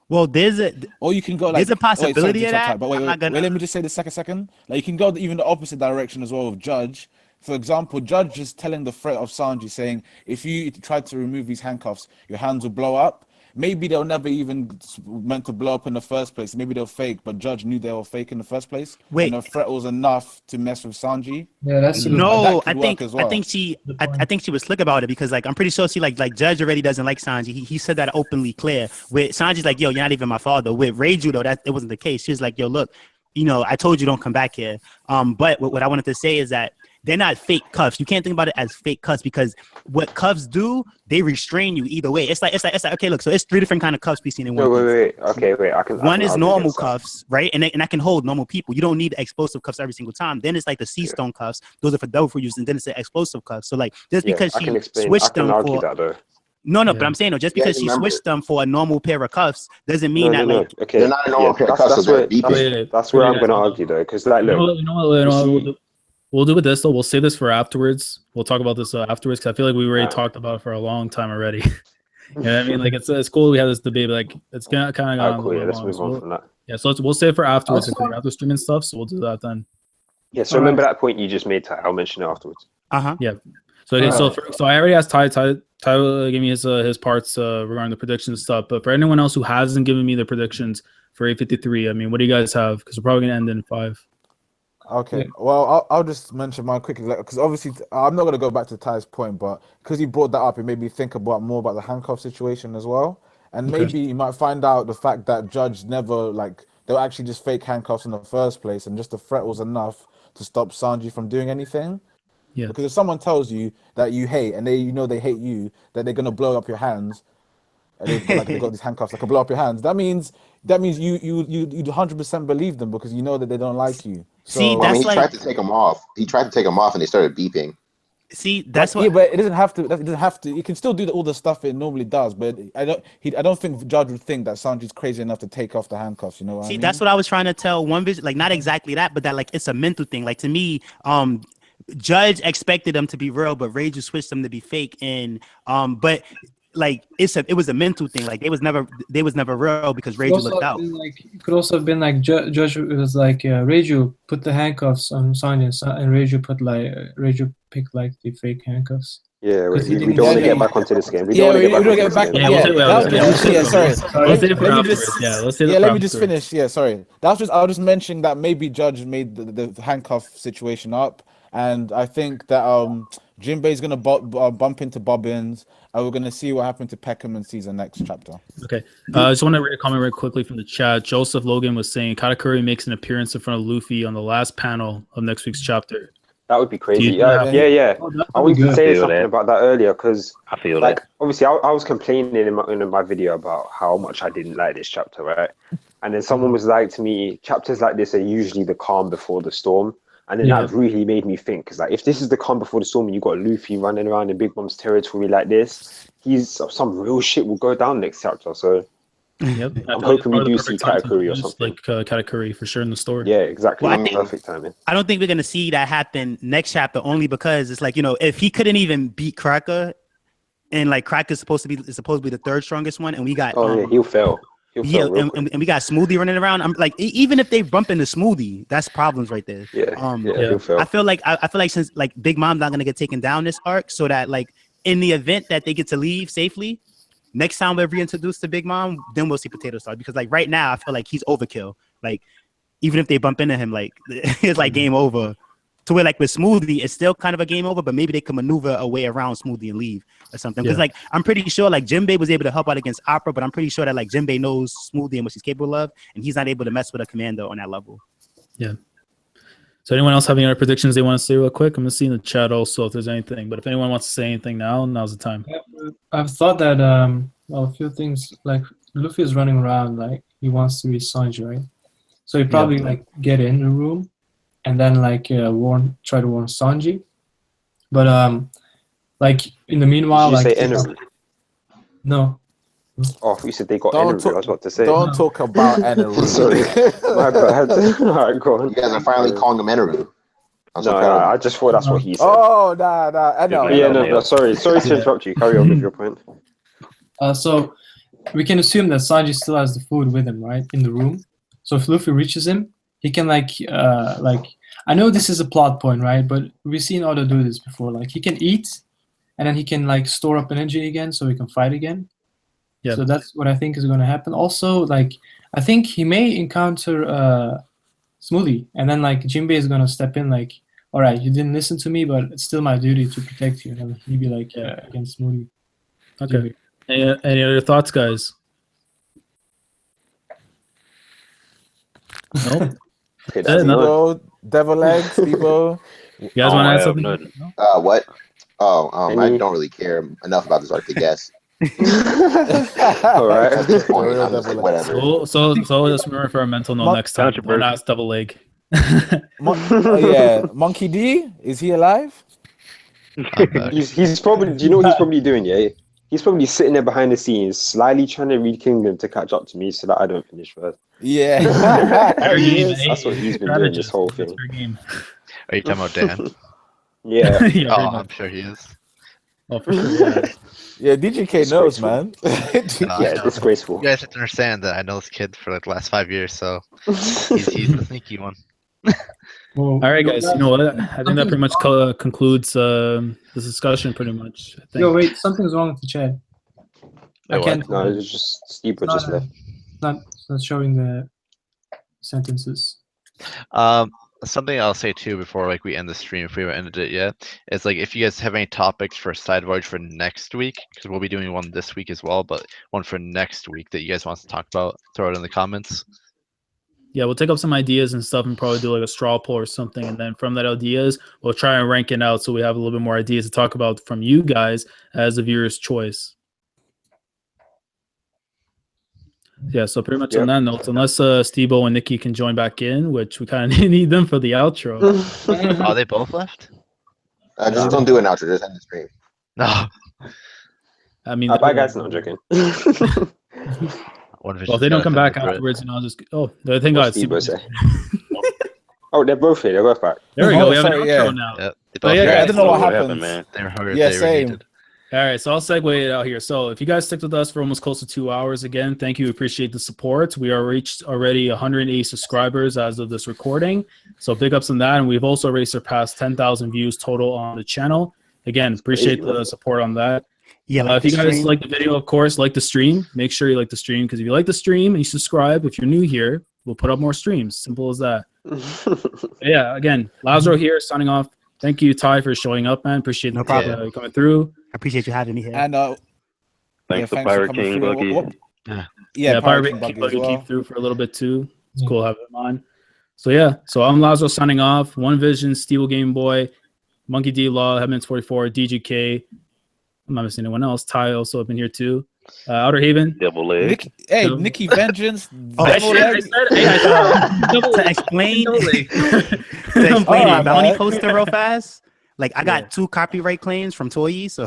Well, there's a Or you can go like there's a possibility of that. But wait, I'm not gonna... let me just say the second. Like you can go even the opposite direction as well with Judge. For example, Judge is telling the threat of Sanji, saying, if you try to remove these handcuffs, your hands will blow up. Maybe they'll never even meant to blow up in the first place. Maybe they're fake, but Judge knew they were fake in the first place. Wait, and the threat was enough to mess with Sanji. Yeah, that's a good no. point. I think she was slick about it because like I'm pretty sure she like Judge already doesn't like Sanji. He said that openly clear. With Sanji's like, yo, you're not even my father. With Reiju though, that it wasn't the case. She was like, yo, look, you know, I told you don't come back here. But what I wanted to say is that they're not fake cuffs. You can't think about it as fake cuffs because what cuffs do, they restrain you either way. It's like okay, look, so it's 3 different kind of cuffs we seen in one. Wait. Okay, wait. One is normal cuffs, right? And I can hold normal people. You don't need explosive cuffs every single time. Then it's like the sea stone cuffs. Those are for double for use, and then it's the explosive cuffs. So like just because she switched them for no, but I'm saying just because she switched them for a normal pair of cuffs doesn't mean okay. They're not a normal pair of cuffs. That's where I'm going to argue though, because like look, we'll do with this though. We'll say this for afterwards. We'll talk about this afterwards because I feel like we already talked about it for a long time already. You know what I mean? Like it's cool we have this debate, but like it's kind of gone. Cool, yeah, let's move on from that. Yeah, so we'll say it for afterwards after streaming stuff. So we'll do that then. Yeah. So remember that point you just made. I'll mention it afterwards. Yeah. So okay, so I already asked Ty gave me his parts regarding the predictions stuff. But for anyone else who hasn't given me the predictions for 853, I mean, what do you guys have? Because we're probably gonna end in 5. Okay, well, I'll just mention mine quickly because obviously I'm not going to go back to Ty's point, but because he brought that up, it made me think more about the handcuff situation as well. And maybe you might find out the fact that Judge never, they were actually just fake handcuffs in the first place, and just the threat was enough to stop Sanji from doing anything. Yeah. Because if someone tells you that you hate, and they hate you, that they're going to blow up your hands, and they got these handcuffs that can blow up your hands, that means you 100% believe them because you know that they don't like you. So, see, that's he tried to take them off. He tried to take them off, and they started beeping. See, that's what. Yeah, but it doesn't have to. It doesn't have to. You can still do all the stuff it normally does, but I don't think Judge would think that Sanji's crazy enough to take off the handcuffs. You know what I mean? That's what I was trying to tell One Vision. Like, not exactly that, but that like it's a mental thing. Like to me, Judge expected them to be real, but Ray just switched them to be fake. And but like it was a mental thing. Like they was never real because Reiju looked out. It could also have been like Judge was like Reiju put the handcuffs on Sanji, and Reiju picked like the fake handcuffs. Yeah, we don't want to get back onto this game. We don't want to get back. Let me just finish. Yeah, sorry. I was just mentioning that maybe Judge made the handcuff situation up, and I think that Jinbei's gonna bump into Bobbins, and we're gonna see what happened to Peckham and Caesar next chapter. Okay, I just want to read a comment very quickly from the chat. Joseph Logan was saying Katakuri makes an appearance in front of Luffy on the last panel of next week's chapter. That would be crazy. Yeah. I wanted to say something about that earlier because I feel like obviously I was complaining in my video about how much I didn't like this chapter, right? And then someone was like to me, chapters like this are usually the calm before the storm. And then that really made me think, because like if this is the calm before the storm and you got Luffy running around in Big Mom's territory like this, some real shit will go down next chapter. So I'm hoping we do see Katakuri or something. Like Katakuri for sure in the story. Yeah, exactly. Well, perfect timing. I don't think we're gonna see that happen next chapter only because it's like, you know, if he couldn't even beat Cracker, and like Cracker's supposed to be the third strongest one, and we got he'll fail. And we got Smoothie running around. I'm like, even if they bump into Smoothie, that's problems right there. He'll fail. I feel like since like Big Mom's not gonna get taken down this arc, so that like in the event that they get to leave safely, next time we're reintroduced to Big Mom, then we'll see Potato Star. Because like right now, I feel like he's overkill. Like even if they bump into him, like it's like game over. To where like with Smoothie, it's still kind of a game over, but maybe they can maneuver a way around Smoothie and leave or something. Because like I'm pretty sure like Jinbei was able to help out against Opera, but I'm pretty sure that like Jinbei knows Smoothie and what she's capable of, and he's not able to mess with a commando on that level. Yeah. So anyone else have any other predictions they want to say real quick? I'm gonna see in the chat also if there's anything. But if anyone wants to say anything now, now's the time. I've thought that a few things, like Luffy is running around like he wants to be Sanji, right? So he probably like get in the room and then like try to warn Sanji. But like in the meanwhile, did you like say enemy? No. Oh, you said they got Don't Eneru. I was about to say. Don't talk about Eneru. Sorry, my bad. Alright, go on. You guys are finally calling him Eneru. I'm so No, proud of I you. just thought that's what he said. Oh, nah. I know. Yeah, no, sorry to interrupt you. Carry on with your point. So we can assume that Sanji still has the food with him, right, in the room. So if Luffy reaches him, he can like I know this is a plot point, right? But we've seen Oda do this before. Like he can eat, and then he can like store up energy again, so he can fight again. Yeah. So that's what I think is going to happen. Also, like I think he may encounter Smoothie, and then like Jinbei is going to step in, like, all right, you didn't listen to me, but it's still my duty to protect you. And then he'd be like against Smoothie. Okay. Any other thoughts, guys? Nope. Okay, That's it, Stebo, Devil Egg, Stebo. You guys want to add something? Nothing. What? Oh, I Any- don't really care enough about this arc to guess. All right. At this point, I'm just like, whatever. So just remember for a mental note next time. Don't ask double leg. Yeah, Monkey D, is he alive? He's probably. Do you know what he's probably doing? Yeah, he's probably sitting there behind the scenes, slyly trying to read Kingdom to catch up to me, so that I don't finish first. Yeah. That's what he's been doing this whole thing. Are you talking about Dan? Yeah. Yeah, Oh, pretty I'm much. sure he is. Oh, for sure. Yeah, DGK knows, man. Yeah, disgraceful. You guys have to understand that I know this kid for like the last 5 years, so he's the sneaky one. All right, guys. You know what? I think that pretty much concludes this discussion. Pretty much. I think. Yo, wait, something's wrong with the chat. I can't. No, it's just Stebo just left. It's not showing the sentences. Something I'll say too before like we end the stream, if we haven't ended it yet, is like if you guys have any topics for Side Voyage for next week, because we'll be doing one this week as well, but one for next week that you guys want to talk about, throw it in the comments. Yeah, we'll take up some ideas and stuff and probably do like a straw poll or something. And then from that ideas, we'll try and rank it out so we have a little bit more ideas to talk about from you guys as a viewer's choice. Yeah, so pretty much on that note, unless Stebo and Nikki can join back in, which we kind of need them for the outro. Oh, they both left? Just don't do an outro, just end the stream. No. I mean, bye guys, no, I'm joking. Well, if they don't come back afterwards, and I'll just the thing got Stebo say. Oh, they're both here. They're both back. There we go. We have an sorry, outro now. Yeah, I don't know what happened, man. They were hurt. Yeah, They were same. needed. All right, so I'll segue it out here. So if you guys stick with us for almost close to 2 hours, again, thank you. Appreciate the support. We are reached already 180 subscribers as of this recording. So big ups on that. And we've also already surpassed 10,000 views total on the channel. Again, appreciate the support on that. Yeah, if you guys like the video, of course, like the stream. Make sure you like the stream, because if you like the stream and you subscribe, if you're new here, we'll put up more streams. Simple as that. Yeah, again, Lazaro here, signing off. Thank you, Ty, for showing up, man. Appreciate No problem. Coming through. I appreciate you having me here. And Thanks to for Pirate coming King through. Buggy. Yeah, Pirate King King Buggy as well. came through for a little bit too. It's cool having him on. So yeah, so I'm Lazaro signing off. One Vision, Steel Game Boy, Monkey D Law, Headman's 44, DGK. I'm not missing anyone else. Ty also up in here too. Outer Haven. Double leg. Nikki Vengeance. Double leg. To explain, Alright, bounty man. poster real fast. Like I got 2 copyright claims from Toy, so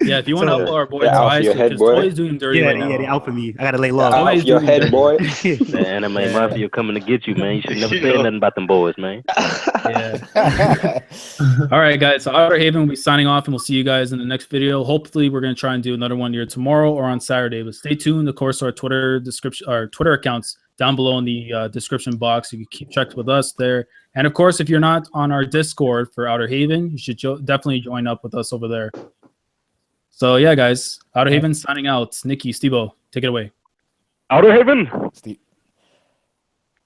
Yeah, if you want to help our boy Yeah, out Ty, for your head, because boy. Toy's doing dirty right now. they out for me. I gotta lay low. Out of your head, boy. The anime mafia coming to get you, man. You should never say nothing about them boys, man. Yeah. All right, guys. So Outer Haven will be signing off, and we'll see you guys in the next video. Hopefully, we're gonna try and do another one here tomorrow or on Saturday. But stay tuned. Of course, our Twitter accounts down below in the description box. You can keep checked with us there. And of course, if you're not on our Discord for Outer Haven, you should definitely join up with us over there. So yeah, guys, Outer Haven signing out. Nikki, Stebo, take it away. Outer Haven.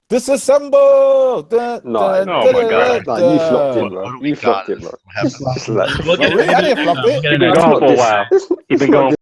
Disassemble! No, oh my God. No, you flopped it, bro. What do we You flopped got? it, bro. What happened? It's like- We'll get I didn't flop it. We'll get He's been it gone for a this. while. He's been gone